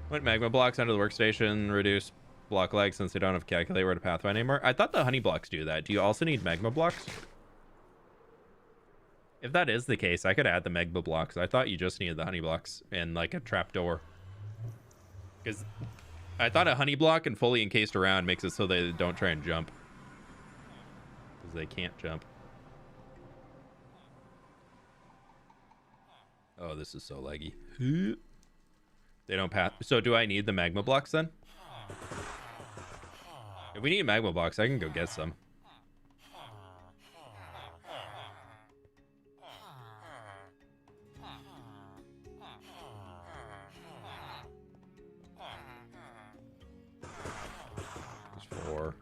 What magma blocks under the workstation reduce block lag since they don't have calculate where to pathfind anymore? I thought the honey blocks do that. Do you also need magma blocks? If that is the case, I could add the magma blocks. I thought you just needed the honey blocks and like a trapdoor. Because I thought a honey block and fully encased around makes it so they don't try and jump. Because they can't jump. Oh, this is so laggy. They don't pass. So do I need the magma blocks then? If we need magma blocks, I can go get some. There's 4.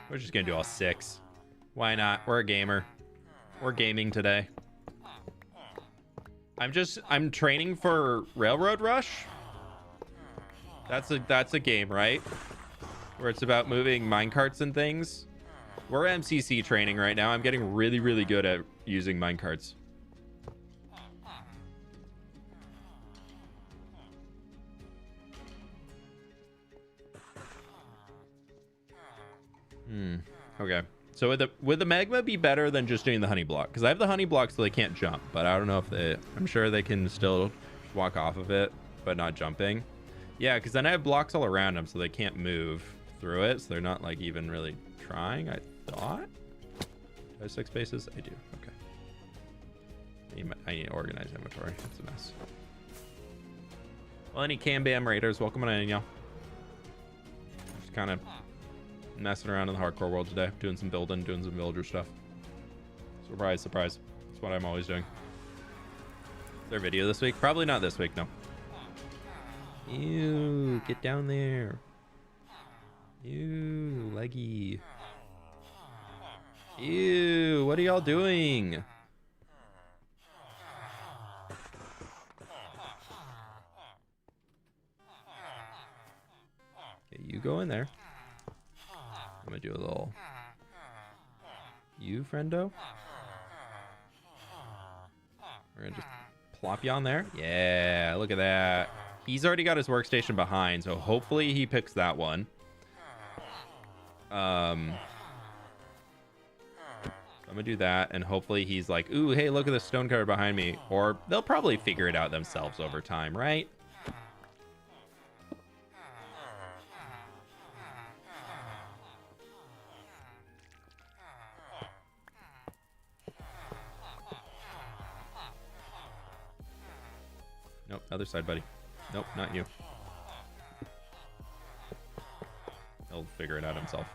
We're just gonna do all 6. Why not? We're a gamer. We're gaming today. I'm training for Railroad Rush. That's a game, right? Where it's about moving minecarts and things. We're MCC training right now. I'm getting really, really good at using minecarts. Okay. So would the magma be better than just doing the honey block? Because I have the honey block so they can't jump, but I don't know if I'm sure they can still walk off of it, but not jumping. Yeah, because then I have blocks all around them so they can't move through it, so they're not like even really trying, I thought. Do I have 6 spaces? I do. Okay. I need to organize inventory. It's a mess. Well, any Cam-Bam Raiders, welcome on in, y'all. Just kind of messing around in the hardcore world today, doing some building, doing some villager stuff. Surprise, surprise. That's what I'm always doing. Is there a video this week? Probably not this week, no. Ew, get down there. Ew, leggy. Ew, what are y'all doing? Okay, you go in there. I'm gonna do a little you, friendo. We're gonna just plop you on there. Yeah, look at that. He's already got his workstation behind, so hopefully he picks that one. I'm gonna do that, and hopefully he's like, ooh, hey, look at the stone cutter behind me. Or they'll probably figure it out themselves over time, right? Nope, other side, buddy. Nope, not you. He'll figure it out himself.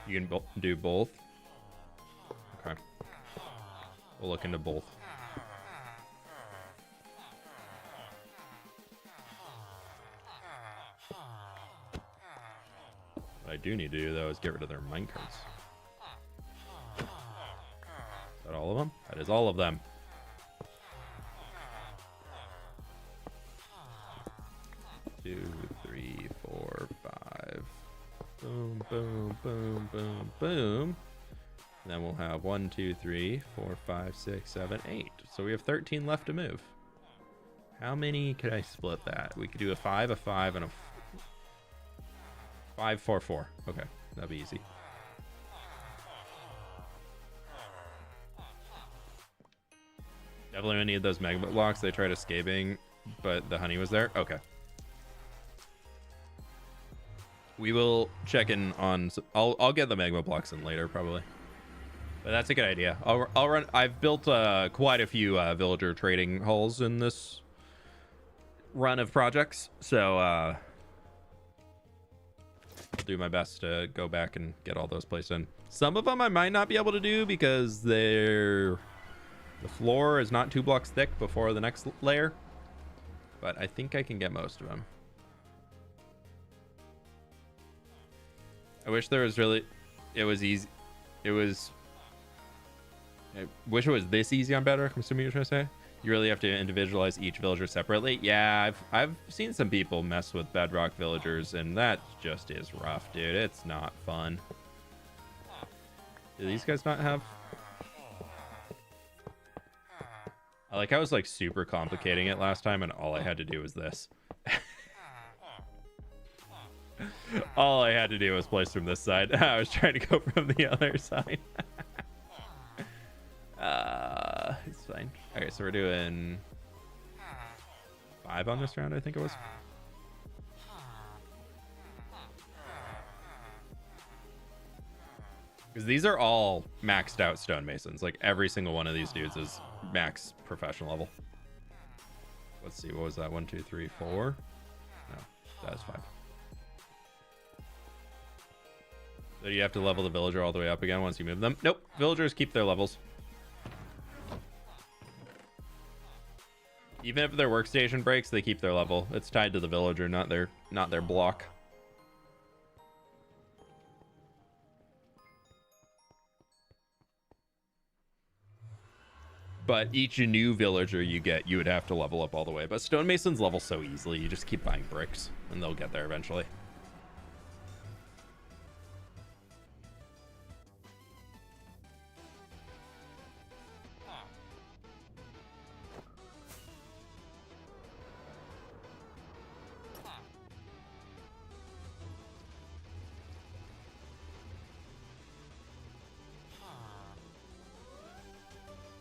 You can do both? Okay. We'll look into both. What I do need to do, though, is get rid of their minecarts. Is that all of them? That is all of them. 2, 3, 4, 5. Boom, boom, boom, boom, boom. And then we'll have 1, 2, 3, 4, 5, 6, 7, 8. So we have 13 left to move. How many could I split that? We could do a 5, and a 5, 4, 4. Okay, that'd be easy. Definitely need those magma blocks. They tried escaping, but the honey was there. Okay. We will check in on. I'll get the magma blocks in later probably. But that's a good idea. I'll run. I've built quite a few villager trading halls in this run of projects, so I'll do my best to go back and get all those placed in. Some of them I might not be able to do because the floor is not 2 blocks thick before the next layer, but I think I can get most of them. I wish there was really, it was easy. It was, I wish it was this easy on Bedrock. I'm assuming you're trying to say. You really have to individualize each villager separately. Yeah, I've seen some people mess with Bedrock villagers, and that just is rough, dude. It's not fun. Do these guys not have? I was like super complicating it last time, and all I had to do was this. All I had to do was place from this side. I was trying to go from the other side. It's fine. Okay, so we're doing 5 on this round, I think it was. Because these are all maxed out stonemasons. Like every single one of these dudes is max professional level. Let's see, what was that? 1, 2, 3, 4. No, that was 5. So you have to level the villager all the way up again once you move them. Nope, villagers keep their levels. Even if their workstation breaks, they keep their level. It's tied to the villager, not their block. But each new villager you get, you would have to level up all the way. But stonemasons level so easily, you just keep buying bricks, and they'll get there eventually.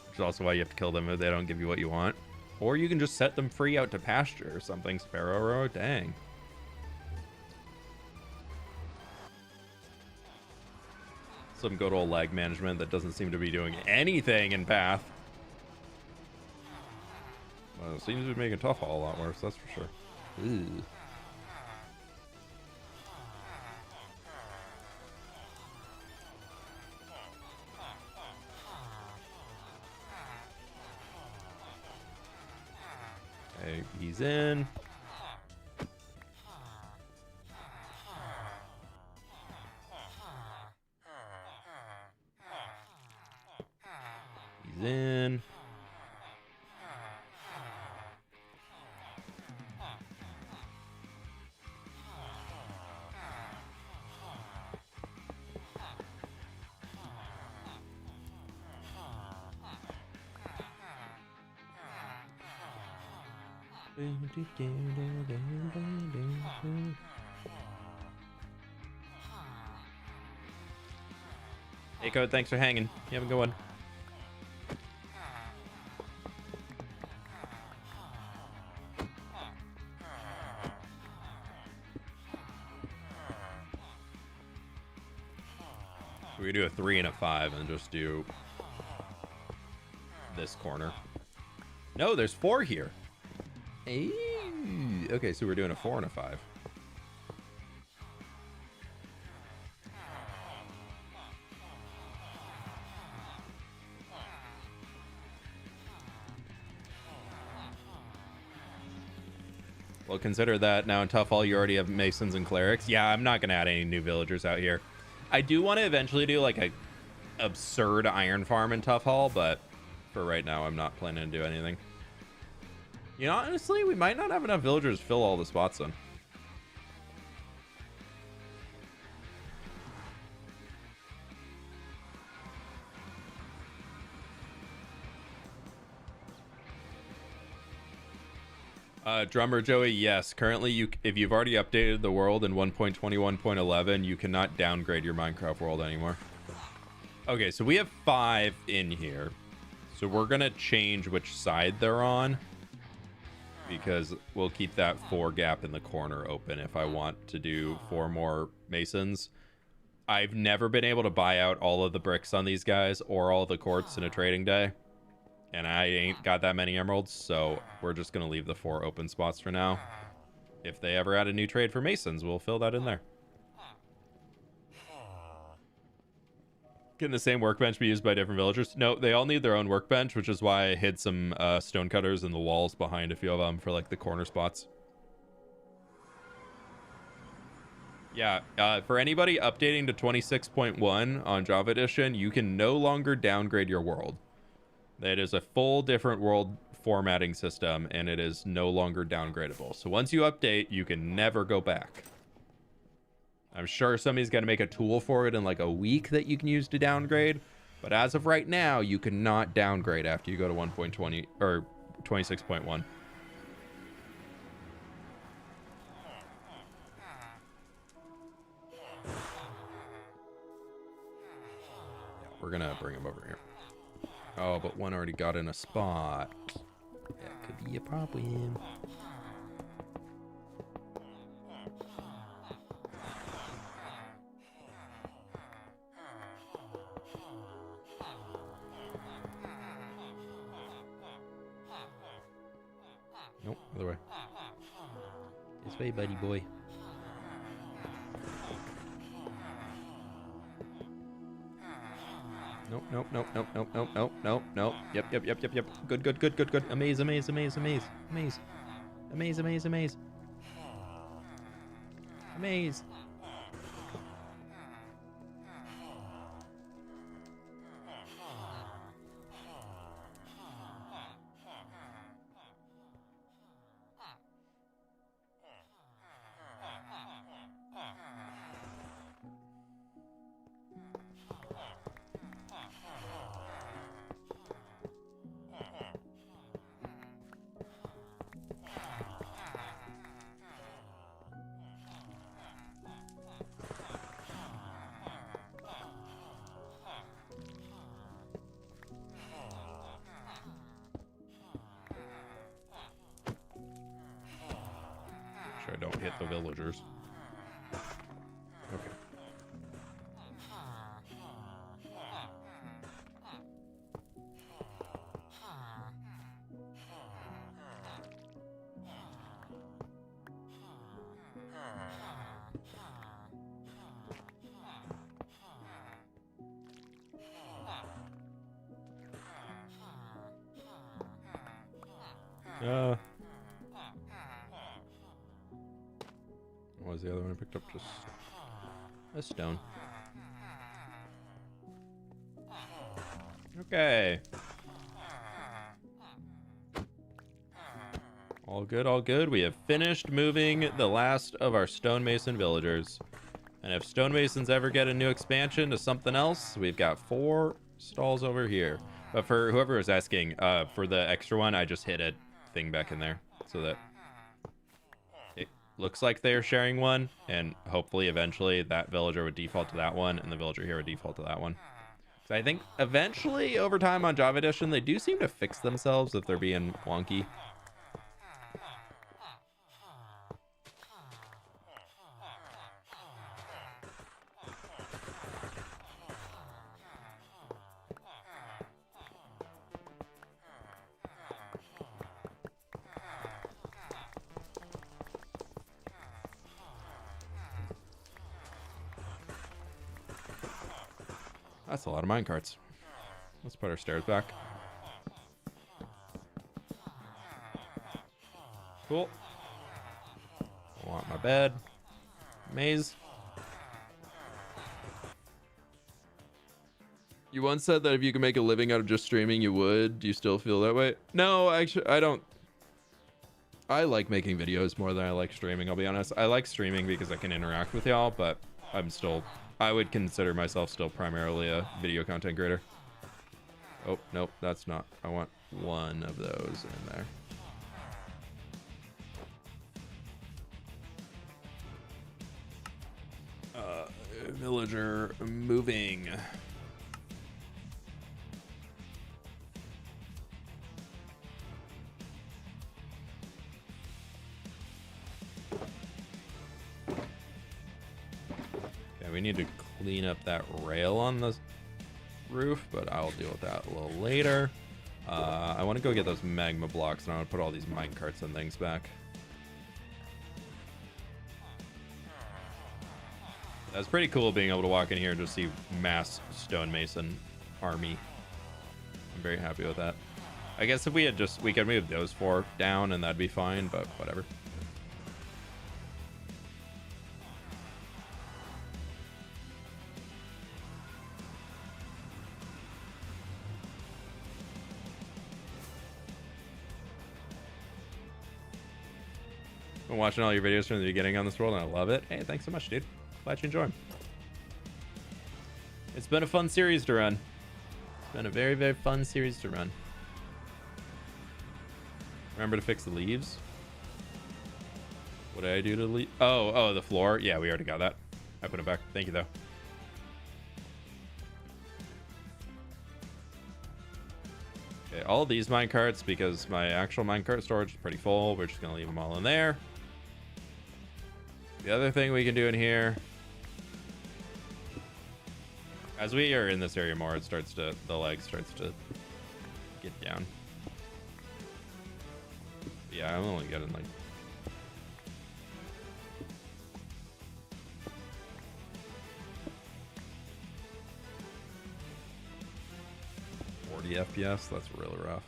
Which is also why you have to kill them if they don't give you what you want. Or you can just set them free out to pasture or something. Sparrow Row, dang. Some good old lag management that doesn't seem to be doing anything in Path. Well, it seems to be making Tough Haul a lot worse, that's for sure. Ooh. Okay, he's in. He's in. Hey, Code, thanks for hanging. You have a good one. We do a 3 and a 5 and just do this corner. No, there's 4 here. Hey. Okay, so we're doing a 4 and a 5. Well, consider that now in Tough Haul you already have Masons and Clerics. Yeah, I'm not going to add any new villagers out here. I do want to eventually do like a absurd iron farm in Tough Haul, but for right now I'm not planning to do anything. You know, honestly, we might not have enough villagers to fill all the spots then. Drummer Joey, yes. Currently, if you've already updated the world in 1.21.11, you cannot downgrade your Minecraft world anymore. Okay, so we have 5 in here. So we're going to change which side they're on, because we'll keep that 4 gap in the corner open if I want to do 4 more masons. I've never been able to buy out all of the bricks on these guys or all the quartz in a trading day. And I ain't got that many emeralds, so we're just going to leave the 4 open spots for now. If they ever add a new trade for masons, we'll fill that in there. Can the same workbench be used by different villagers? No, they all need their own workbench, which is why I hid some stonecutters in the walls behind a few of them for like the corner spots. Yeah, for anybody updating to 26.1 on Java Edition, you can no longer downgrade your world. It is a full different world formatting system, and it is no longer downgradable. So once you update, you can never go back. I'm sure somebody's going to make a tool for it in like a week that you can use to downgrade. But as of right now, you cannot downgrade after you go to 1.20 or 26.1. We're going to bring him over here. Oh, but one already got in a spot. That could be a problem. Nope, other way. This way, buddy boy. Nope, nope, nope, nope, nope, nope, nope, nope, nope. Yep, yep, yep, yep, yep. Good, good, good, good, good. Amaze, amaze, amaze, amaze, amaze. Amaze, amaze, amaze. Amaze. I don't hit the villagers. Okay. What was the other one I picked up? Just a stone. Okay. All good, all good. We have finished moving the last of our stonemason villagers. And if stonemasons ever get a new expansion to something else, we've got 4 stalls over here. But for whoever was asking, for the extra one, I just hid a thing back in there so that it looks like they're sharing one, and hopefully eventually that villager would default to that one and the villager here would default to that one. So I think eventually over time on Java Edition, they do seem to fix themselves if they're being wonky. That's a lot of minecarts. Let's put our stairs back. Cool. I want my bed. Maze. You once said that if you could make a living out of just streaming, you would. Do you still feel that way? No, actually, I don't. I like making videos more than I like streaming, I'll be honest. I like streaming because I can interact with y'all, but I would consider myself still primarily a video content creator. Oh, nope, that's not. I want one of those in there. villager moving. Okay, we need to clean up that rail on the roof, but I'll deal with that a little later. I want to go get those magma blocks, and I want to put all these mine carts and things back. That's pretty cool being able to walk in here and just see mass stonemason army. I'm very happy with that. I guess if we had we could move those 4 down and that'd be fine, but whatever. Been watching all your videos from the beginning on this world and I love it. Hey, thanks so much, dude. Glad you enjoy them. It's been a fun series to run. It's been a very, very fun series to run. Remember to fix the leaves? What did I do to leave? Oh, the floor. Yeah, we already got that. I put it back. Thank you, though. Okay, all of these minecarts, because my actual minecart storage is pretty full. We're just going to leave them all in there. The other thing we can do in here, as we are in this area more, it starts to, the leg starts to get down. Yeah, I'm only getting like 40 FPS. That's really rough.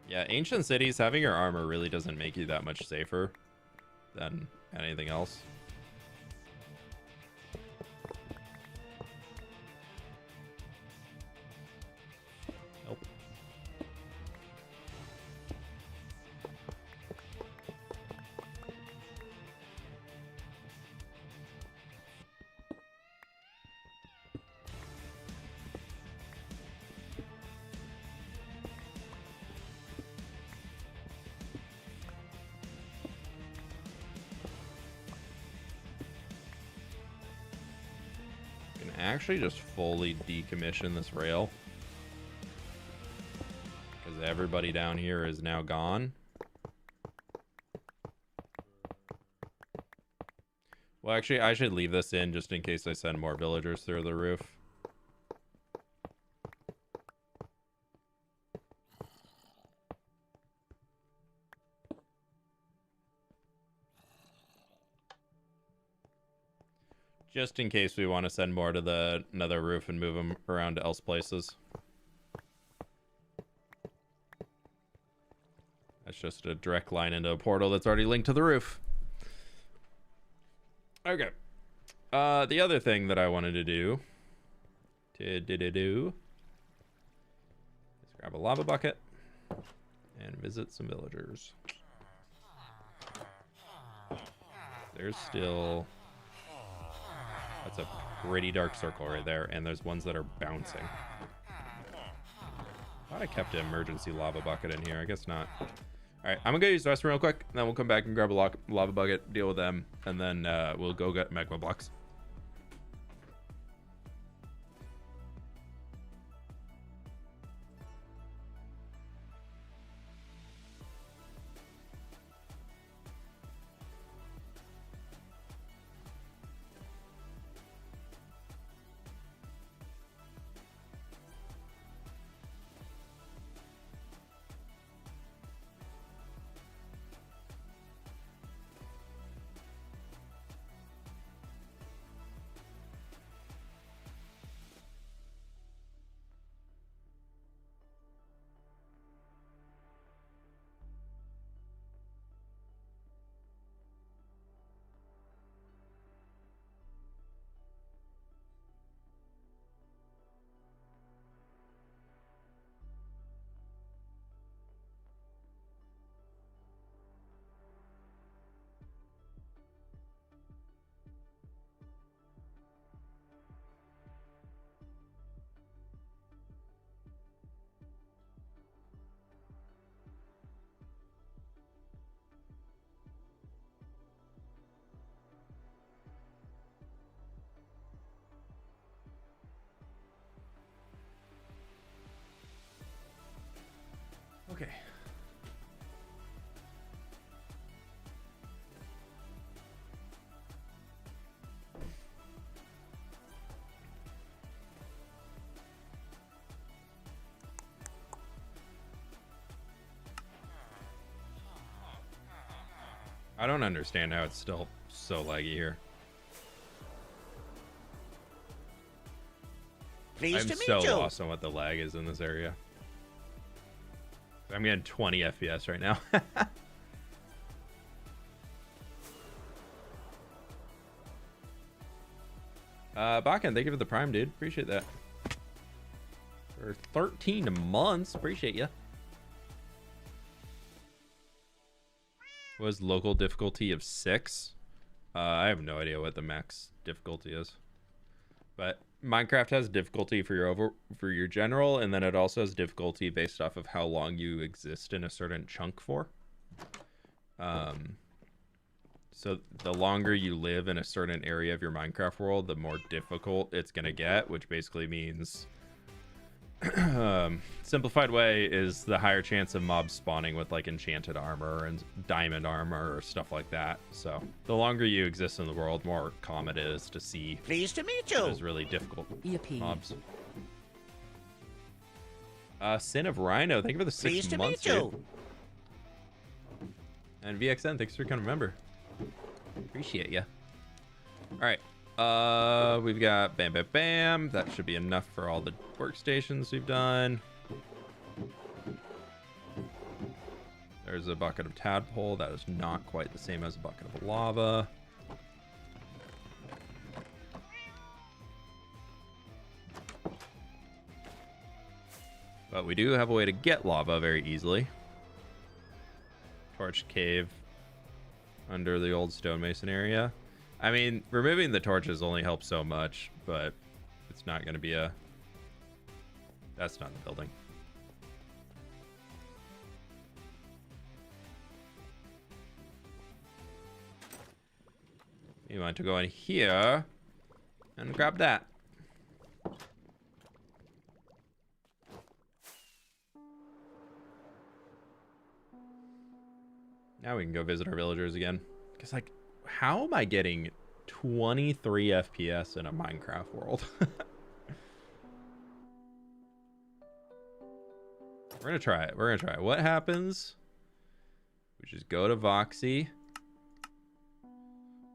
Yeah, ancient cities, having your armor really doesn't make you that much safer than anything else. Nope. Actually just fully decommission this rail because everybody down here is now gone. Well, actually, I should leave this in just in case I send more villagers through the roof. Just in case we want to send more to the another roof and move them around to else places. That's just a direct line into a portal that's already linked to the roof. Okay. The other thing that I wanted to do is grab a lava bucket and visit some villagers. There's still... That's a pretty dark circle right there, and there's ones that are bouncing. Thought I kept an emergency lava bucket in here. I guess not. All right, I'm gonna go use the restroom real quick, and then we'll come back and grab a lava bucket, deal with them, and then we'll go get magma blocks. I don't understand how it's still so laggy here. Pleased I'm to meet so you. lost on what the lag is in this area. I'm getting 20 FPS right now. Bakken, thank you for the prime, dude. Appreciate that. For 13 months. Appreciate you. Was local difficulty of 6? I have no idea what the max difficulty is. But Minecraft has difficulty for your general, and then it also has difficulty based off of how long you exist in a certain chunk for. So the longer you live in a certain area of your Minecraft world, the more difficult it's gonna get, which basically means simplified way is the higher chance of mobs spawning with like enchanted armor and diamond armor or stuff like that. So the longer you exist in the world, more common it is to see Pleased to meet you. those really difficult Yippee. mobs. Sin of Rhino, thank you for the 6 Pleased to months, meet you. dude. And VXN, thanks for becoming a member. Appreciate ya. All right. We've got bam, bam, bam. That should be enough for all the workstations we've done. There's a bucket of tadpole. That is not quite the same as a bucket of lava. But we do have a way to get lava very easily. Torch cave under the old stonemason area. I mean, removing the torches only helps so much, but it's not going to be a... That's not the building. You want to go in here and grab that. Now we can go visit our villagers again. Because, like, how am I getting 23 FPS in a Minecraft world? We're going to try it. We're going to try it. What happens? We just go to Voxy.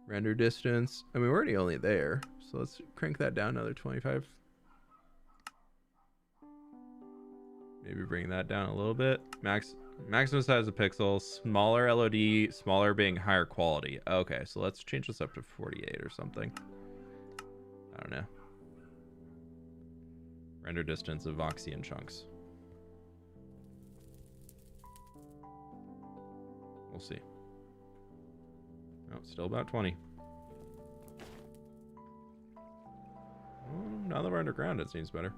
Render distance. I mean, we're already only there. So let's crank that down another 25. Maybe bring that down a little bit. Maximum size of pixels, smaller LOD, smaller being higher quality. Okay, so let's change this up to 48 or something. I don't know. Render distance of Voxy and chunks. We'll see. Oh, still about 20. Oh, now that we're underground, it seems better.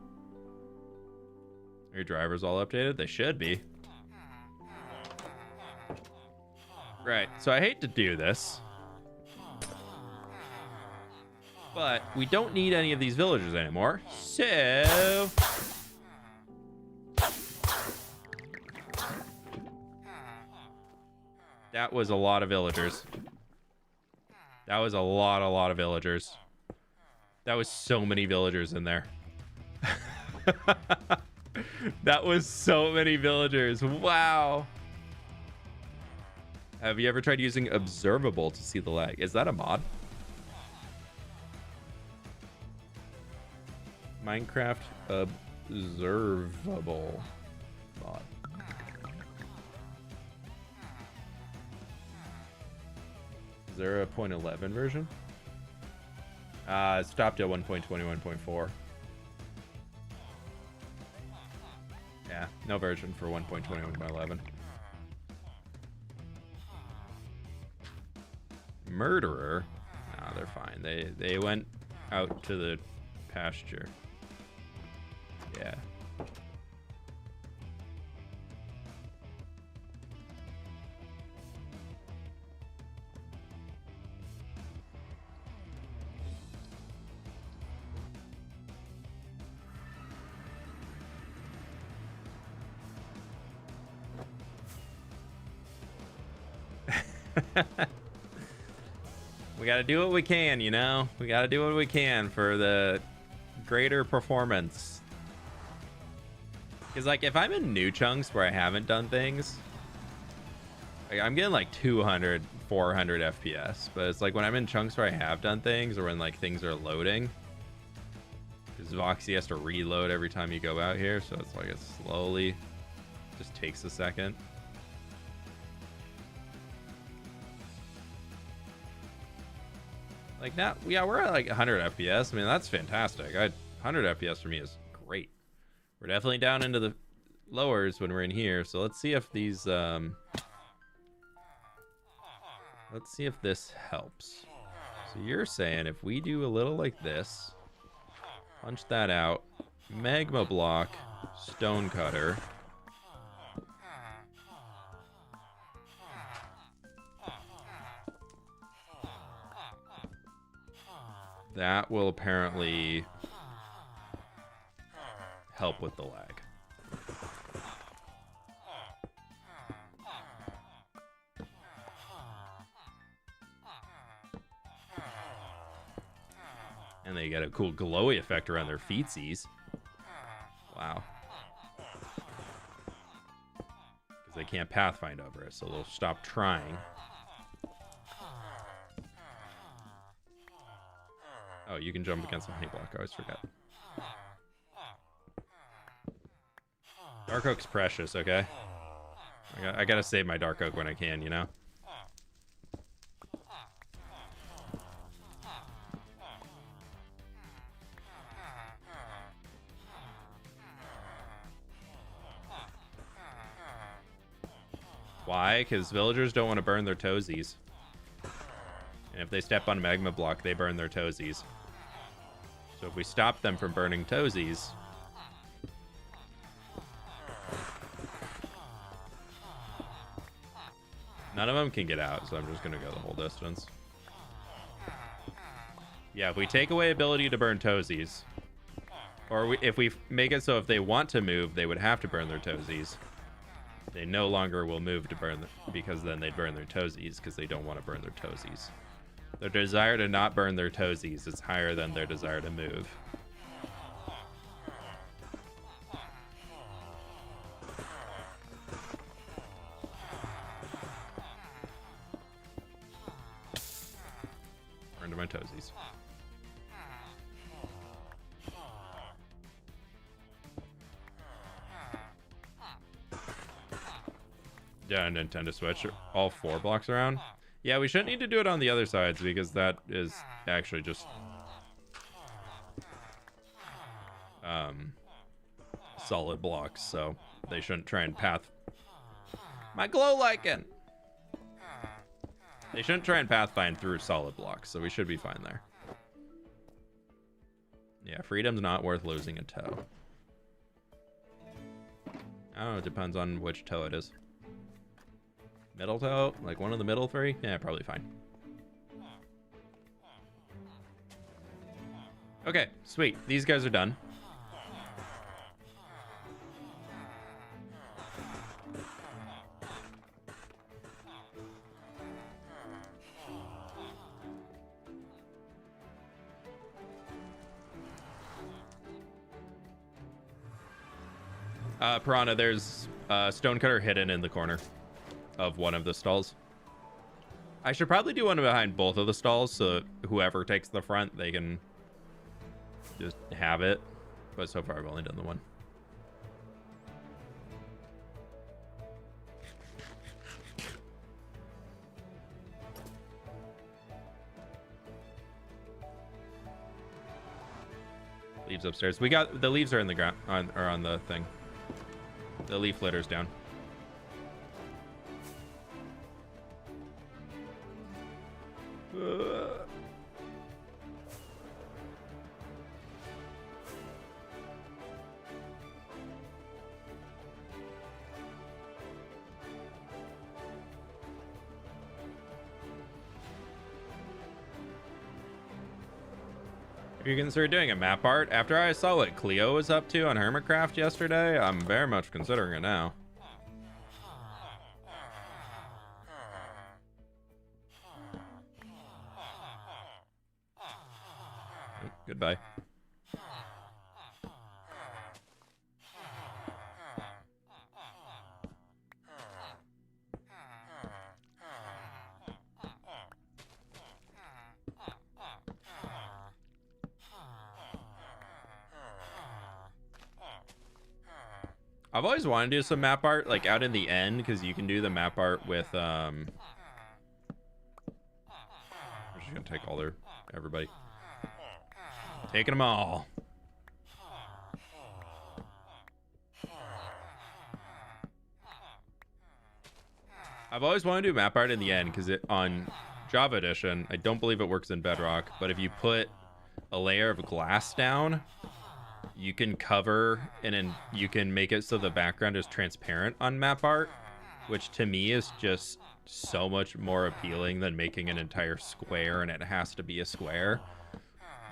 Are your drivers all updated? They should be. Right, so I hate to do this, but we don't need any of these villagers anymore, so... That was a lot of villagers. That was a lot of villagers. That was so many villagers in there. That was so many villagers. Wow. Have you ever tried using observable to see the lag? Is that a mod? Minecraft observable mod. Is there a 0.11 version? It stopped at 1.21.4. Yeah, no version for 1.21.11. Murderer? Nah, they're fine. They went out to the pasture. Yeah. We gotta do what we can, you know? We gotta do what we can for the greater performance. Because, like, if I'm in new chunks where I haven't done things, Like, I'm getting like 200, 400 FPS, but it's like when I'm in chunks where I have done things or when like things are loading. Because Voxy has to reload every time you go out here, so it's like it slowly just takes a second. Like now, yeah, we're at like 100 FPS. I mean, that's fantastic. 100 FPS for me is great. We're definitely down into the lowers when we're in here. So let's see if these, let's see if this helps. So you're saying if we do a little like this, punch that out, magma block, stone cutter. That will apparently help with the lag. And they get a cool glowy effect around their feetsies. Wow. Because they can't pathfind over it, so they'll stop trying. Oh, you can jump against the honey block. I always forget. Dark Oak's precious, okay? I gotta save my Dark Oak when I can, you know? Why? Because villagers don't want to burn their toesies. And if they step on a magma block, they burn their toesies. So if we stop them from burning toesies... None of them can get out, so I'm just going to go the whole distance. Yeah, if we take away ability to burn toesies, or if we make it so if they want to move, they would have to burn their toesies. They no longer will move to burn, because then they'd burn their toesies, because they don't want to burn their toesies. Their desire to not burn their toesies is higher than their desire to move. Burn to my toesies. Yeah, Nintendo Switch. All 4 blocks around. Yeah, we shouldn't need to do it on the other sides because that is actually just solid blocks, so they shouldn't try and path my glow lichen. They shouldn't try and pathfind through solid blocks, so we should be fine there. Yeah, freedom's not worth losing a toe. I don't know, it depends on which toe it is. Middle toe? Like one of the middle 3? Yeah, probably fine. Okay, sweet. These guys are done. Piranha, there's a stonecutter hidden in the corner of one of the stalls. I should probably do one behind both of the stalls so whoever takes the front, they can just have it. But so far I've only done the one. Leaves upstairs. We got the leaves are in the ground on the thing. The leaf litter's down. If you consider doing a map art, after I saw what Cleo was up to on Hermitcraft yesterday, I'm very much considering it now. Oh, goodbye. I've always wanted to do some map art, like out in the end, because you can do the map art with I'm just gonna take all everybody. Taking them all. I've always wanted to do map art in the end, because on Java Edition, I don't believe it works in Bedrock, but if you put a layer of glass down, you can cover and you can make it so the background is transparent on map art, which to me is just so much more appealing than making an entire square and it has to be a square,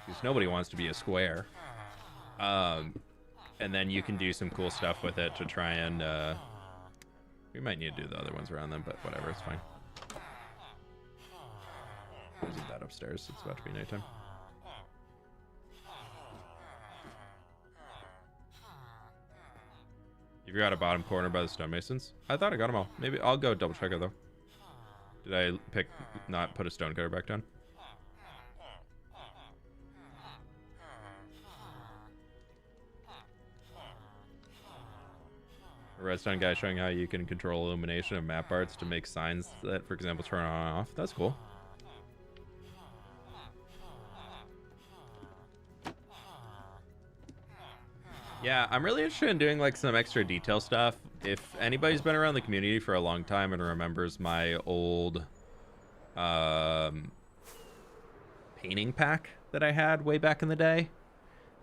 because nobody wants to be a square. And then you can do some cool stuff with it to try and we might need to do the other ones around them, but whatever, it's fine. There's that upstairs. It's about to be nighttime. You forgot a bottom corner by the stonemasons? I thought I got them all. Maybe I'll go double check it though. Did I not put a stone cutter back down? A redstone guy showing how you can control illumination of map arts to make signs that, for example, turn on and off. That's cool. Yeah, I'm really interested in doing like some extra detail stuff. If anybody's been around the community for a long time and remembers my old painting pack that I had way back in the day,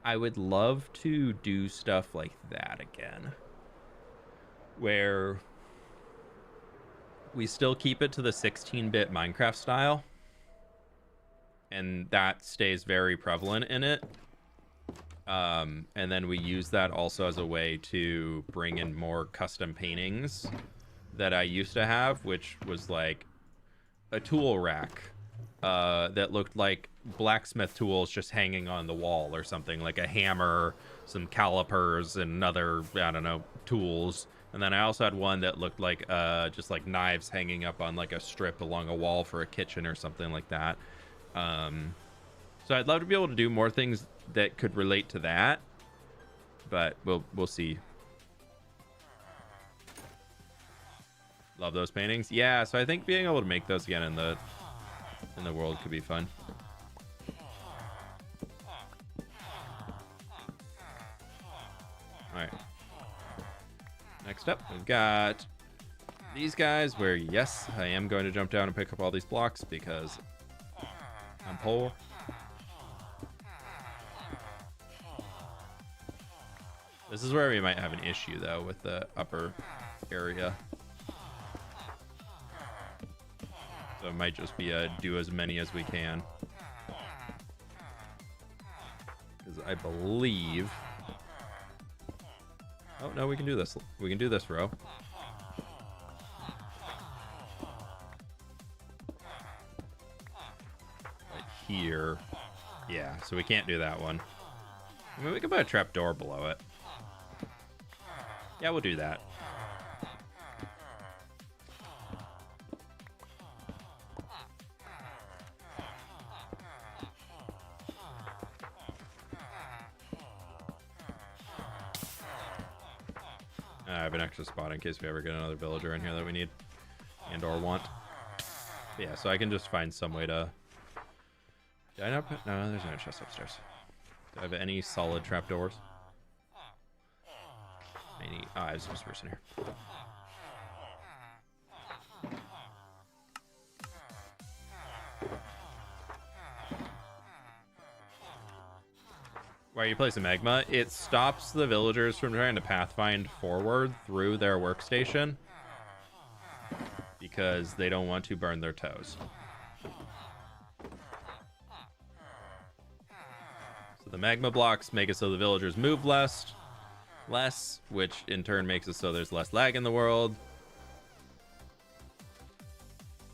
I would love to do stuff like that again, where we still keep it to the 16-bit Minecraft style, and that stays very prevalent in it. And then we use that also as a way to bring in more custom paintings that I used to have, which was like a tool rack that looked like blacksmith tools just hanging on the wall or something, like a hammer, some calipers, and other, I don't know, tools. And then I also had one that looked like just like knives hanging up on like a strip along a wall for a kitchen or something like that. So I'd love to be able to do more things that could relate to that, but we'll see. Love those paintings. Yeah, so I think being able to make those again in the world could be fun. All right. Next up, we've got these guys where, yes, I am going to jump down and pick up all these blocks because I'm poor. This is where we might have an issue, though, with the upper area. So it might just be a do as many as we can. Because I believe... Oh, no, we can do this. We can do this row. Right here. Yeah, so we can't do that one. I mean, we can put a trapdoor below it. Yeah, we'll do that. I have an extra spot in case we ever get another villager in here that we need and or want. But yeah, so I can just find some way to... Did I not put... No, there's no chest upstairs. Do I have any solid trapdoors? I was just person here. Why you place a magma? It stops the villagers from trying to pathfind forward through their workstation because they don't want to burn their toes. So the magma blocks make it so the villagers move less, which in turn makes it so there's less lag in the world.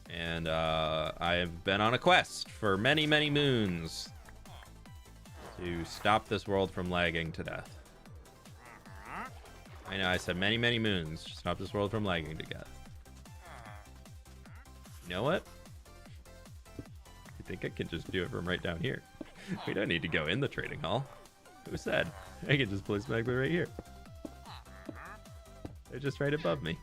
And I have been on a quest for many, many moons to stop this world from lagging to death. I know, I said many, many moons to stop this world from lagging to death. You know what? I think I can just do it from right down here. We don't need to go in the trading hall. Who said? I can just place magma right here. They're just right above me.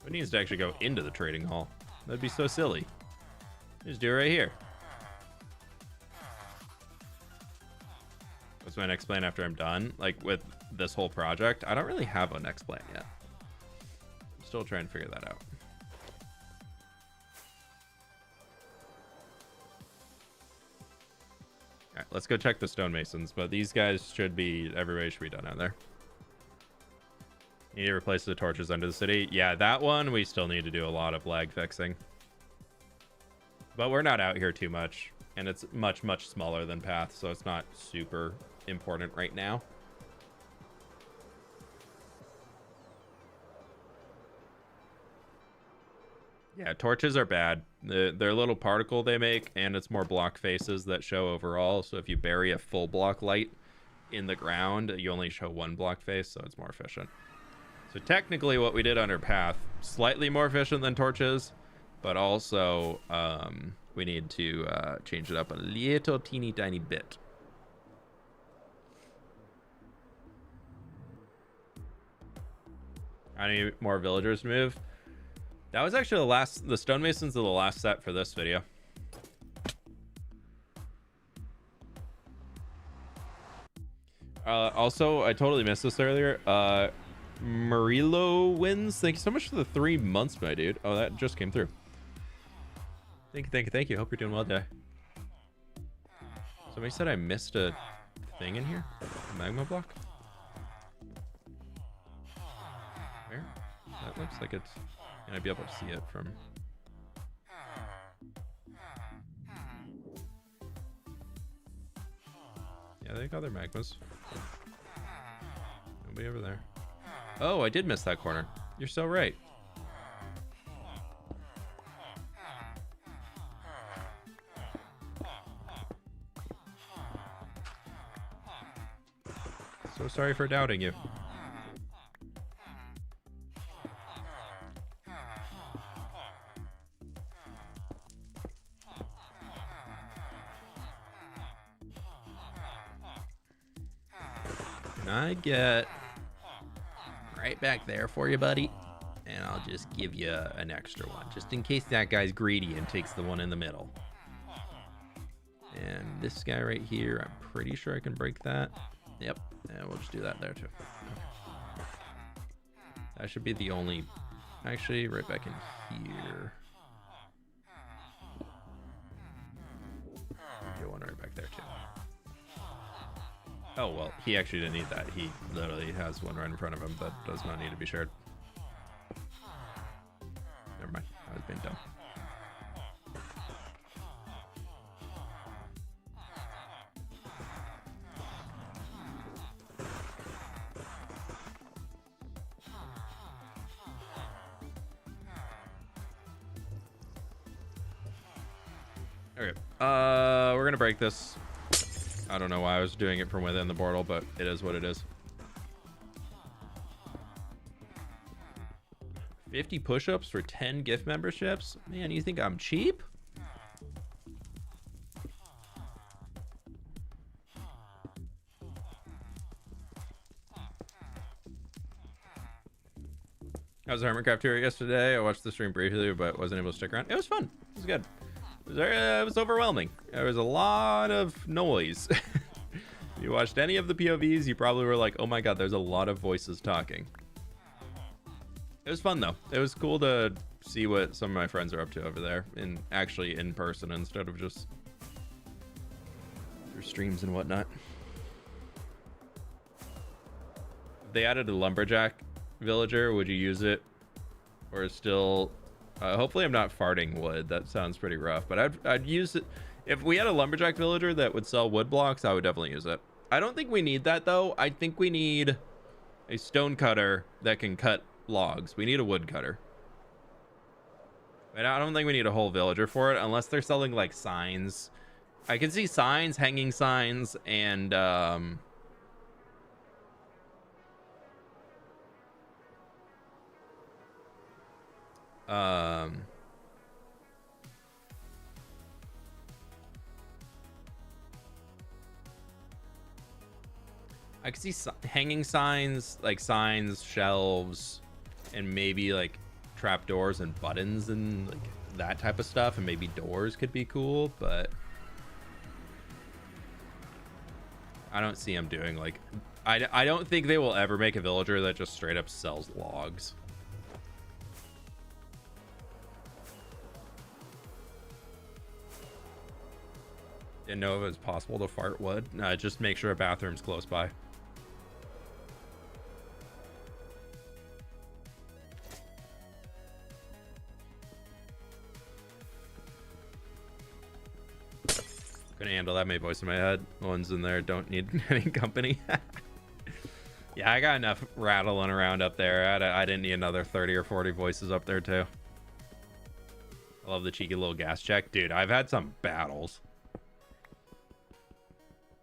It needs to actually go into the trading hall. That'd be so silly. Just do it right here. What's my next plan after I'm done? Like with this whole project, I don't really have a next plan yet. I'm still trying to figure that out. All right, let's go check the stonemasons, but these guys should be, everybody should be done out there. Need to replace the torches under the city. Yeah, that one we still need to do a lot of lag fixing. But we're not out here too much, and it's much, much smaller than Path, so it's not super important right now. Yeah, torches are bad. They're a little particle they make, and it's more block faces that show overall. So if you bury a full block light in the ground, you only show one block face, so it's more efficient. So technically what we did under Path, slightly more efficient than torches, but also we need to change it up a little teeny tiny bit. I need more villagers to move. That was actually the stonemasons are the last set for this video. Also, I totally missed this earlier. Murillo wins. Thank you so much for the 3 months, my dude. Oh, that just came through. Thank you. Hope you're doing well today. Somebody said I missed a thing in here. A magma block. Where? That looks like it's. I'd be able to see it from. Yeah, they got their magmas. Nobody over there. Oh, I did miss that corner. You're so right. So sorry for doubting you. Can I get right back there for you, buddy? And I'll just give you an extra one, just in case that guy's greedy and takes the one in the middle. And this guy right here, I'm pretty sure I can break that. Yep, and we'll just do that there too. That should be the only, actually right back in here. Get one right back there too. Oh, well, he actually didn't need that. He literally has one right in front of him that does not need to be shared. Never mind. I was being dumb. Okay. We're going to break this. I don't know why I was doing it from within the portal, but it is what it is. 50 push-ups for 10 gift memberships? Man, you think I'm cheap? I was a Hermitcraft tour yesterday. I watched the stream briefly, but wasn't able to stick around. It was fun. It was good. It was overwhelming. There was a lot of noise. If you watched any of the POVs, you probably were like, oh my god, there's a lot of voices talking. It was fun though. It was cool to see what some of my friends are up to over there, actually in person instead of just through streams and whatnot. If they added a lumberjack villager, would you use it? Or still... hopefully I'm not farting wood. That sounds pretty rough, but I'd use it. If we had a lumberjack villager that would sell wood blocks, I would definitely use it. I don't think we need that though. I think we need a stone cutter that can cut logs. We need a wood cutter. And I don't think we need a whole villager for it unless they're selling like signs. I can see signs, hanging signs, and I can see hanging signs, like signs, shelves, and maybe like trapdoors and buttons and like that type of stuff, and maybe doors could be cool, but I don't see them doing like I don't think they will ever make a villager that just straight up sells logs. Didn't know if it was possible to fart wood. Just make sure a bathroom's close by. Couldn't handle that many voices in my head. The ones in there don't need any company. Yeah, I got enough rattling around up there. I didn't need another 30 or 40 voices up there too. I love the cheeky little gas check. Dude, I've had some battles.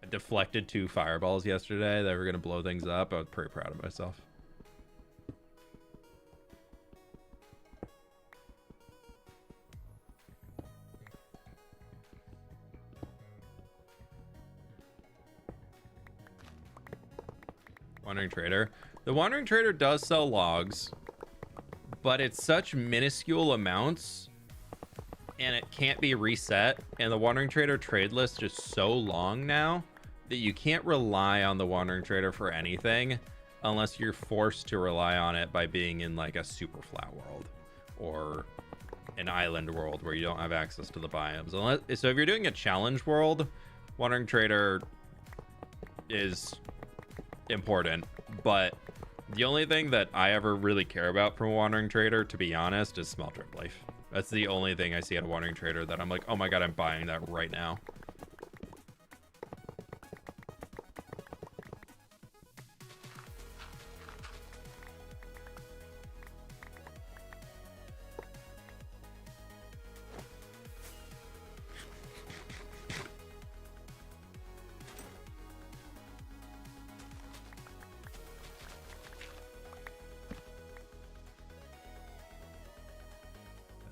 I deflected 2 fireballs yesterday that were going to blow things up. I was pretty proud of myself. Wandering Trader. The Wandering Trader does sell logs, but it's such minuscule amounts and it can't be reset. And the Wandering Trader trade list is so long now that you can't rely on the Wandering Trader for anything unless you're forced to rely on it by being in like a super flat world or an island world where you don't have access to the biomes. So if you're doing a challenge world, Wandering Trader is important, but the only thing that I ever really care about from a Wandering Trader, to be honest, is Small Drip Leaf. That's the only thing I see at a Wandering Trader that I'm like, oh my god, I'm buying that right now.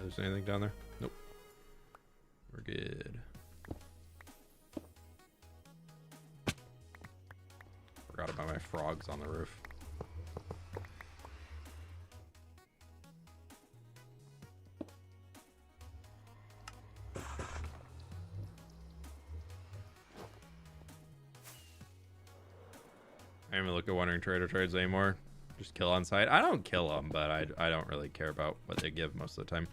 Is there anything down there? Nope. We're good. Forgot about my frogs on the roof. I don't even look at Wandering Trader trades anymore. Just kill on site. I don't kill them, but I don't really care about what they give most of the time.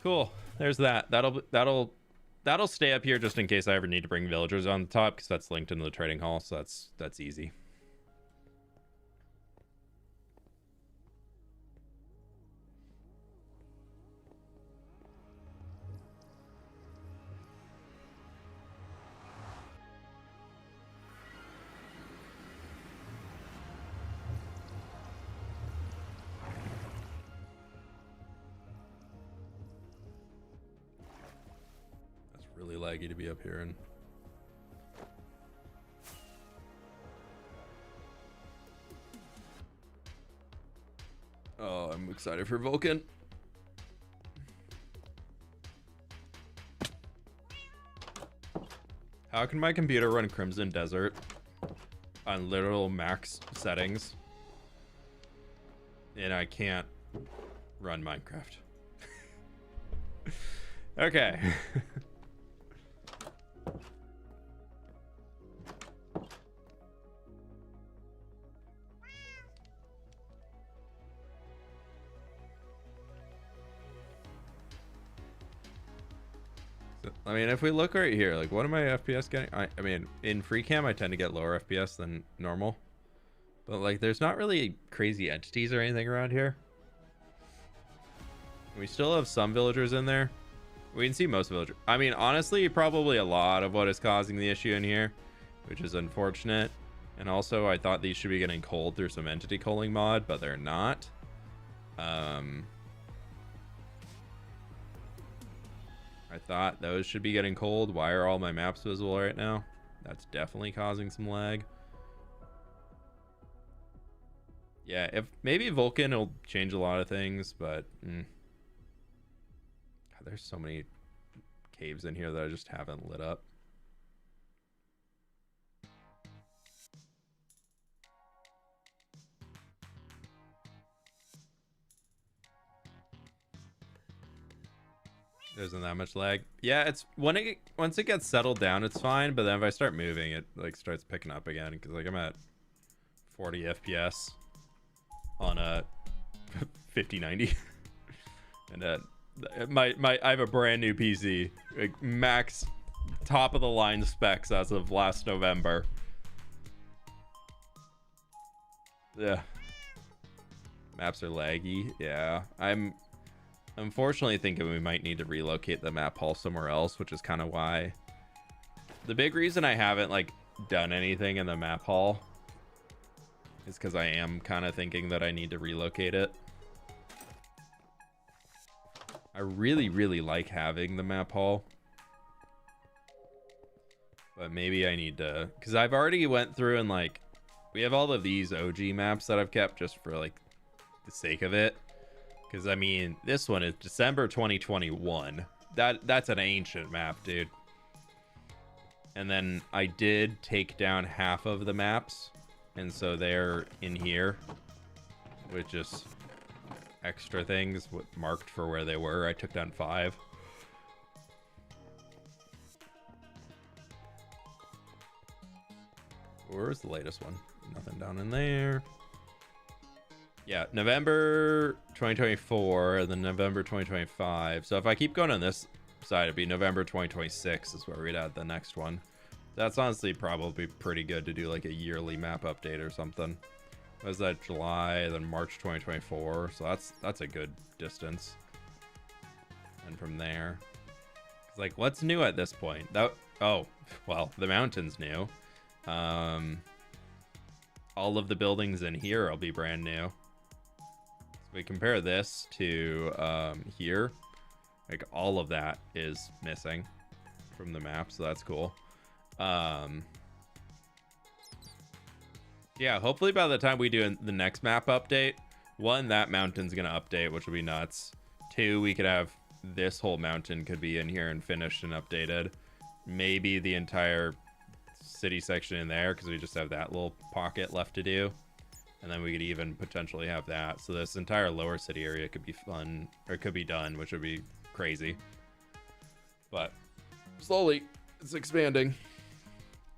Cool. There's that. That'll stay up here just in case I ever need to bring villagers on the top, because that's linked into the trading hall, so that's easy. Really laggy to be up here and oh, I'm excited for Vulcan. How can my computer run Crimson Desert on literal max settings and I can't run Minecraft? Okay. I mean, if we look right here, like, what am I FPS getting? I mean, in free cam, I tend to get lower FPS than normal. But, like, there's not really crazy entities or anything around here. We still have some villagers in there. We can see most villagers. I mean, honestly, probably a lot of what is causing the issue in here, which is unfortunate. And also, I thought these should be getting culled through some entity culling mod, but they're not. I thought those should be getting cold. Why are all my maps visible right now? That's definitely causing some lag. Yeah, if maybe Vulcan will change a lot of things, but God, there's so many caves in here that I just haven't lit up. There isn't that much lag. Yeah, it's once it gets settled down, it's fine. But then if I start moving, it like starts picking up again because like I'm at 40 FPS on a 5090, and I have a brand new PC, like max top of the line specs as of last November. Yeah, maps are laggy. Yeah, I'm unfortunately thinking we might need to relocate the map hall somewhere else, which is kind of why the big reason I haven't like done anything in the map hall is because I am kind of thinking that I need to relocate it. I really like having the map hall, but maybe I need to, because I've already went through and like we have all of these OG maps that I've kept just for like the sake of it. Because, I mean, this one is December 2021. That's an ancient map, dude. And then I did take down half of the maps. And so they're in here. With just extra things marked for where they were. I took down 5. Where's the latest one? Nothing down in there. Yeah, November 2024 and then November 2025. So if I keep going on this side, it'd be November 2026 is where we'd add the next one. That's honestly probably pretty good to do like a yearly map update or something. Was that July, then March 2024? So that's a good distance. And from there, it's like, what's new at this point? Oh, well, the mountain's new. All of the buildings in here will be brand new. We compare this to here, like all of that is missing from the map, so that's cool. Yeah, hopefully by the time we do the next map update, 1, that mountain's gonna update, which will be nuts. 2, we could have this whole mountain could be in here and finished and updated. Maybe the entire city section in there, because we just have that little pocket left to do. And then we could even potentially have that. So this entire lower city area could be fun, or could be done, which would be crazy. But slowly, it's expanding.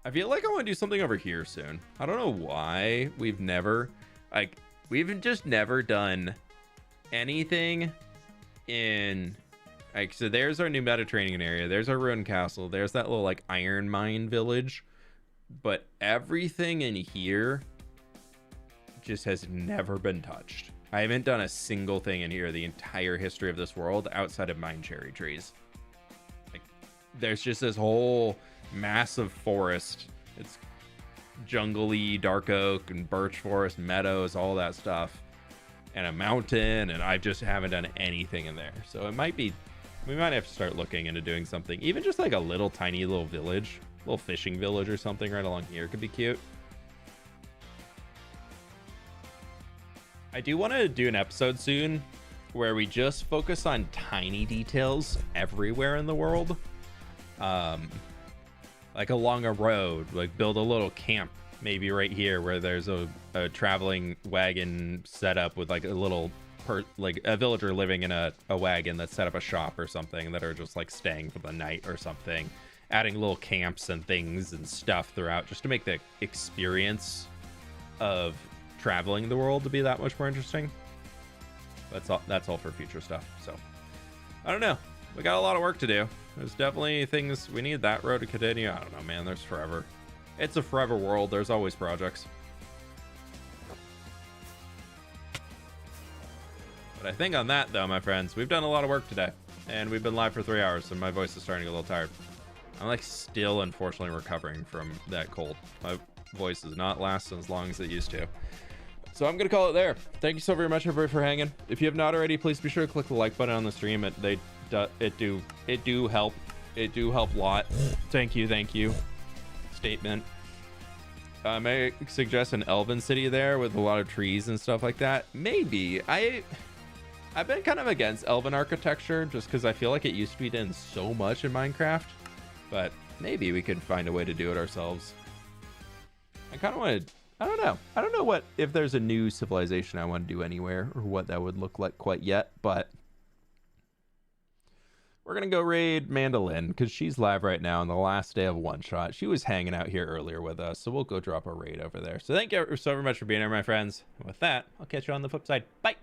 I feel like I want to do something over here soon. I don't know why we've just never done anything in, like, so there's our new Mediterranean area. There's our ruined castle. There's that little like iron mine village. But everything in here just has never been touched. I haven't done a single thing in here the entire history of this world outside of mine cherry trees. Like, there's just this whole massive forest. It's jungly, dark oak and birch forest, meadows, all that stuff, and a mountain, and I just haven't done anything in there. So it might be, we might have to start looking into doing something, even just like a little tiny little village, little fishing village or something right along here could be cute. I do want to do an episode soon where we just focus on tiny details everywhere in the world. Like along a road, like build a little camp maybe right here where there's a traveling wagon set up with like a little like a villager living in a wagon that set up a shop or something that are just like staying for the night or something, adding little camps and things and stuff throughout just to make the experience of traveling the world to be that much more interesting. That's all for future stuff. So I don't know, we got a lot of work to do. There's definitely things we need that road to continue. I don't know, man, there's forever, it's a forever world. There's always projects. But I think on that though, my friends, we've done a lot of work today and we've been live for 3 hours and my voice is starting to get a little tired. I'm like still unfortunately recovering from that cold. My voice does not last as long as it used to. So I'm going to call it there. Thank you so very much, everybody, for hanging. If you have not already, please be sure to click the like button on the stream. They it do help. It do help a lot. Thank you. Statement. May I suggest an elven city there with a lot of trees and stuff like that? Maybe. I've been kind of against elven architecture just because I feel like it used to be done so much in Minecraft, but maybe we could find a way to do it ourselves. I kind of want to, I don't know what, if there's a new civilization I want to do anywhere or what that would look like quite yet, but we're going to go raid Mandolin because she's live right now on the last day of One Shot. She was hanging out here earlier with us, so we'll go drop a raid over there. So thank you so very much for being here, my friends. And with that, I'll catch you on the flip side. Bye.